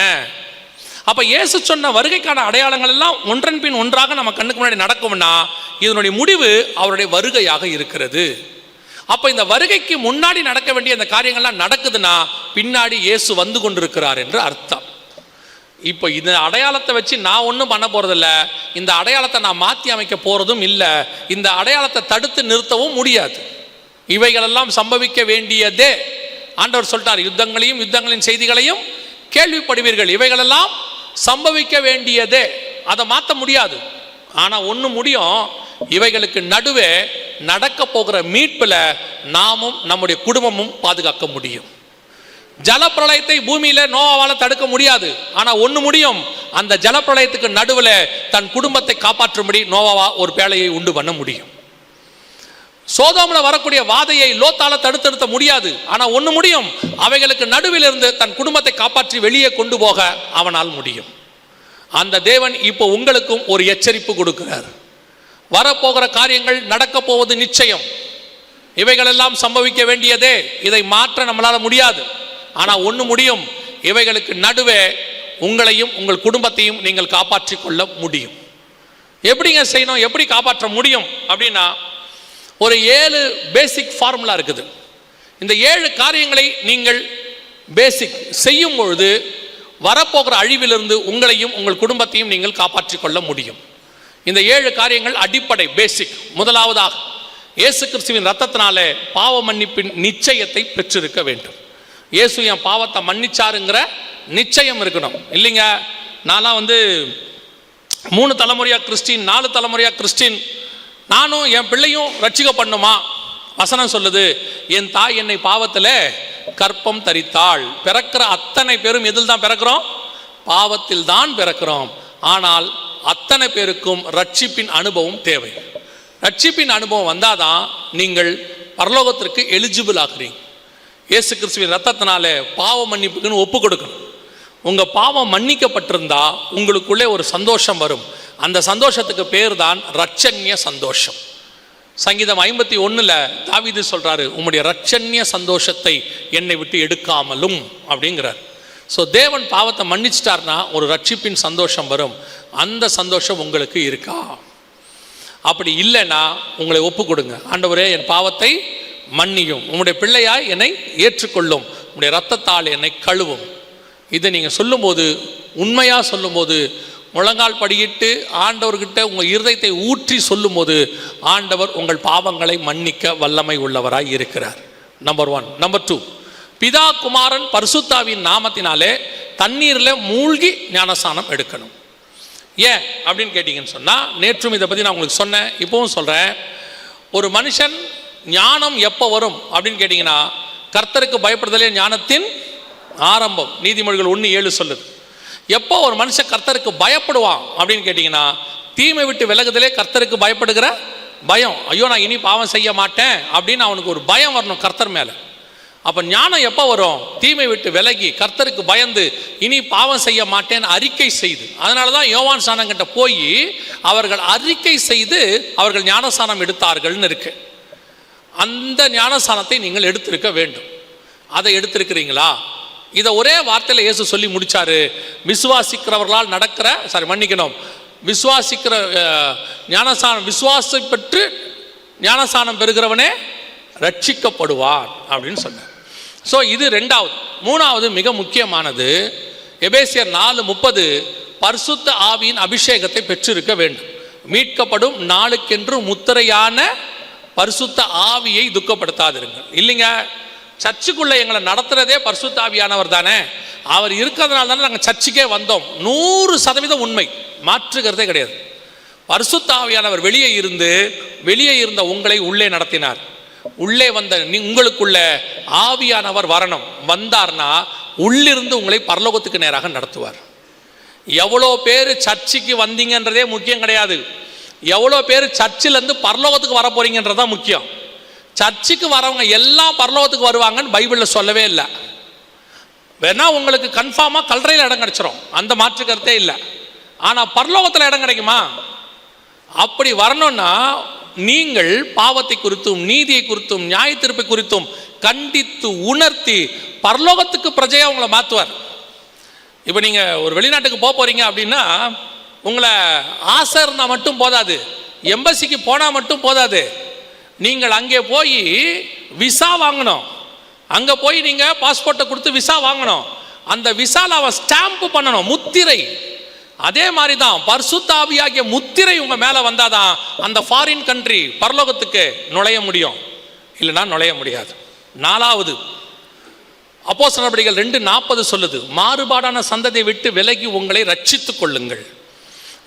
அப்போ இயேசு சொன்ன வருகைக்கான அடையாளங்கள் எல்லாம் ஒன்றன் பின் ஒன்றாக நம்ம கண்ணுக்கு முன்னாடி நடக்கும்னா, இதனுடைய முடிவு அவருடைய வருகையாக இருக்கிறது. அப்போ இந்த வருகைக்கு முன்னாடி நடக்க வேண்டிய இந்த காரியங்கள்லாம் நடக்குதுன்னா பின்னாடி இயேசு வந்து கொண்டிருக்கிறார் என்று அர்த்தம். இப்போ இந்த அடையாளத்தை வச்சு நான் ஒன்றும் பண்ண போகிறதில்ல, இந்த அடையாளத்தை நான் மாற்றி அமைக்க போகிறதும் இல்லை, இந்த அடையாளத்தை தடுத்து நிறுத்தவும் முடியாது. இவைகளெல்லாம் சம்பவிக்க வேண்டியதே. ஆண்டவர் சொல்லிட்டார், யுத்தங்களின் செய்திகளையும் கேள்விப்படுவீர்கள், இவைகளெல்லாம் சம்பவிக்க வேண்டியதே. அதை மாற்ற முடியாது. ஆனால் ஒன்று முடியும், இவைகளுக்கு நடுவே நடக்க போகிற மீட்பில் நாமும் நம்முடைய குடும்பமும் பாதுகாக்க முடியும். ஜலப்பிரளயத்தை பூமியில நோவாவால் தடுக்க முடியாது. ஆனா ஒண்ணு முடியும், அந்த ஜலப்பிரளயத்துக்கு நடுவில் தன் குடும்பத்தை காப்பாற்றும்படி நோவாவா ஒரு பேழையை உண்டு பண்ண முடியும். சோதோமில் வரக்கூடிய வாதையை லோத்தால தடுத்து நிறுத்த முடியாது. ஆனா ஒண்ணு முடியும், அவைகளுக்கு நடுவில் இருந்து தன் குடும்பத்தை காப்பாற்றி வெளியே கொண்டு போக அவனால் முடியும். அந்த தேவன் இப்போ உங்களுக்கும் ஒரு எச்சரிப்பு கொடுக்கிறார். வரப்போகிற காரியங்கள் நடக்க போவது நிச்சயம். இவைகளெல்லாம் சம்பவிக்க வேண்டியதே, இதை மாற்ற நம்மளால முடியாது. ஆனா ஒண்ணு முடியும், இவைகளுக்கு நடுவே உங்களையும் உங்கள் குடும்பத்தையும் நீங்கள் காப்பாற்றி கொள்ள முடியும். எப்படிங்க செய்யணும், எப்படி காப்பாற்ற முடியும் அப்படின்னா, ஒரு 7 பேசிக் ஃபார்முலா இருக்குது. இந்த 7 காரியங்களை நீங்கள் பேசிக் செய்யும் பொழுது வரப்போகிற அழிவிலிருந்து உங்களையும் உங்கள் குடும்பத்தையும் நீங்கள் காப்பாற்றிக் கொள்ள முடியும். இந்த 7 காரியங்கள் அடிப்படை பேசிக். முதலாவதாக, இயேசு கிறிஸ்துவின் ரத்தத்தினாலே பாவ மன்னிப்பின் நிச்சயத்தை பெற்றிருக்க வேண்டும். இயேசு என் பாவத்தை மன்னிச்சாருங்கிற நிச்சயம் இருக்கணும். இல்லைங்க, நான்லாம் 3 தலைமுறையா கிறிஸ்டின், 4 தலைமுறையா கிறிஸ்டின், நானும் என் பிள்ளையும் ரட்சிக்கப்படணுமா? வசனம் சொல்லுது, என் தாய் என்னை பாவத்தில் கற்பம் தரித்தாள். பிறக்கிற அத்தனை பேரும் எதில் தான் பிறக்கிறோம்? பாவத்தில் தான் பிறக்கிறோம். ஆனால் அத்தனை பேருக்கும் ரட்சிப்பின் அனுபவம் தேவை. ரட்சிப்பின் அனுபவம் வந்தாதான் நீங்கள் பரலோகத்திற்கு எலிஜிபிள் ஆகிறீங்க. இயேசு கிறிஸ்துவின் ரத்தத்தினாலே பாவ மன்னிப்புக்குன்னு ஒப்பு கொடுக்கணும். உங்க பாவம் மன்னிக்கப்பட்டிருந்தா உங்களுக்குள்ளே ஒரு சந்தோஷம் வரும். அந்த சந்தோஷத்துக்கு பேர் தான் ரட்சண்ய சந்தோஷம். சங்கீதம் 51 தாவீது சொல்றாரு, உம்முடைய ரட்சண்ய சந்தோஷத்தை என்னை விட்டு எடுக்காமலும் அப்படிங்கிறார். ஸோ தேவன் பாவத்தை மன்னிச்சிட்டார்னா ஒரு ரட்சிப்பின் சந்தோஷம் வரும். அந்த சந்தோஷம் உங்களுக்கு இருக்கா? அப்படி இல்லைன்னா உங்களை ஒப்பு கொடுங்க. ஆண்டவரே, என் பாவத்தை மன்னியும், உம்முடைய பிள்ளையாய் என்னை ஏற்றுக்கொள்ளும், உம்முடைய ரத்தத்தால் என்னை கழுவும். இதை நீங்கள் சொல்லும்போது, உண்மையாக சொல்லும்போது, முழங்கால் படியிட்டு ஆண்டவர்கிட்ட உங்கள் இருதயத்தை ஊற்றி சொல்லும்போது ஆண்டவர் உங்கள் பாவங்களை மன்னிக்க வல்லமை உள்ளவராய் இருக்கிறார். நம்பர் 1. நம்பர் 2, பிதா குமாரன் பரிசுத்தாவின் நாமத்தினாலே தண்ணீரில் மூழ்கி ஞானஸ்நானம் எடுக்கணும். ஏன் அப்படின்னு கேட்டிங்கன்னு சொன்னால், நேற்றும் இதை பற்றி நான் உங்களுக்கு சொன்னேன், இப்போவும் சொல்கிறேன். ஒரு மனுஷன் ஞானம் எப்போ வரும் அப்படின்னு கேட்டிங்கன்னா, கர்த்தருக்கு பயப்படுதலே ஞானத்தின் ஆரம்பம். நீதிமொழிகள் 1:7 சொல்லுது. எப்போ ஒரு மனுஷன் கர்த்தருக்கு பயப்படுவான் அப்படின்னு கேட்டிங்கன்னா, தீமை விட்டு விலகுதலே கர்த்தருக்கு பயப்படுகிற பயம். ஐயோ, நான் இனி பாவம் செய்ய மாட்டேன் அப்படின்னு அவனுக்கு ஒரு பயம் வரணும் கர்த்தர் மேலே. அப்போ ஞானம் எப்போ வரும்? தீமை விட்டு விலகி கர்த்தருக்கு பயந்து இனி பாவம் செய்ய மாட்டேன்னு அறிக்கை செய்து. அதனால தான் யோவான் ஸ்நானங்கிட்ட போய் அவர்கள் அறிக்கை செய்து அவர்கள் ஞானஸ்நானம் எடுத்தார்கள்னு இருக்கு. அந்த ஞானஸ்நானத்தை நீங்கள் எடுத்திருக்க வேண்டும். அதை எடுத்திருக்கிறீங்களா? இதை ஒரே வார்த்தையில் இயேசு சொல்லி முடிச்சாரு. விசுவாசிக்கிறவர்களால் நடக்கிற விசுவாசிக்கிற ஞானஸ்நானம், விசுவாசம் பெற்று ஞானஸ்நானம் பெறுகிறவனே ரட்சிக்கப்படுவான் அப்படின்னு சொன்னார். ஸோ இது 2வது. 3வது மிக முக்கியமானது, எபேசியர் 4:30, பரிசுத்த ஆவியின் அபிஷேகத்தை பெற்றிருக்க வேண்டும். மீட்கப்படும் நாளுக்கென்று முத்திரையான பரிசுத்த ஆவியை துக்கப்படுத்தாதிருங்கள். இல்லைங்க, சர்ச்சுக்குள்ளே எங்களை நடத்துகிறதே பரிசுத்த ஆவியானவர் தானே, அவர் இருக்கிறதுனால தானே நாங்கள் சர்ச்சுக்கே வந்தோம். 100% உண்மை, மாற்றுகிறதே கிடையாது. பரிசுத்த ஆவியானவர் வெளியே இருந்த உங்களை உள்ளே நடத்தினார். உள்ளே வந்த உங்களுக்குள்ள ஆவியானவர் வரணும். வந்தார்னா உள்ளிருந்து உங்களை பரலோகத்துக்கு நேராக நடத்துவார். எவ்வளோ பேர் சர்ச்சுக்கு வந்தீங்கன்றதே முக்கியம் கிடையாது. எவ்வளோ பேர் சர்ச்சிலேருந்து பரலோகத்துக்கு வர போறீங்கன்றதான் முக்கியம். சர்ச்சுக்கு வரவங்க எல்லாம் பரலோகத்துக்கு வருவாங்கன்னு பைபிளில் சொல்லவே இல்லை. வேணா உங்களுக்கு கன்ஃபார்மாக கல்லறையில் இடம் கிடைச்சிரும், அந்த மாற்று கருத்தே இல்லை. ஆனால் பரலோகத்தில் இடம் கிடைக்குமா? அப்படி வரணும்னா நீங்கள் பாவத்தை குறித்தும் நீதியை குறித்தும் நியாய தீர்ப்பை குறித்தும் கண்டித்து உணர்த்தி பரலோகத்துக்கு பிரஜையா உங்களை மாற்றுவார். இப்போ நீங்கள் ஒரு வெளிநாட்டுக்கு போறீங்க அப்படின்னா உங்களை ஆசை இருந்தால் மட்டும் போதாது, எம்பசிக்கு போனால் மட்டும் போதாது. நீங்கள் அங்கே போய் விசா வாங்கணும். அங்கே போய் நீங்கள் பாஸ்போர்ட்டை கொடுத்து விசா வாங்கணும். அந்த விசால அவன் ஸ்டாம்ப் பண்ணணும், முத்திரை. அதே மாதிரி தான் பரிசுத்த ஆவியாகிய முத்திரை உங்க மேல வந்தாதான் அந்த ஃபாரின் கண்ட்ரி பரலோகத்துக்கு நுழைய முடியும், இல்லைன்னா நுழைய முடியாது. 4வது, அப்போஸ்தலர் நடபடிகள் 2:40 சொல்லுது, மாறுபாடான சந்ததியை விட்டு விலகி உங்களை ரட்சித்துக் கொள்ளுங்கள்.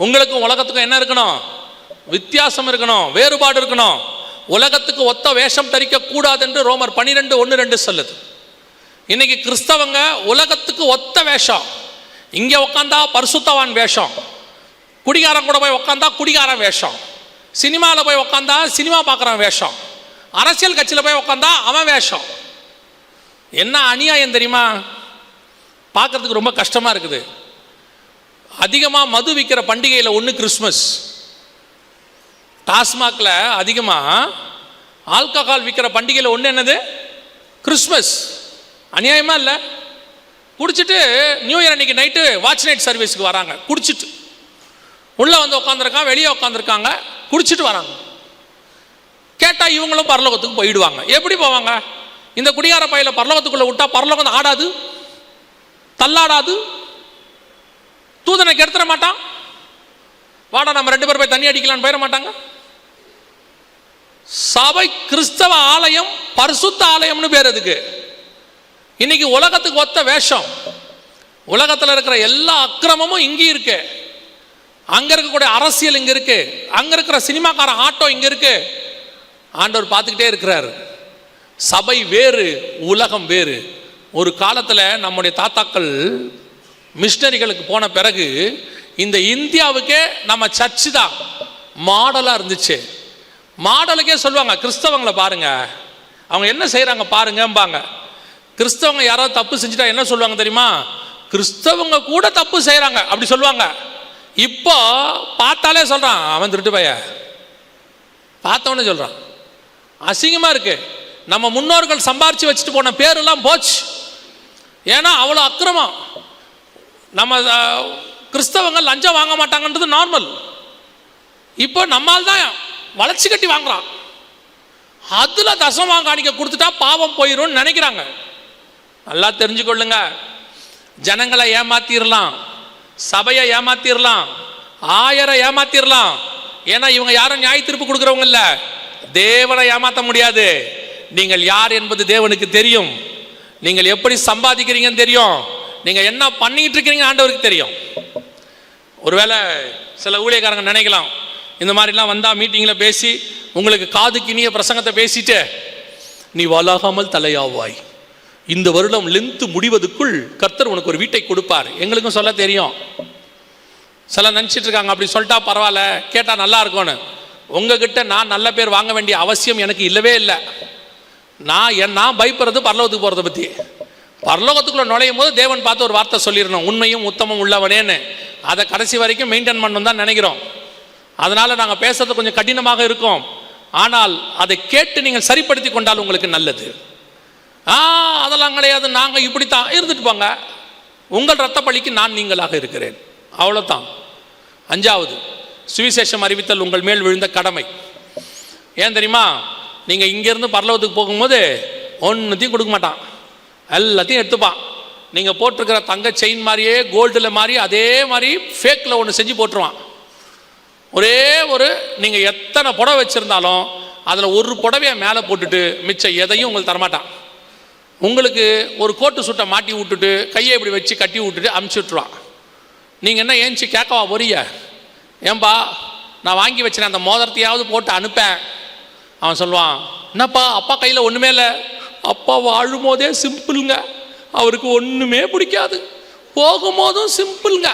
உங்களுக்கும் உலகத்துக்கும் என்ன இருக்கணும்? வித்தியாசம் இருக்கணும், வேறுபாடு இருக்கணும். உலகத்துக்கு ஒத்த வேஷம் தரிக்க கூடாது என்று ரோமர் 12:1-2 சொல்லுது. இன்னைக்கு கிறிஸ்தவங்க உலகத்துக்கு ஒத்த வேஷம். இங்கே உட்காந்தா பரிசுத்தவான் வேஷம், குடிகாரன் கூட போய் உட்காந்தா குடிகாரன் வேஷம், சினிமாவில் போய் உட்காந்தா சினிமா பார்க்குறான் வேஷம். அரசியல் கட்சியில் போய் உட்காந்தா அவன் வேஷம். என்ன அநியாயம் தெரியுமா? பார்க்கறதுக்கு ரொம்ப கஷ்டமாக இருக்குது. அதிகமாக மது விற்கிற பண்டிகையில் ஒன்று கிறிஸ்மஸ். டாஸ்மாகில் அதிகமாக ஆல்கஹால் விற்கிற பண்டிகையில் ஒன்று என்னது? கிறிஸ்மஸ். அநியாயமாக இல்லை? குடிச்சிட்டு நியூ இயர் அன்றைக்கி நைட்டு வாட்ச் நைட் சர்வீஸுக்கு வராங்க. குடிச்சிட்டு உள்ளே வந்து உட்காந்துருக்காங்க, வெளியே உட்காந்துருக்காங்க, குடிச்சிட்டு வராங்க. கேட்டால் இவங்களும் பரலோகத்துக்கு போயிடுவாங்க. எப்படி போவாங்க? இந்த குடியார பையில பரலோகத்துக்குள்ளே விட்டா பரலோகம் ஆடாது, தள்ளாடாது, தூதனை கெடுத்துட மாட்டான். வாடா நம்ம 2 பேர் போய் தண்ணி அடிக்கலான்னு போயிட மாட்டாங்க. சபை கிறிஸ்தவ ஆலயம், பரிசுத்த ஆலயம்னு பேர் அதுக்கு. இன்னைக்கு உலகத்துக்கு ஒத்த வேஷம். உலகத்தில் இருக்கிற எல்லா அக்கிரமமும் இங்கே இருக்கு. அங்க இருக்கக்கூடிய அரசியல் இங்க இருக்கு. அங்க இருக்கிற சினிமாக்கார ஆட்டோ இங்க இருக்கு. ஆண்டவர் பார்த்துக்கிட்டே இருக்கிறார். சபை வேறு, உலகம் வேறு. ஒரு காலத்தில் நம்முடைய தாத்தாக்கள் மிஷனரிகளுக்கு போன பிறகு இந்த இந்தியாவுக்கே நம்ம சர்ச்சு தான் மாடலாக இருந்துச்சு. மாடலுக்கே சொல்லுவாங்க, கிறிஸ்தவங்களை பாருங்க, அவங்க என்ன செய்கிறாங்க பாருங்கம்பாங்க. கிறிஸ்தவங்க யாராவது தப்பு செஞ்சுட்டா என்ன சொல்லுவாங்க தெரியுமா? கிறிஸ்தவங்க கூட தப்பு செய்கிறாங்க அப்படி சொல்லுவாங்க. இப்போ பார்த்தாலே சொல்கிறான், அவன் திருட்டு பைய, பார்த்தவொன்னே சொல்கிறான். அசிங்கமாக இருக்கு. நம்ம முன்னோர்கள் சம்பாரித்து வச்சுட்டு போன பேரெல்லாம் போச்சு. ஏன்னா அவ்வளோ அக்கிரமம். நம்ம கிறிஸ்தவங்க லஞ்சம் வாங்க மாட்டாங்கன்றது நார்மல். இப்போ நம்மால் தான் வளர்ச்சி கட்டி வாங்குறான். அதில் தசமா காணிக்க கொடுத்துட்டா பாவம் போயிடும் நினைக்கிறாங்க. நல்லா தெரிஞ்சுக்கொள்ளுங்க, ஜனங்களை ஏமாத்திரலாம், சபையை ஏமாத்திரலாம், ஆயரை ஏமாத்திரலாம். ஏன்னா இவங்க யாரும் நியாய தீர்ப்பு கொடுக்குறவங்க இல்லை. தேவனை ஏமாற்ற முடியாது. நீங்கள் யார் என்பது தேவனுக்கு தெரியும். நீங்கள் எப்படி சம்பாதிக்கிறீங்கன்னு தெரியும். நீங்கள் என்ன பண்ணிட்டு இருக்கிறீங்க ஆண்டவருக்கு தெரியும். ஒருவேளை சில ஊழியக்காரங்க நினைக்கலாம், இந்த மாதிரிலாம் வந்தால் மீட்டிங்கில் பேசி உங்களுக்கு காதுக்கு இனிய பிரசங்கத்தை பேசிட்டு நீ வளாகாமல் தலையாவாய், இந்த வருடம் லென்த்து முடிவதுக்குள் கர்த்தர் உனக்கு ஒரு வீட்டை கொடுப்பார். எங்களுக்கும் சொல்ல தெரியும். சில நினச்சிட்டு இருக்காங்க, அப்படி சொல்லிட்டா பரவாயில்ல, கேட்டால் நல்லா இருக்கும்னு. உங்ககிட்ட நான் நல்ல பேர் வாங்க வேண்டிய அவசியம் எனக்கு இல்லவே இல்லை. நான் பயப்படுறது பரலோகத்துக்கு போகிறத பற்றி. பரலோகத்துக்குள்ளே நுழையும் போது தேவன் பார்த்து ஒரு வார்த்தை சொல்லிடணும், உண்மையும் உத்தமம் உள்ளவனேன்னு. அதை கடைசி வரைக்கும் மெயின்டைன் பண்ணணும் தான் நினைக்கிறோம். அதனால் நாங்கள் பேசுறது கொஞ்சம் கடினமாக இருக்கும். ஆனால் அதை கேட்டு நீங்கள் சரிப்படுத்தி கொண்டால் உங்களுக்கு நல்லது. அதெல்லாம் கிடையாது, நாங்கள் இப்படித்தான் இருந்துட்டு போங்க, உங்கள் இரத்த பலிக்கு நான் நீங்களாக இருக்கிறேன், அவ்வளோதான். 5வது, சுவிசேஷம் அறிவித்தல் உங்கள் மேல் விழுந்த கடமை. ஏன் தெரியுமா? நீங்கள் இங்கேருந்து பரலோகத்துக்கு போகும்போது ஒன்றுத்தையும் கொடுக்க மாட்டான், எல்லாத்தையும் எடுத்துப்பான். நீங்கள் போட்டிருக்கிற தங்க செயின் மாதிரியே கோல்டில் மாதிரி அதே மாதிரி ஃபேக்கில் ஒன்று செஞ்சு போட்டுருவான். ஒரே ஒரு நீங்கள் எத்தனை புடவை வச்சுருந்தாலும் அதில் ஒரு புடவையை மேலே போட்டுட்டு மிச்சம் எதையும் உங்களுக்கு தரமாட்டான். உங்களுக்கு ஒரு கோட்டு சுட்டை மாட்டி விட்டுட்டு கையை இப்படி வச்சு கட்டி விட்டுட்டு அமுச்சு விட்டுருவான். நீங்கள் என்ன ஏஞ்சி கேட்கவா போறீங்க? ஏன்பா நான் வாங்கி வச்சேன், அந்த மோதிரத்தையாவது போட்டு அனுப்பேன். அவன் சொல்லுவான், என்னப்பா அப்பா கையில் ஒன்றுமே இல்லை, அப்பா வாழும் போதே சிம்பிளுங்க, அவருக்கு ஒன்றுமே பிடிக்காது, போகும்போதும் சிம்பிளுங்க.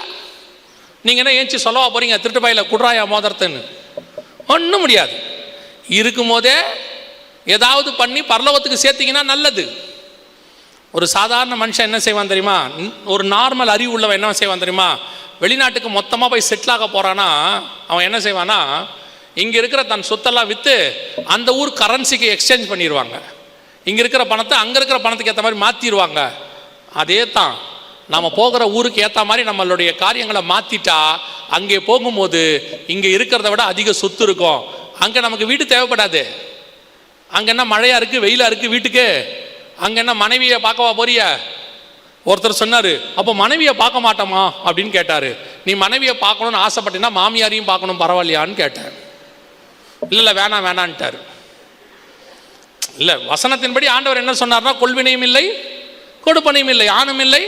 நீங்கள் என்ன ஏஞ்சி சொல்லவா போகிறீங்க, திருட்டு பையில குட்ராயா மோதிரத்துன்னு? ஒன்றும் முடியாது. இருக்கும் போதே ஏதாவது பண்ணி பரலோகத்துக்கு சேர்த்திங்கன்னா நல்லது. ஒரு சாதாரண மனுஷன் என்ன செய்வான் தெரியுமா? ஒரு நார்மல் அறிவு உள்ளவன் என்ன செய்வான் தெரியுமா? வெளிநாட்டுக்கு மொத்தமாக போய் செட்டில் ஆக போகிறான்னா அவன் என்ன செய்வானா, இங்கே இருக்கிற தன் சொத்தெல்லாம் விற்று அந்த ஊர் கரன்சிக்கு எக்ஸ்சேஞ்ச் பண்ணிடுவாங்க. இங்கே இருக்கிற பணத்தை அங்கே இருக்கிற பணத்துக்கு ஏற்ற மாதிரி மாற்றிடுவாங்க. அதே தான் நம்ம போகிற ஊருக்கு ஏற்ற மாதிரி நம்மளுடைய காரியங்களை மாற்றிட்டா அங்கே போகும்போது இங்கே இருக்கிறத விட அதிக சொத்து இருக்கும். அங்கே நமக்கு வீடு தேவைப்படாது. அங்கே என்ன மழையாக இருக்குது, வெயிலாக இருக்குது வீட்டுக்கு, அங்கே என்ன மனைவியை பார்க்கவா போறிய? ஒருத்தர் சொன்னார், அப்போ மனைவியை பார்க்க மாட்டோமா அப்படின்னு கேட்டார். நீ மனைவியை பார்க்கணுன்னு ஆசைப்பட்டீங்கன்னா மாமியாரையும் பார்க்கணும் பரவாயில்லையான்னு கேட்டேன். இல்லை வேணாம் வேணான்ட்டார். இல்லை, வசனத்தின்படி ஆண்டவர் என்ன சொன்னார்னா, கொள்வினையும் இல்லை கொடுப்பனையும் இல்லை, ஆணும் இல்லை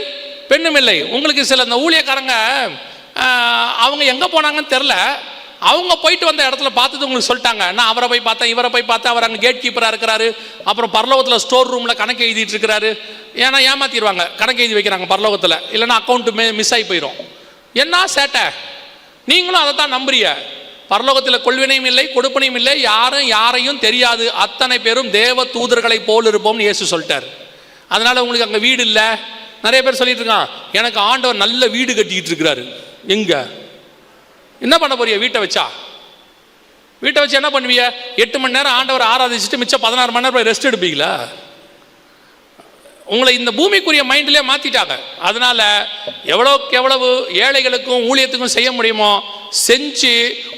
பெண்ணும் இல்லை. உங்களுக்கு சில இந்த ஊழியக்காரங்க அவங்க எங்கே போனாங்கன்னு தெரில, அவங்க போயிட்டு வந்த இடத்துல பார்த்தது உங்களுக்கு சொல்லிட்டாங்க. நான் அவரை போய் பார்த்தேன், இவரை போய் பார்த்தேன், அவர் அங்கே கேட் கீப்பராக இருக்கிறாரு, அப்புறம் பரலோகத்தில் ஸ்டோர் ரூமில் கணக்கு எழுதிட்டு இருக்கிறாரு. ஏன்னா ஏமாற்றிடுவாங்க, கணக்கு எழுதி வைக்கிறாங்க பரலோகத்தில், இல்லைன்னா அக்கௌண்ட்டு மிஸ் ஆகி போயிடும். என்ன சேட்டை, நீங்களும் அதை தான் நம்புறீங்க. பரலோகத்தில் கொள்வினையும் இல்லை, கொடுப்பனையும் இல்லை, யாரும் யாரையும் தெரியாது, அத்தனை பேரும் தேவ தூதர்களை போல் இருப்போம்னு இயேசு சொல்லிட்டார். அதனால் உங்களுக்கு அங்கே வீடு இல்லை. நிறைய பேர் சொல்லிட்டு இருக்கான், எனக்கு ஆண்டவர் நல்ல வீடு கட்டிக்கிட்டு இருக்கிறாரு. எங்கே என்ன பண்ண போறிய? வீட்டை வச்சா என்ன பண்ணுவீங்க? 8 மணி நேரம் ஆண்டவர் ஆராதிச்சுட்டு மிச்சம் 16 மணி நேரம் போய் ரெஸ்ட் எடுப்பீங்களா? உங்களை இந்த பூமிக்குரிய மைண்ட்லேயே மாற்றிட்டாங்க. அதனால் எவ்வளோக்கு எவ்வளவு ஏழைகளுக்கும் ஊழியத்துக்கும் செய்ய முடியுமோ செஞ்சு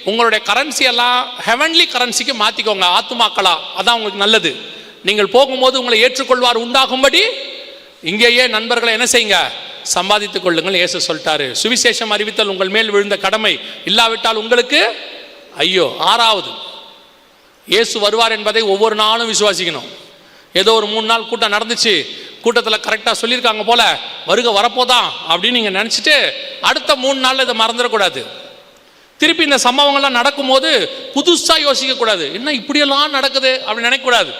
உங்களுடைய கரன்சியெல்லாம் ஹெவன்லி கரன்சிக்கு மாற்றிக்கோங்க, ஆத்துமாக்களா. அதான் உங்களுக்கு நல்லது. நீங்கள் போகும்போது உங்களை ஏற்றுக்கொள்வார் உண்டாகும்படி இங்கேயே நண்பர்களை என்ன செய்யுங்க? சம்பாதித்துக் கொள்ளுங்கள். இயேசு சொல்லிட்டாரு, சுவிசேஷம் அறிவித்தல் உங்கள் மேல் விழுந்த கடமை, இல்லாவிட்டால் உங்களுக்கு ஐயோ. 6வது, இயேசு வருவார் என்பதை ஒவ்வொரு நாளும் விசுவாசிக்கணும். ஏதோ ஒரு 3 நாள் கூட்டம் நடந்துச்சு, கூட்டத்தில் கரெக்டாக சொல்லியிருக்காங்க போல வருகை வரப்போதான் அப்படின்னு நீங்கள் நினச்சிட்டு அடுத்த 3 நாளில் இதை மறந்துடக்கூடாது. திருப்பி இந்த சம்பவங்கள்லாம் நடக்கும்போது புதுசாக யோசிக்கக்கூடாது, என்ன இப்படியெல்லாம் நடக்குது அப்படின்னு நினைக்கக்கூடாது.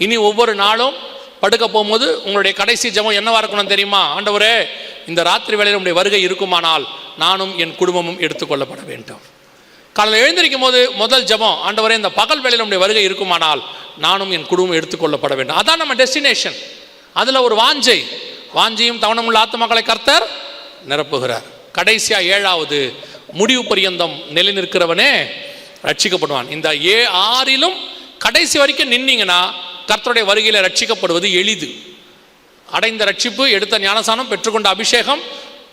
இனி ஒவ்வொரு நாளும் படுக்க போகும்போது உங்களுடைய கடைசி ஜெபம் என்னவா இருக்கணும் தெரியுமா? ஆண்டவரே, இந்த ராத்திரி வேளையில் உங்களுடைய வருகை இருக்குமானால் நானும் என் குடும்பமும் எடுத்துக்கொள்ளப்பட வேண்டும். காலையில் எழுந்திருக்கும் போது முதல் ஜெபம், ஆண்டவரே, இந்த பகல் வேளையில் உங்களுடைய வருகை இருக்குமானால் நானும் என் குடும்பம் எடுத்துக்கொள்ளப்பட வேண்டும். அதான் நம்ம டெஸ்டினேஷன். அதில் ஒரு வாஞ்சையும் தவணமுள்ள ஆத்துமாக்களை கர்த்தர் நிரப்புகிறார். கடைசியா 7வது, முடிவு பரியந்தம் நிலை நிற்கிறவனே ரட்சிக்கப்படுவான். இந்த 6லும் கடைசி வரைக்கும் நின்னீங்கன்னா கர்த்தருடைய வருகையில் ரட்சிக்கப்படுவது எளிது. அடைந்த ரட்சிப்பு, எடுத்த ஞானசானம், பெற்றுக்கொண்ட அபிஷேகம்,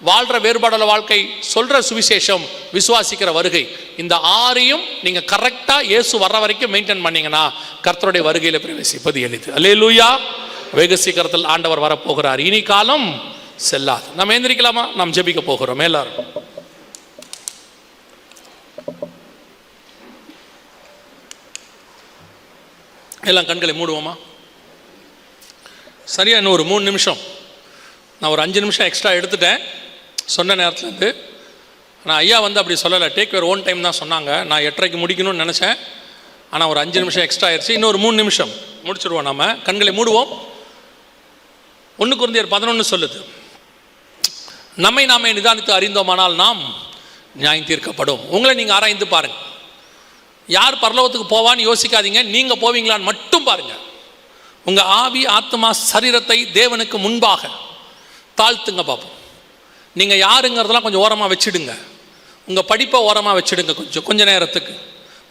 வாழ்கிற வேறுபாடுள்ள வாழ்க்கை, சொல்கிற சுவிசேஷம், விசுவாசிக்கிற வருகை, இந்த 6ஐயும் நீங்கள் கரெக்டாக இயேசு வர்ற வரைக்கும் மெயின்டைன் பண்ணிங்கன்னா கர்த்தருடைய வருகையில் பிரவேசிப்பது எளிது. அல்லேலூயா. வெகு சீக்கிரத்தில் ஆண்டவர் வரப்போகிறார். இனி காலம் செல்லாது. நம்ம எந்திரிக்கலாமா? நாம் ஜெபிக்க போகிறோம். எல்லாரும் எல்லாம் கண்களை மூடுவோமா? சரியா இன்னும் ஒரு 3 நிமிஷம். நான் ஒரு 5 நிமிஷம் எக்ஸ்ட்ரா எடுத்துட்டேன் சொன்ன நேரத்துலேருந்து. ஆனால் ஐயா அப்படி சொல்லலை, டேக் யுவர் ஓன் டைம் தான் சொன்னாங்க. நான் 8:30க்கு முடிக்கணும்னு நினச்சேன். ஆனால் ஒரு 5 நிமிஷம் எக்ஸ்ட்ரா ஆயிடுச்சு. இன்னொரு 3 நிமிஷம் முடிச்சுடுவோம். நம்ம கண்களை மூடுவோம். 1 கொரிந்தியர் 11 சொல்லுது, நம்மை நாமே நிதானித்து அறிந்தோமானால் நாம் நியாயம் தீர்க்கப்படும். உங்களை நீங்கள் ஆராய்ந்து பாருங்க. யார் பரலோகத்துக்கு போவான்னு யோசிக்காதீங்க, நீங்கள் போவீங்களான்னு மட்டும் பாருங்க. உங்கள் ஆவி, ஆத்மா, சரீரத்தை தேவனுக்கு முன்பாக தாழ்த்துங்க பார்ப்போம். நீங்கள் யாருங்கிறதெல்லாம் கொஞ்சம் ஓரமாக வச்சுடுங்க. உங்கள் படிப்பை ஓரமாக வச்சுடுங்க, கொஞ்ச நேரத்துக்கு.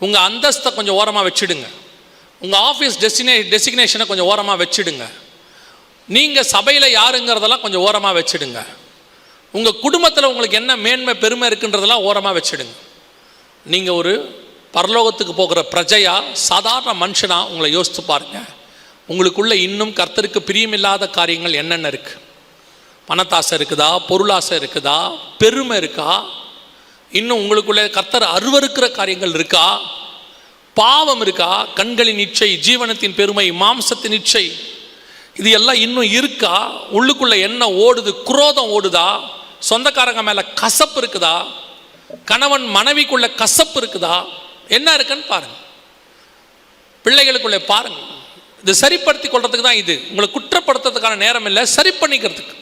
உங்கள் அந்தஸ்தை கொஞ்சம் ஓரமாக வச்சுடுங்க. உங்கள் ஆஃபீஸ் டெசிக்னேஷனை கொஞ்சம் ஓரமாக வச்சுடுங்க. நீங்கள் சபையில் யாருங்கிறதெல்லாம் கொஞ்சம் ஓரமாக வச்சுடுங்க. உங்கள் குடும்பத்தில் உங்களுக்கு என்ன மேன்மை பெருமை இருக்குன்றதெல்லாம் ஓரமாக வச்சுடுங்க. நீங்கள் ஒரு பரலோகத்துக்கு போகிற பிரஜையா, சாதாரண மனுஷனா உங்களை யோசித்து பாருங்க. உங்களுக்குள்ள இன்னும் கர்த்தருக்கு பிரியமில்லாத காரியங்கள் என்னென்ன இருக்கு? பணத்தாசை இருக்குதா? பொருளாசை இருக்குதா? பெருமை இருக்கா? இன்னும் உங்களுக்குள்ள கர்த்தர் அருவருக்கிற காரியங்கள் இருக்கா? பாவம் இருக்கா? கண்களின் இச்சை, ஜீவனத்தின் பெருமை, மாம்சத்தின் இச்சை, இது எல்லாம் இன்னும் இருக்கா? உள்ளுக்குள்ள என்ன ஓடுது? குரோதம் ஓடுதா? சொந்தக்காரங்க மேல கசப்பு இருக்குதா? கணவன் மனைவிக்குள்ள கசப்பு இருக்குதா? என்ன இருக்குன்னு பாருங்க. பிள்ளைகளுக்குள்ளே பாருங்க. இது சரிப்படுத்தி கொள்றதுக்கு தான். இது உங்களை குற்றப்படுத்துறதுக்கான நேரம் இல்லை, சரி பண்ணிக்கிறதுக்கு.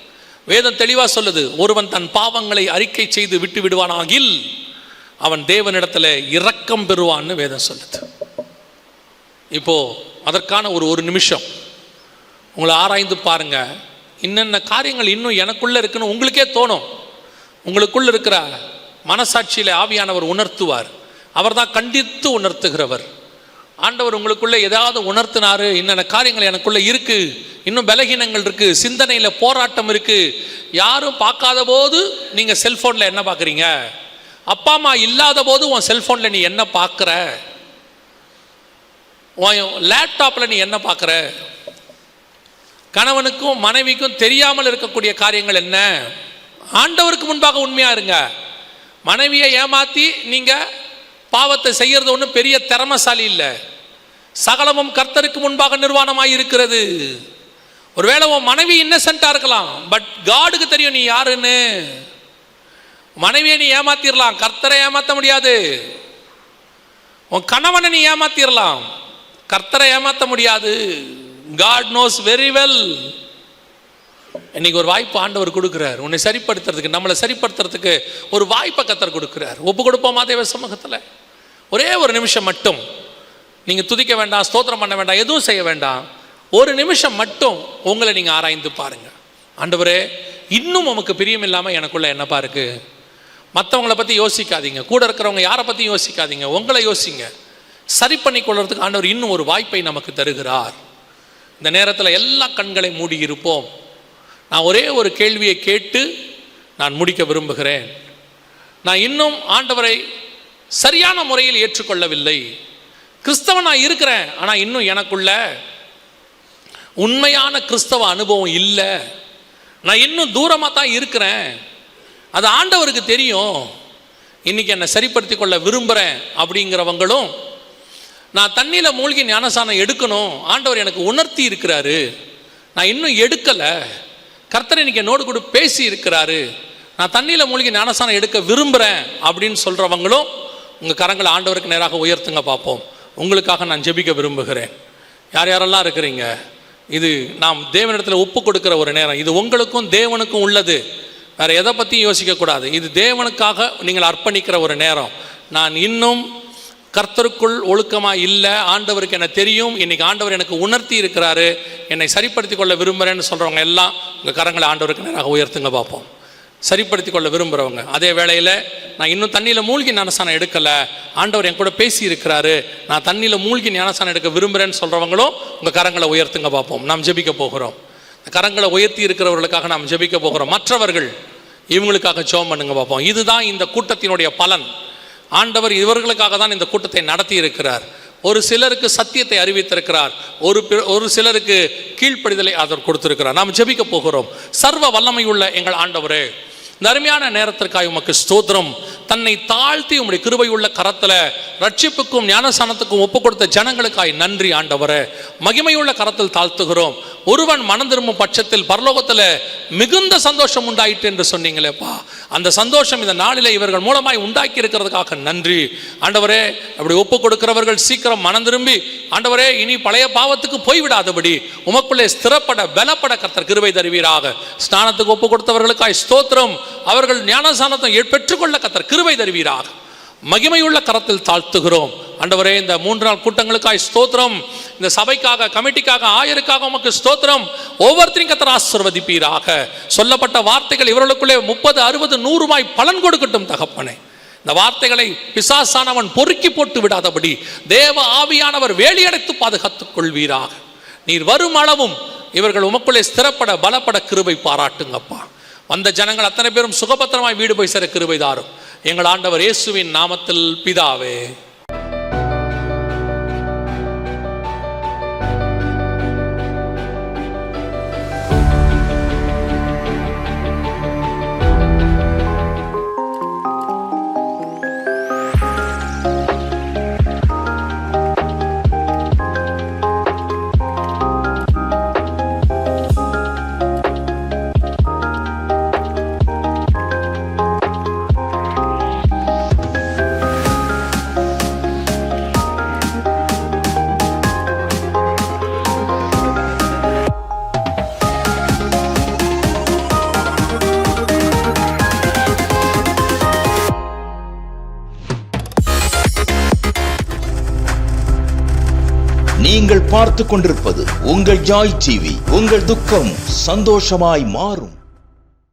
வேதம் தெளிவா சொல்லுது, ஒருவன் தன் பாவங்களை அறிக்கை செய்து விட்டு விடுவானாகில் அவன் தேவனிடத்துல இரக்கம் பெறுவான்னு வேதம் சொல்லுது. இப்போ அதற்கான ஒரு நிமிஷம் உங்களை ஆராய்ந்து பாருங்க. இன்னென்ன காரியங்கள் இன்னும் எனக்குள்ள இருக்குன்னு உங்களுக்கே தோணும். உங்களுக்குள்ள இருக்கிற மனசாட்சியில ஆவியானவர் உணர்த்துவார். அவர் தான் கண்டித்து உணர்த்துகிறவர். ஆண்டவர் உங்களுக்குள்ள ஏதாவது உணர்த்தினாரு, இன்னென்ன காரியங்கள் எனக்குள்ள இருக்கு, இன்னும் பலகீனங்கள் இருக்கு, சிந்தனையில போராட்டம் இருக்கு. யாரும் பார்க்காத போது நீங்க செல்போன்ல என்ன பார்க்குறீங்க? அப்பா அம்மா இல்லாத போது உன் செல்போன்ல நீ என்ன பார்க்குற? உன் லேப்டாப்ல நீ என்ன பார்க்குற? கணவனுக்கும் மனைவிக்கும் தெரியாமல் இருக்கக்கூடிய காரியங்கள் என்ன? ஆண்டவருக்கு முன்பாக உண்மையா இருங்க. மனைவியை ஏமாத்தி நீங்க பாவத்தை செய்யறது ஒன்றும் பெரிய திறமசாலி இல்லை. சகலமும் கர்த்தருக்கு முன்பாக நிர்வாணமாய் இருக்கிறது. ஒருவேளை உன் மனைவி இன்னசென்ட்டா இருக்கலாம், பட் காடுக்கு தெரியும் நீ யாருன்னு. மனைவியை நீ ஏமாத்திரலாம், கர்த்தரை ஏமாற்ற முடியாது. உன் கணவனை நீ ஏமாத்திரலாம், கர்த்தரை ஏமாற்ற முடியாது. God knows very well. இன்னைக்கு ஒரு வாய்ப்பு ஆண்டவர் கொடுக்கிறார் உன்னை சரிப்படுத்துறதுக்கு, நம்மளை சரிப்படுத்துறதுக்கு ஒரு வாய்ப்பை கர்த்தர் கொடுக்கிறார். ஒப்பு கொடுப்போமா தேவ சமூகத்தில்? ஒரே ஒரு நிமிஷம் மட்டும் நீங்கள் துதிக்க வேண்டாம், ஸ்தோத்திரம் பண்ண வேண்டாம், எதுவும் செய்ய வேண்டாம். ஒரு நிமிஷம் மட்டும் உங்களை நீங்கள் ஆராய்ந்து பாருங்கள். ஆண்டவரே, இன்னும் உமக்கு பிரியம் இல்லாமல் எனக்குள்ள என்னப்பா இருக்குது? மற்றவங்கள பற்றி யோசிக்காதீங்க, கூட இருக்கிறவங்க யாரை பற்றி யோசிக்காதீங்க, உங்களை யோசிங்க. சரி பண்ணி கொள்றதுக்கு ஆண்டவர் இன்னும் ஒரு வாய்ப்பை நமக்கு தருகிறார். இந்த நேரத்தில் எல்லா கண்களை மூடி இருப்போம். நான் ஒரே ஒரு கேள்வியை கேட்டு நான் முடிக்க விரும்புகிறேன். நான் இன்னும் ஆண்டவரை சரியான முறையில் ஏற்றுக்கொள்ளவில்லை. கிறிஸ்தவன் நான் இருக்கிறேன், ஆனால் இன்னும் எனக்குள்ள உண்மையான கிறிஸ்தவ அனுபவம் இல்லை. நான் இன்னும் தூரமாக தான் இருக்கிறேன், அது ஆண்டவருக்கு தெரியும். இன்னைக்கு என்னை சரிப்படுத்தி கொள்ள விரும்புகிறேன் அப்படிங்கிறவங்களும், நான் தண்ணியில் மூழ்கி ஞானசானம் எடுக்கணும், ஆண்டவர் எனக்கு உணர்த்தி இருக்கிறாரு, நான் இன்னும் எடுக்கலை, கர்த்தர் இன்னைக்கு என்னோடு கூட பேசி இருக்கிறாரு, நான் தண்ணியில் மூழ்கி ஞானசானம் எடுக்க விரும்புகிறேன் அப்படின்னு சொல்கிறவங்களும் உங்கள் கரங்களை ஆண்டவருக்கு நேராக உயர்த்துங்க பார்ப்போம். உங்களுக்காக நான் ஜெபிக்க விரும்புகிறேன். யார் யாரெல்லாம் இருக்கிறீங்க? இது நாம் தேவனிடத்தில் ஒப்பு கொடுக்கிற ஒரு நேரம். இது உங்களுக்கும் தேவனுக்கும் உள்ளது, வேறு எதை பற்றியும் யோசிக்கக்கூடாது. இது தேவனுக்காக நீங்கள் அர்ப்பணிக்கிற ஒரு நேரம். நான் இன்னும் கர்த்தருக்குள் ஒழுக்கமாக இல்லை, ஆண்டவருக்கு என்ன தெரியும், இன்றைக்கி ஆண்டவர் எனக்கு உணர்த்தி இருக்கிறாரு, என்னை சரிப்படுத்தி கொள்ள விரும்புகிறேன்னு சொல்கிறவங்க எல்லாம் உங்கள் கரங்களை ஆண்டவருக்கு நேராக உயர்த்துங்க பார்ப்போம். சரிப்படுத்தி கொள்ள விரும்புகிறவங்க, அதே வேளையில் நான் இன்னும் தண்ணியில் மூழ்கி ஞானசானம் எடுக்கலை, ஆண்டவர் என் கூட பேசி இருக்கிறாரு, நான் தண்ணியில் மூழ்கி ஞானசானம் எடுக்க விரும்புகிறேன்னு சொல்கிறவங்களும் உங்கள் கரங்களை உயர்த்துங்க பார்ப்போம். நாம் ஜெபிக்க போகிறோம். கரங்களை உயர்த்தி இருக்கிறவர்களுக்காக நாம் ஜெபிக்க போகிறோம். மற்றவர்கள் இவங்களுக்காக ஜெபம் பண்ணுங்க பார்ப்போம். இதுதான் இந்த கூட்டத்தினுடைய பலன். ஆண்டவர் இவர்களுக்காக தான் இந்த கூட்டத்தை நடத்தி இருக்கிறார். ஒரு சிலருக்கு சத்தியத்தை அறிவித்திருக்கிறார், ஒரு சிலருக்கு கீழ்ப்படிதலை அவர் கொடுத்திருக்கிறார். நாம் ஜெபிக்க போகிறோம். சர்வ வல்லமையுள்ள எங்கள் ஆண்டவரே, இந்த அருமையான நேரத்திற்காக உமக்கு ஸ்தோத்திரம். தன்னை தாழ்த்தி உம்முடைய கிருபையுள்ள கரத்தில் ரட்சிப்புக்கும் ஞானசானத்துக்கும் ஒப்பு கொடுத்த ஜனங்களுக்காய் நன்றி ஆண்டவரே. மகிமையுள்ள கரத்தில் தாழ்த்துகிறோம். ஒருவன் மனம் திரும்பும் பட்சத்தில் பரலோகத்தில் மிகுந்த சந்தோஷம் உண்டாயிற்று என்று சொன்னீங்களேப்பா, அந்த சந்தோஷம் இந்த நாளில் இவர்கள் மூலமாய் உண்டாக்கி இருக்கிறதுக்காக நன்றி ஆண்டவரே. அப்படி ஒப்பு கொடுக்கிறவர்கள் சீக்கிரம் மனம் திரும்பி ஆண்டவரே இனி பழைய பாவத்துக்கு போய்விடாதபடி உமக்குள்ளே ஸ்திரப்பட பலப்பட கர்த்தர் கிருபை தருவீராக. ஸ்நானத்துக்கு ஒப்பு கொடுத்தவர்களுக்காய் ஸ்தோத்திரம். அவர்கள் ஞானசானத்தை பெற்றுக்கொள்ள கர்த்தர் கிருபை தருவீராக. மகிமையுள்ள கரத்தில் தாழ்த்துகிறோம் ஆண்டவரே. இந்த 3 நாள் கூட்டங்களுக்காய் ஸ்தோத்திரம். இந்த சபைக்காக, கமிட்டிக்காக, ஆயருக்காக உமக்கு ஸ்தோத்திரம். ஒவ்வொருத்தரையும் கர்த்தர் ஆசீர்வதிப்பீராக. சொல்லப்பட்ட வார்த்தைகள் இவர்களுக்குள்ளே 30, 60, 100 பலன் கொடுக்கட்டும் தகப்பனே. இந்த வார்த்தைகளை பிசாசானவன் பொறுக்கி போட்டு விடாதபடி தேவ ஆவியானவர் வேலியடைத்து பாதுகாத்துக் கொள்வீராக. நீர் வரும் அளவும் இவர்கள் உமக்குள்ளே ஸ்திரப்பட பலப்பட கிருபை பாராட்டுங்கப்பா. வந்த ஜனங்கள் அத்தனை பேரும் சுகபத்திரமாய் வீடு போய் சேர கிருபை தாரும் எங்கள் ஆண்டவர் இயேசுவின் நாமத்தில் பிதாவே. நீங்கள் பார்த்துக் கொண்டிருப்பது உங்கள் ஜாய் டிவி. உங்கள் துக்கம் சந்தோஷமாய் மாறும்.